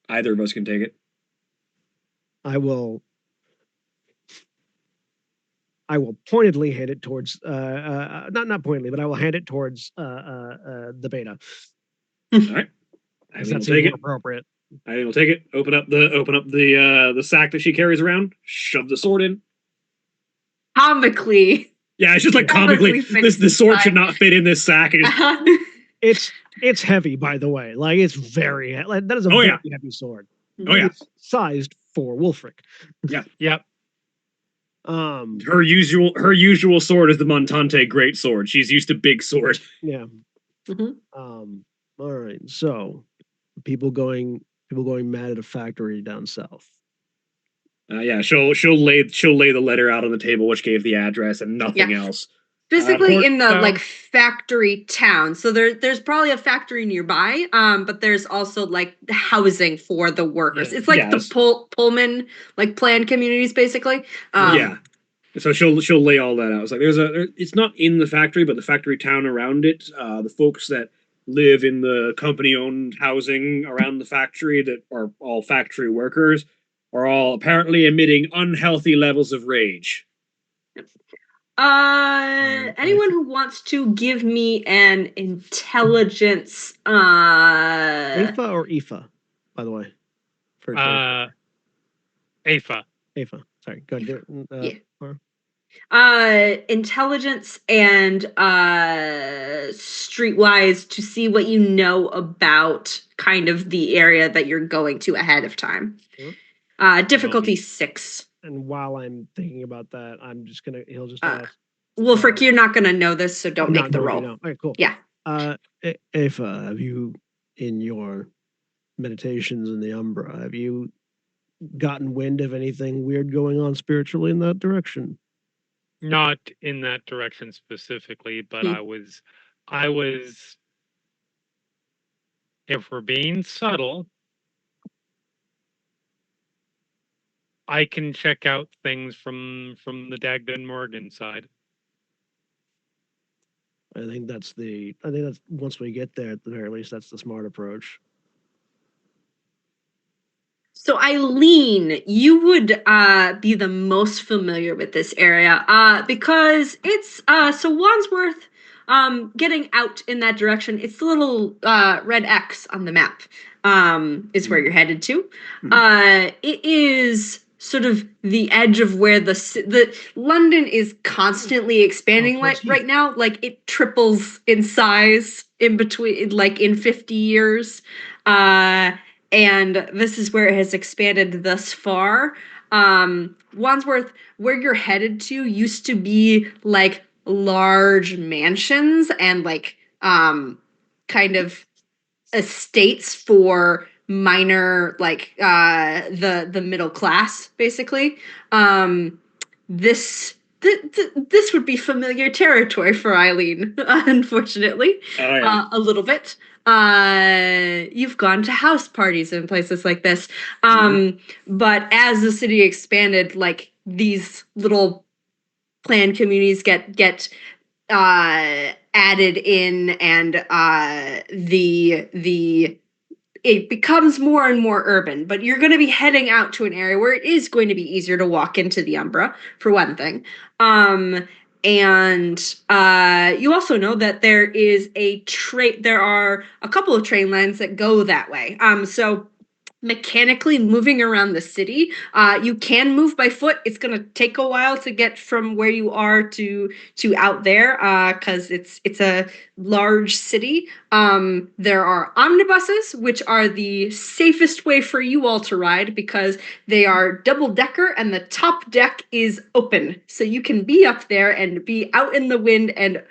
Either of us can take it. I will pointedly hand it towards not pointedly, but I will hand it towards the beta. All right. Because Eileen that will seems take more it. appropriate. Eileen will take it. Open up the sack that she carries around. Shove the sword in. Comically. Yeah, it's just like comically, Comically the sword fixed should not fit in this sack. And just, It's heavy, by the way. Like it's very like that is a Oh, very yeah. heavy sword. oh yeah, It's sized for Wolfric. Yep. her usual sword is the Montante great sword. She's used to big sword. Yeah. Mhm. All right. So people going mad at a factory down south. Yeah, she'll lay the letter out on the table, which gave the address and nothing else. Specifically in the so- like factory town. So there's probably a factory nearby, but there's also like the housing for the workers. Yeah. It's like Yes. the Pullman like planned communities basically. Yeah. So she'll lay all that out. It's like it's not in the factory, but the factory town around it. The folks that live in the company-owned housing around the factory that are all factory workers are all apparently emitting unhealthy levels of rage. Anyone who wants to give me an intelligence Afa or Ifa, by the way. For AFA. Afa. Sorry. Go ahead. Yeah. Or- intelligence and streetwise to see what you know about kind of the area that you're going to ahead of time. Sure. Difficulty 6. And while I'm thinking about that, I'm just gonna. He'll just Uh, ask. Wolfric, you're not gonna know this, so don't I'm make not the going to roll. know. All right. Cool. Yeah. Afa, have you, in your meditations in the Umbra, have you gotten wind of anything weird going on spiritually in that direction? Not in that direction specifically, but Hmm. I was if we're being subtle, I can check out things from the Dagden Morgan side. I think that's once we get there, at the very least, that's the smart approach. So Eileen, you would be the most familiar with this area because it's so Wandsworth getting out in that direction. It's the little red X on the map. Is where you're headed to. It is sort of the edge of where the London is constantly expanding right now. Like it triples in size in between, like in 50 years. And this is where it has expanded thus far. Wandsworth, where you're headed to, used to be like large mansions and like kind of estates for minor, like the middle class, basically. This would be familiar territory for Eileen, unfortunately. Oh, yeah. A little bit. You've gone to house parties in places like this. But as the city expanded, like these little planned communities get added in, and it becomes more and more urban. But you're going to be heading out to an area where it is going to be easier to walk into the Umbra, for one thing. And you also know that there is there are a couple of train lines that go that way. So mechanically moving around the city, you can move by foot. It's going to take a while to get from where you are to out there, because it's a large city. There are omnibuses, which are the safest way for you all to ride because they are double-decker and the top deck is open, so you can be up there and be out in the wind, and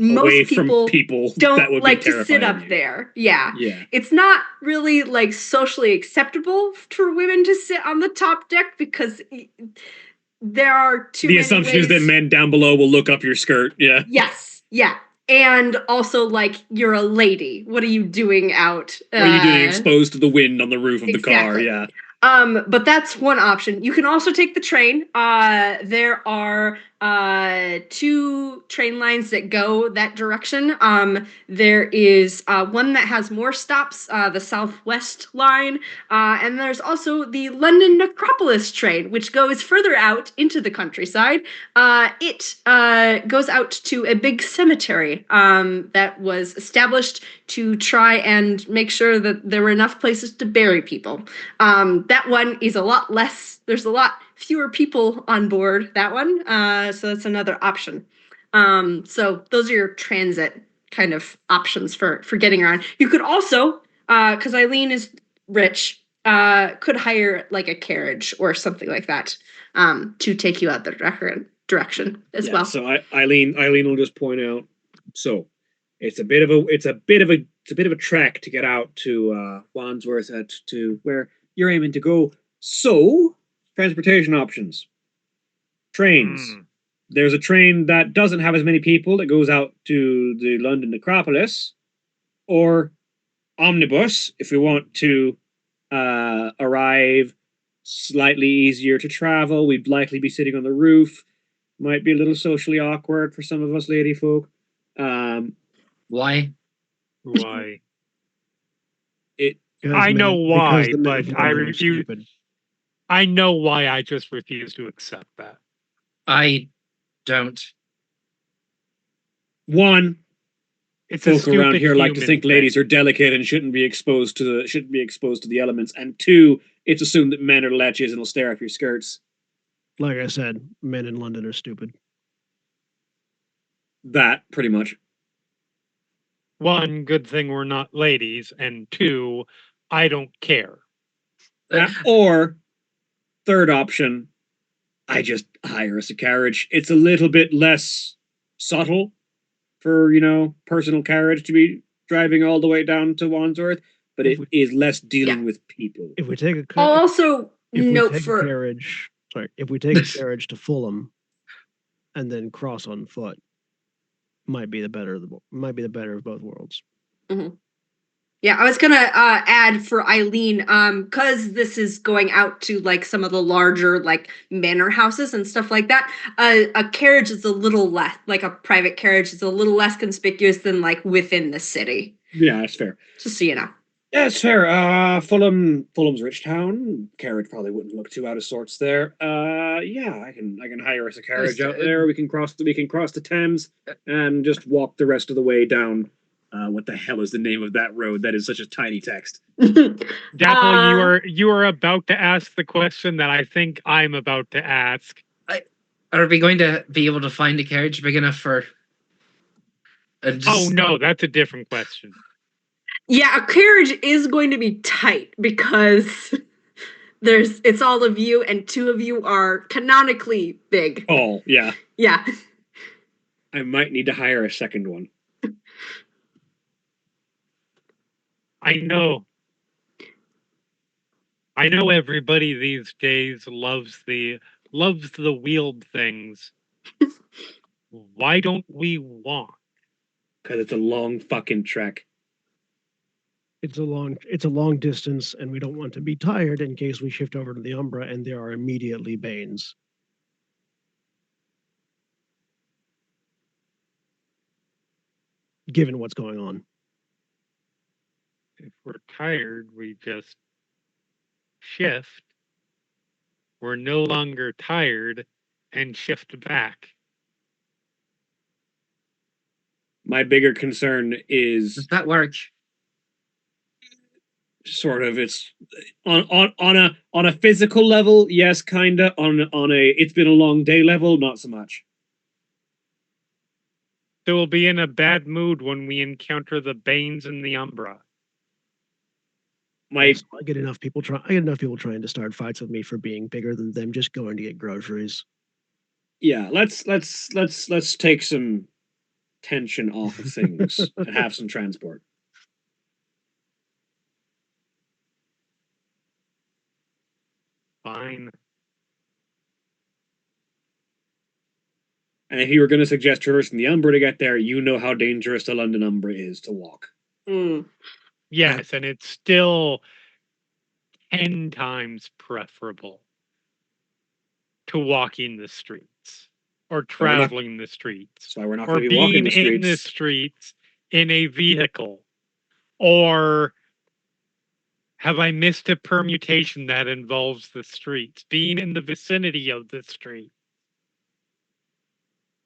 Away most from people that don't would like be to sit terrifying up you. there. Yeah. Yeah. It's not really like socially acceptable for women to sit on the top deck because there are too The many assumption is ways. that men down below will look up your skirt. Yeah. Yes. Yeah. And also, like, you're a lady. What are you doing out? What are you doing exposed to the wind on the roof of the car? Exactly. Yeah. But that's one option. You can also take the train. There are 2 train lines that go that direction. There is one that has more stops, the Southwest line, and there's also the London Necropolis train, which goes further out into the countryside. It goes out to a big cemetery that was established to try and make sure that there were enough places to bury people. That one is a lot less, there's a lot fewer people on board that one, so that's another option. So those are your transit kind of options for getting around. You could also, because Eileen is rich, could hire like a carriage or something like that to take you out the direction as well. So Eileen will just point out. So it's a bit of a trek to get out to Wandsworth to where you're aiming to go. So transportation options. Trains. There's a train that doesn't have as many people that goes out to the London Necropolis, or omnibus if we want to arrive slightly easier to travel. We'd likely be sitting on the roof. Might be a little socially awkward for some of us lady folk. Why? Why? Because I know why, because the men but in I London are refuse. stupid. I know why. I just refuse to accept that. I don't. One, It's a folk around stupid here like to human think thing. ladies are delicate and shouldn't be exposed to the elements. And 2, it's assumed that men are leches and will stare up your skirts. Like I said, men in London are stupid. That pretty much. One, good thing we're not ladies, and 2, I don't care. Or third option, I just hire us a carriage. It's a little bit less subtle for, personal carriage to be driving all the way down to Wandsworth, but it is less dealing with people. If we take a I'll also if we note take for a carriage, if we take a carriage to Fulham and then cross on foot, might be the better of both worlds. Mm-hmm. Yeah, I was gonna add for Eileen, because this is going out to like some of the larger like manor houses and stuff like that. A carriage is a little less, like a private carriage is a little less conspicuous than like within the city. Yeah, that's fair. Just so you know. Yeah, it's fair. Fulham's rich town. Carriage probably wouldn't look too out of sorts there. Yeah, I can hire us a carriage out there. We can cross the Thames and just walk the rest of the way down. What the hell is the name of that road? That is such a tiny text. Dapple, you are about to ask the question that I think I'm about to ask. Are we going to be able to find a carriage big enough for? Oh no, that's a different question. Yeah, a carriage is going to be tight because it's all of you and two of you are canonically big. Oh, yeah. Yeah. I might need to hire a second one. I know everybody these days loves the wheeled things. Why don't we walk? Because it's a long fucking trek. It's a long distance, and we don't want to be tired in case we shift over to the Umbra and there are immediately Banes. Given what's going on. If we're tired, we just shift. We're no longer tired and shift back. My bigger concern is Does that work? sort of it's on a physical level, yes, kinda. On a it's been a long day level, not so much. So we'll be in a bad mood when we encounter the Banes and the Umbra. I get enough people trying to start fights with me for being bigger than them just going to get groceries. Yeah, let's take some tension off of things and have some transport. Fine. And if you were going to suggest traversing the Umbra to get there, you know how dangerous the London Umbra is to walk. Yes, and it's still 10 times preferable to walking the streets or traveling the streets. So we're not or going to be walking being the in the streets. streets in a vehicle. Or have I missed a permutation that involves the streets? Being in the vicinity of the street.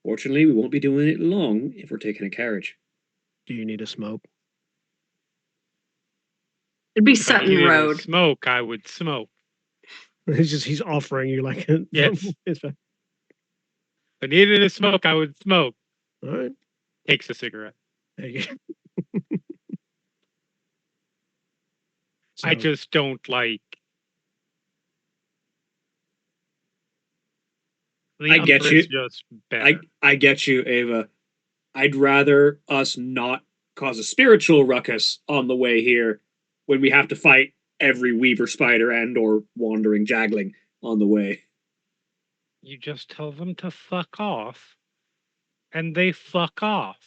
Fortunately, we won't be doing it long if we're taking a carriage. Do you need a smoke? It'd be If I Sutton needed to Road. smoke, I would smoke. He's offering you like Yes. it's fine. If I needed to smoke, I would smoke. All right. Takes a cigarette. There you go. I So, just don't like. The I get Umbra you. is just better. I get you, Ava. I'd rather us not cause a spiritual ruckus on the way here when we have to fight every weaver spider and or wandering jagling on the way. You just tell them to fuck off, and they fuck off.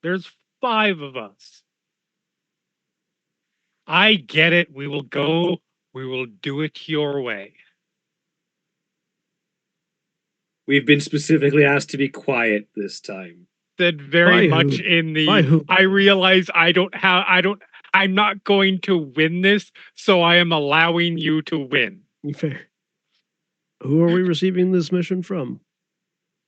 There's 5 of us. I get it. We will go. We will do it your way. We've been specifically asked to be quiet this time. Said very By much who? in By the. who? I realize I'm not going to win this, so I am allowing you to win. fair. Who are we receiving this mission from?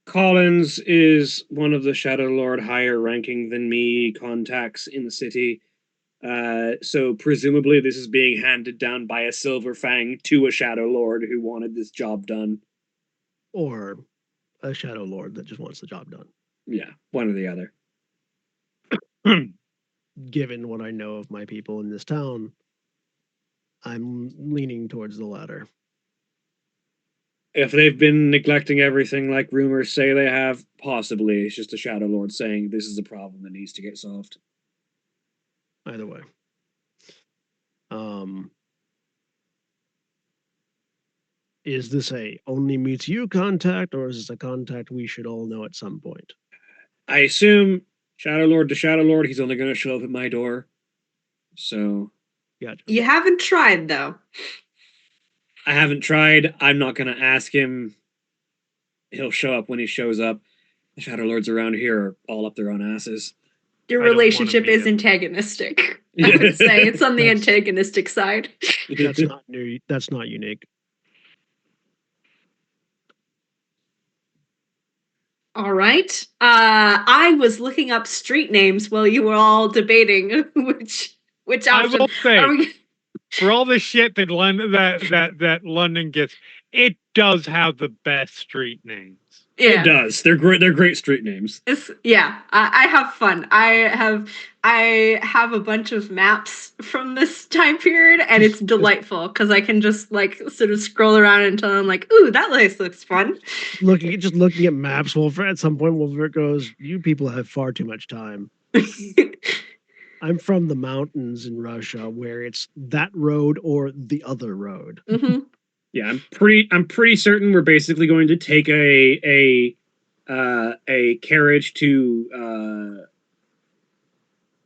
Collins is one of the Shadow Lord higher ranking than me contacts in the city. So presumably this is being handed down by a Silver Fang to a Shadow Lord who wanted this job done. Or a Shadow Lord that just wants the job done. Yeah, one or the other. Given what I know of my people in this town, I'm leaning towards the latter. If they've been neglecting everything like rumors say they have, possibly it's just a Shadow Lord saying this is a problem that needs to get solved. Either way. Is this a only meets you contact, or is this a contact we should all know at some point? I assume Shadow Lord to Shadow Lord, he's only going to show up at my door. So. Gotcha. You haven't tried, though. I haven't tried. I'm not going to ask him. He'll show up when he shows up. The Shadow Lords around here are all up their own asses. Your I don't wanna relationship meet is him. antagonistic. I would say it's on the antagonistic side. That's not new. That's not unique. All right. I was looking up street names while you were all debating which I option. will say, Are we- for all the shit that London gets, it does have the best street names. yeah. It does. They're great. They're great street names. I have fun. I have a bunch of maps from this time period, and it's delightful because I can just like sort of scroll around until I'm like, ooh, that place looks fun. Looking at maps, Wolfric, at some point, Wolfric goes, "You people have far too much time. I'm from the mountains in Russia, where it's that road or the other road." hmm Yeah, I'm pretty certain we're basically going to take a carriage to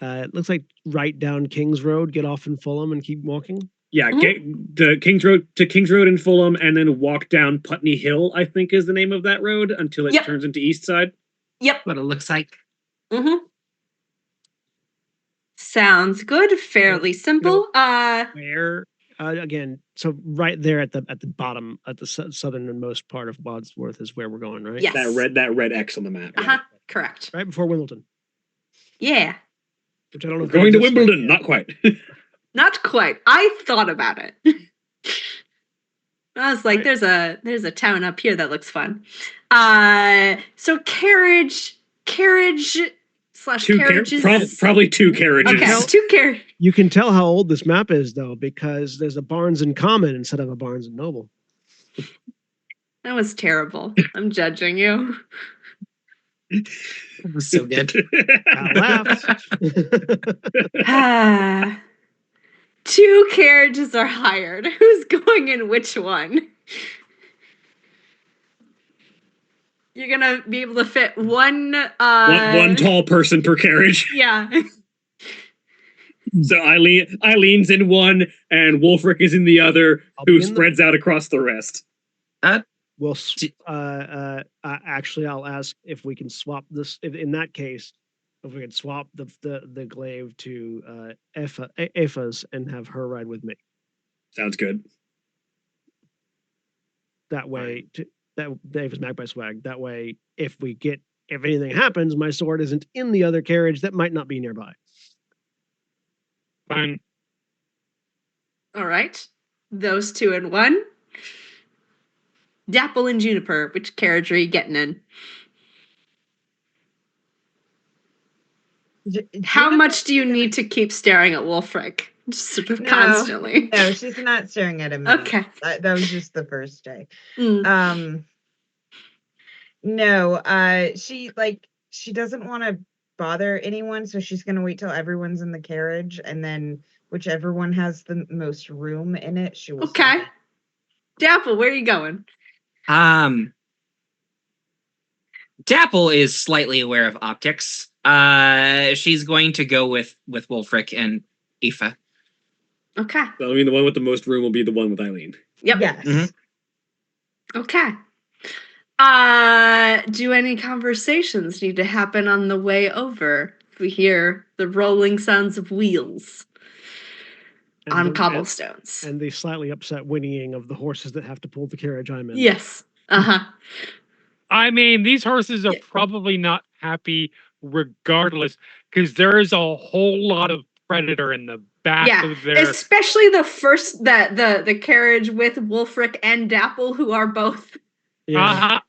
It looks like right down King's Road, get off in Fulham, and keep walking. the King's Road in Fulham, and then walk down Putney Hill, I think is the name of that road, until it Yep. turns into East Side. Yep. What it looks like. hmm Sounds good. Fairly simple. Where again, so right there at the bottom, at the southernmost part of Wadsworth is where we're going, right? Yes. That red X on the map. yeah. Uh-huh. Correct. Right before Wimbledon, Yeah. which I don't know. We're if that going to exists. Wimbledon, not quite. Not quite. I thought about it. I was like, Right. there's a town up here that looks fun. So carriage slash carriages. Probably two carriages. Okay, Tell- two carriage. You can tell how old this map is, though, because there's a Barnes and Common instead of a Barnes and Noble. That was terrible. I'm judging you. It was so good. I laughed. Two carriages are hired. Who's going in which one? You're gonna be able to fit one one tall person per carriage. Yeah. So Eileen's in one, and Wolfric is in the other, I'll be who in the- spreads out across the rest. Well, D- actually, I'll ask if we can swap this. In that case, if we could swap the glaive to Aoife's and have her ride with me. Sounds good. That way, that Aoife's Magpie swag. That way, if anything happens, my sword isn't in the other carriage that might not be nearby. Fine. All right. Those two in one. Dapple and Juniper, which carriage are you getting in? How much do you need to keep staring at Wolfric? Just sort of No. constantly. No, she's not staring at him. Okay. That was just the first day. Mm. No, she doesn't want to bother anyone, so she's gonna wait till everyone's in the carriage, and then whichever one has the most room in it, she will. Okay. sit in. Dapple, where are you going? Dapple is slightly aware of optics. She's going to go with Wolfric and Aoife. Okay. So, I mean, the one with the most room will be the one with Eileen. Yep. Yes. Mhm. Okay. Do any conversations need to happen on the way over? If we hear the rolling sounds of wheels And on the- cobblestones. and the slightly upset whinnying of the horses that have to pull the carriage I'm in. Yes. Uh-huh. I mean, these horses are Yeah. probably not happy regardless, because there is a whole lot of predator in the back Yeah, of their. especially the carriage with Wolfric and Dapple, who are both. Yeah. Uh-huh.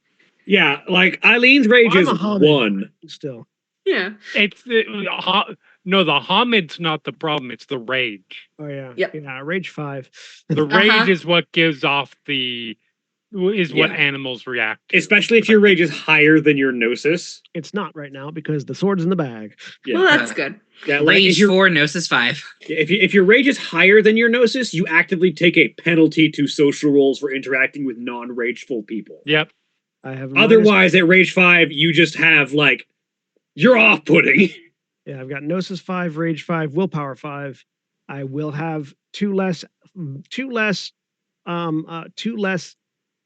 Yeah, like Eileen's rage I'm is a Hamid. one. Still. Yeah. It's no, the Hamid's not the problem. It's the rage. Oh yeah. Yep. Yeah. Rage 5. The rage Uh-huh. is what gives off what Yeah. animals react to. Especially if your rage is higher than your gnosis. It's not right now because the sword's in the bag. Yeah. Well, that's good. Yeah, like Rage if, your, 4, Gnosis 5. if your rage is higher than your gnosis, you actively take a penalty to social rolls for interacting with non-rageful people. Yep. I have a Otherwise, at rage 5, you just have like you're off-putting. Yeah, I've got Gnosis 5, Rage 5, Willpower 5. I will have two less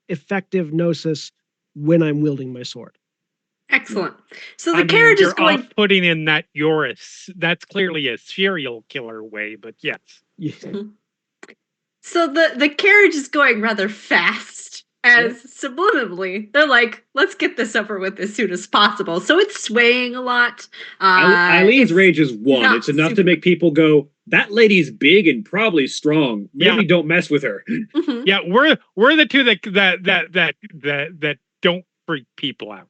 effective Gnosis when I'm wielding my sword. Excellent. So the I mean, carriage is you're going. off-putting in that that's clearly a serial killer way, but yes. Yeah. So the carriage is going rather fast, as subliminally they're like, "Let's get this over with as soon as possible." So it's swaying a lot. Eileen's it's rage is one. not It's enough to super- make people go, "That lady's big and probably strong. Maybe Yeah. don't mess with her." Mhm. Yeah, we're the two that don't freak people out.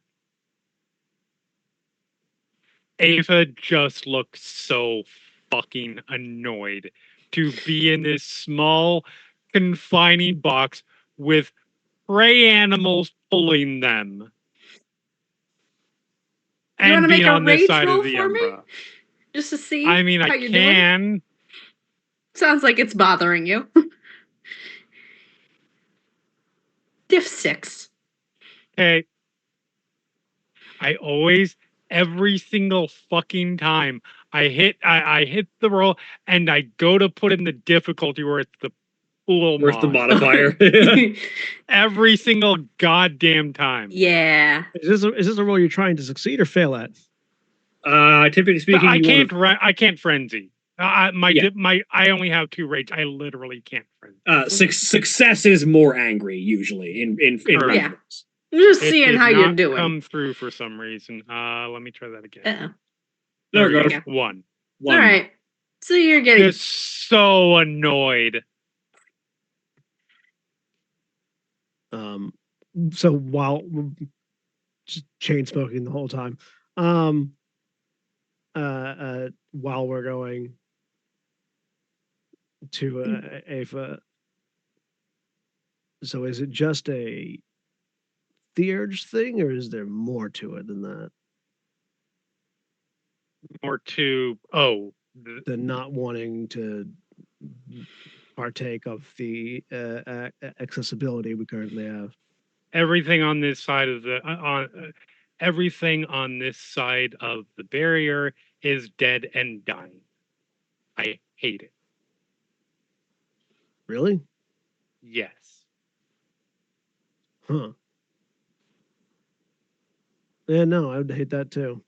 Ava just looks so fucking annoyed to be in this small, confining box with prey animals pulling them. You wanna And make be a on this rage side roll of the for me? umbrella. Just to see I mean, how I you're doing. can. Sounds like it's bothering you. Diff 6. Hey, I always, every single fucking time, I hit the roll and I go to put in the difficulty where it's the full Where's the mod. modifier? Every single goddamn time. Yeah. Is this a role you're trying to succeed or fail at? Typically But speaking, I you can't. wanna, I can't frenzy. Yeah. I only have 2 rage. I literally can't frenzy. success is more angry usually in Correct. Yeah. rounds. I'm just It seeing did how you're not doing. come through for some reason. Let me try that again. Uh-oh. There There it we goes. go. 1. One. All right. So you're getting Just so annoyed. So while just chain smoking the whole time, while we're going to Ava, so is it just a theurge thing, or is there more to it than that? More to The not wanting to partake of the accessibility we currently have. everything on this side of the everything on this side of the barrier is dead and dying. I hate it. Really? Yes. Huh. Yeah, no, I would hate that too.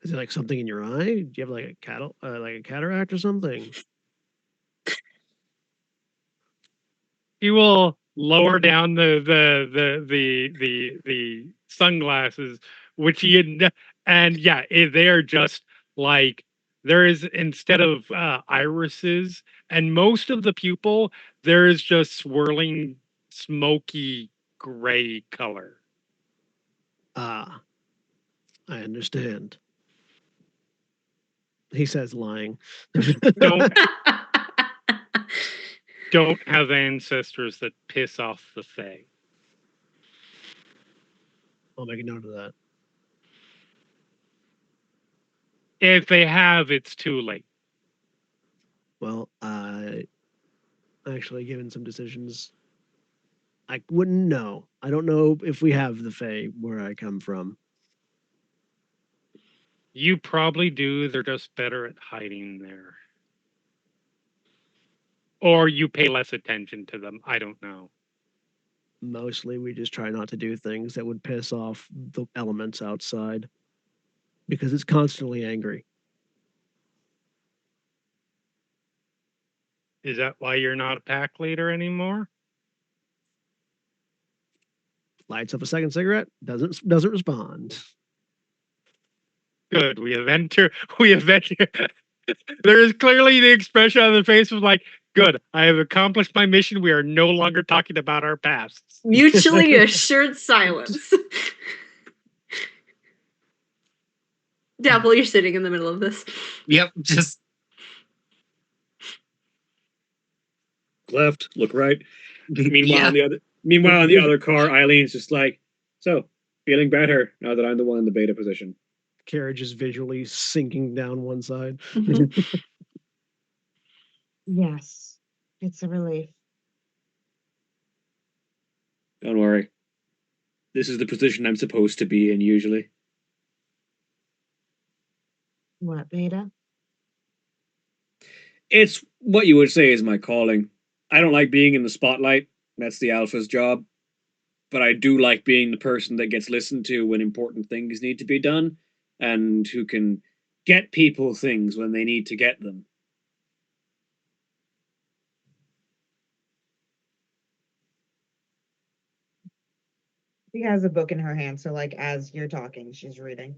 Is it like something in your eye? Do you have like like a cataract or something? He will lower down the sunglasses, which he had, and yeah, they are just like there is instead of irises and most of the pupil, there is just swirling, smoky gray color. Ah, I understand. He says, lying. Don't don't have ancestors that piss off the Fae. I'll make a note of that. If they have, it's too late. Well, actually, given some decisions, I wouldn't know. I don't know if we have the Fae where I come from. You probably do. They're just better at hiding there. Or you pay less attention to them. I don't know. Mostly, we just try not to do things that would piss off the elements outside because it's constantly angry. Is that why you're not a pack leader anymore? Lights up a second cigarette, doesn't respond. Good. We have entered. There is clearly the expression on the face of like, good. I have accomplished my mission. We are no longer talking about our pasts. mutually assured silence. Dapple, you're sitting in the middle of this. Yep, just Left, look right. Meanwhile, Yeah. on the other car, Eileen's just like, "So, feeling better now that I'm the one in the beta position." Carriage is visually sinking down one side. Yes, it's a relief. Don't worry. This is the position I'm supposed to be in usually. What, beta? It's what you would say is my calling. I don't like being in the spotlight. That's the alpha's job. but I do like being the person that gets listened to when important things need to be done, and who can get people things when they need to get them. She has a book in her hand, so like as you're talking, she's reading.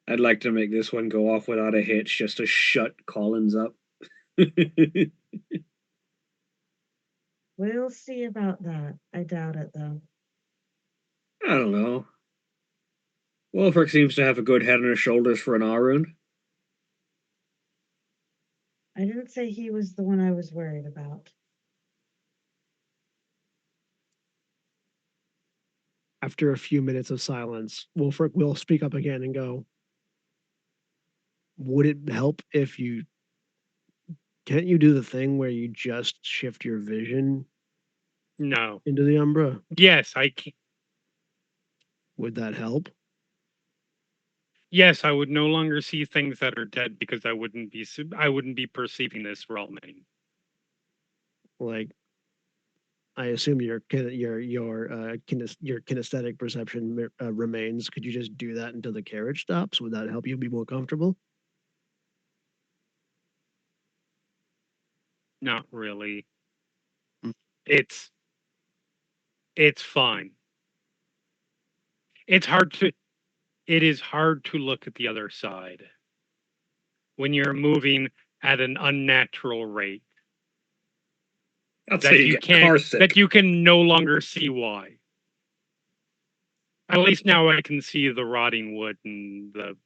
I'd like to make this one go off without a hitch, just to shut Collins up. We'll see about that. I doubt it though. I don't know. Wolfric seems to have a good head on his shoulders for an Arun. I didn't say he was the one I was worried about. After a few minutes of silence, Wolfric will speak up again and go, would it help if you can't you do the thing where you just shift your vision No. into the Umbra? Yes, I can. Would that help? Yes, I would no longer see things that are dead because I wouldn't be perceiving this realming. Like, I assume your kinesthetic perception remains. Could you just do that until the carriage stops? Would that help you be more comfortable? Not really. Mm. It's fine. It is hard to look at the other side when you're moving at an unnatural rate I'd that say you you get car can't sick. that you can no longer see why. At least now I can see the rotting wood and the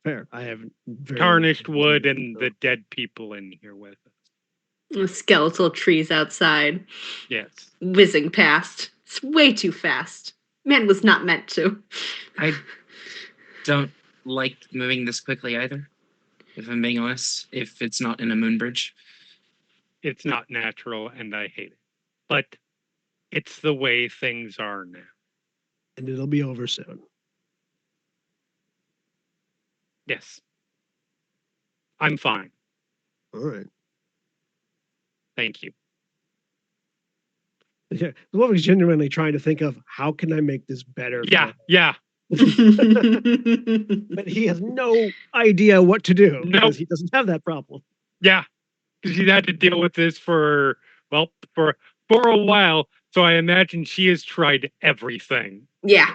Fair. I have very tarnished little wood insight, and so- the dead people in here with us. The skeletal trees outside, Yes. whizzing past. It's way too fast. Man was not meant to. I don't like moving this quickly either, if I'm being honest, if it's not in a moon bridge. It's not natural and I hate it. But it's the way things are now. and it'll be over soon. Yes. I'm fine. All right. Thank you. Yeah, Wolfric's genuinely trying to think of how can I make this better. for Yeah, him? yeah. But he has no idea what to do Nope. because he doesn't have that problem. Yeah. Because she's had to deal with this for a while. So I imagine she has tried everything. Yeah.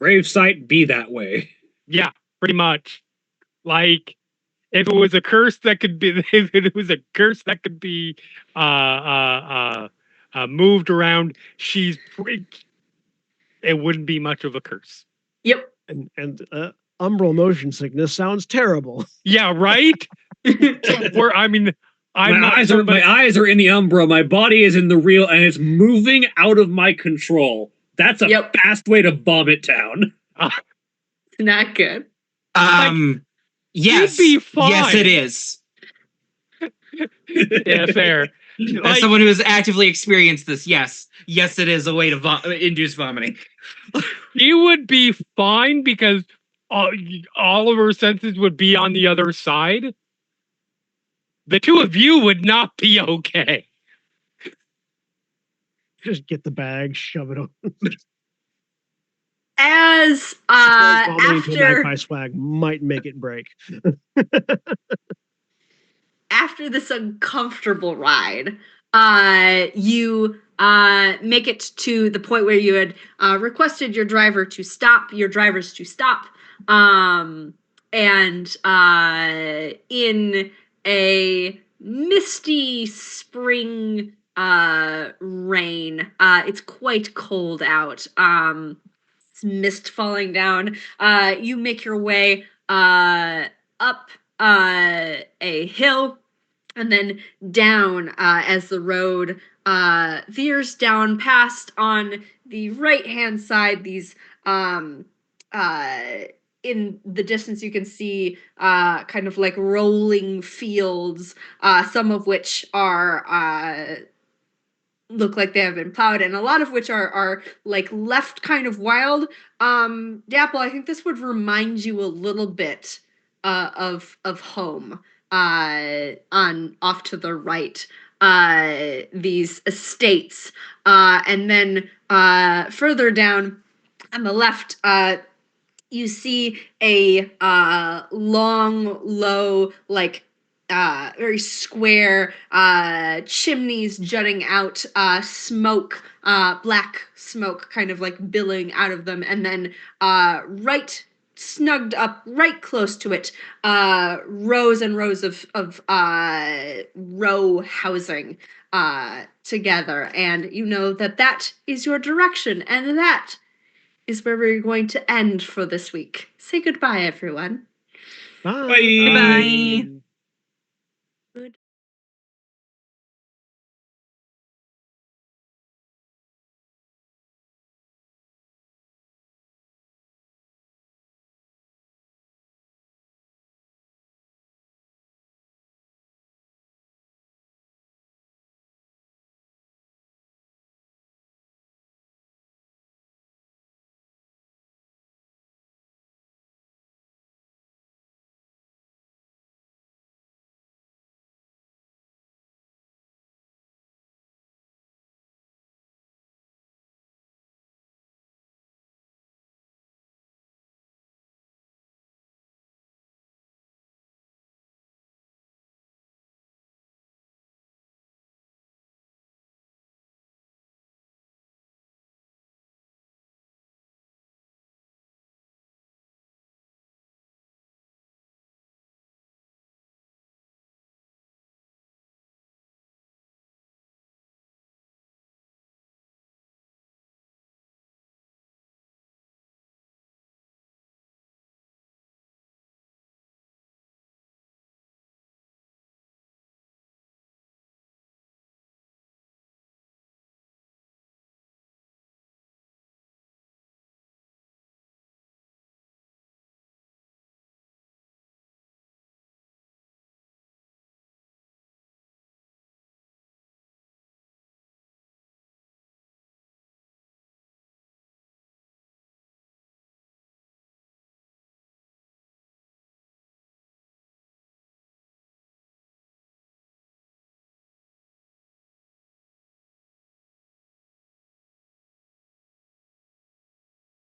Gravesite be that way. Yeah, pretty much. Like if it was a curse that could be moved around, it wouldn't be much of a curse. Yep. And umbral motion sickness sounds terrible. Yeah, right? My not eyes somebody- are in the Umbra. My body is in the real, and it's moving out of my control. That's a Yep. fast way to bomb it down. Not good. Yes. You'd be Yes, fine. it is. Yeah, fair. As Like, someone who has actively experienced this, yes, it is a way to induce vomiting. you would be fine because all of her senses would be on the other side. The two of you would not be okay. Just get the bag, shove it on. As Vomiting into a after magpie swag might make it break. after this uncomfortable ride, you make it to the point where you had requested your drivers to stop, and in a misty spring rain, it's quite cold out. It's mist falling down. You make your way up a hill and then down as the road veers down past on the right hand side these in the distance you can see kind of like rolling fields, some of which are look like they have been plowed and a lot of which are like left kind of wild. Dapple, I think this would remind you a little bit of home. on off to the right, these estates, and then further down on the left, you see a long, low, like very square chimneys jutting out, smoke, black smoke kind of like billowing out of them, and then right snugged up right close to it, rows and rows of row housing together, and you know that that is your direction, and that is where we're going to end for this week. Say goodbye, everyone. Bye. Bye. Goodbye.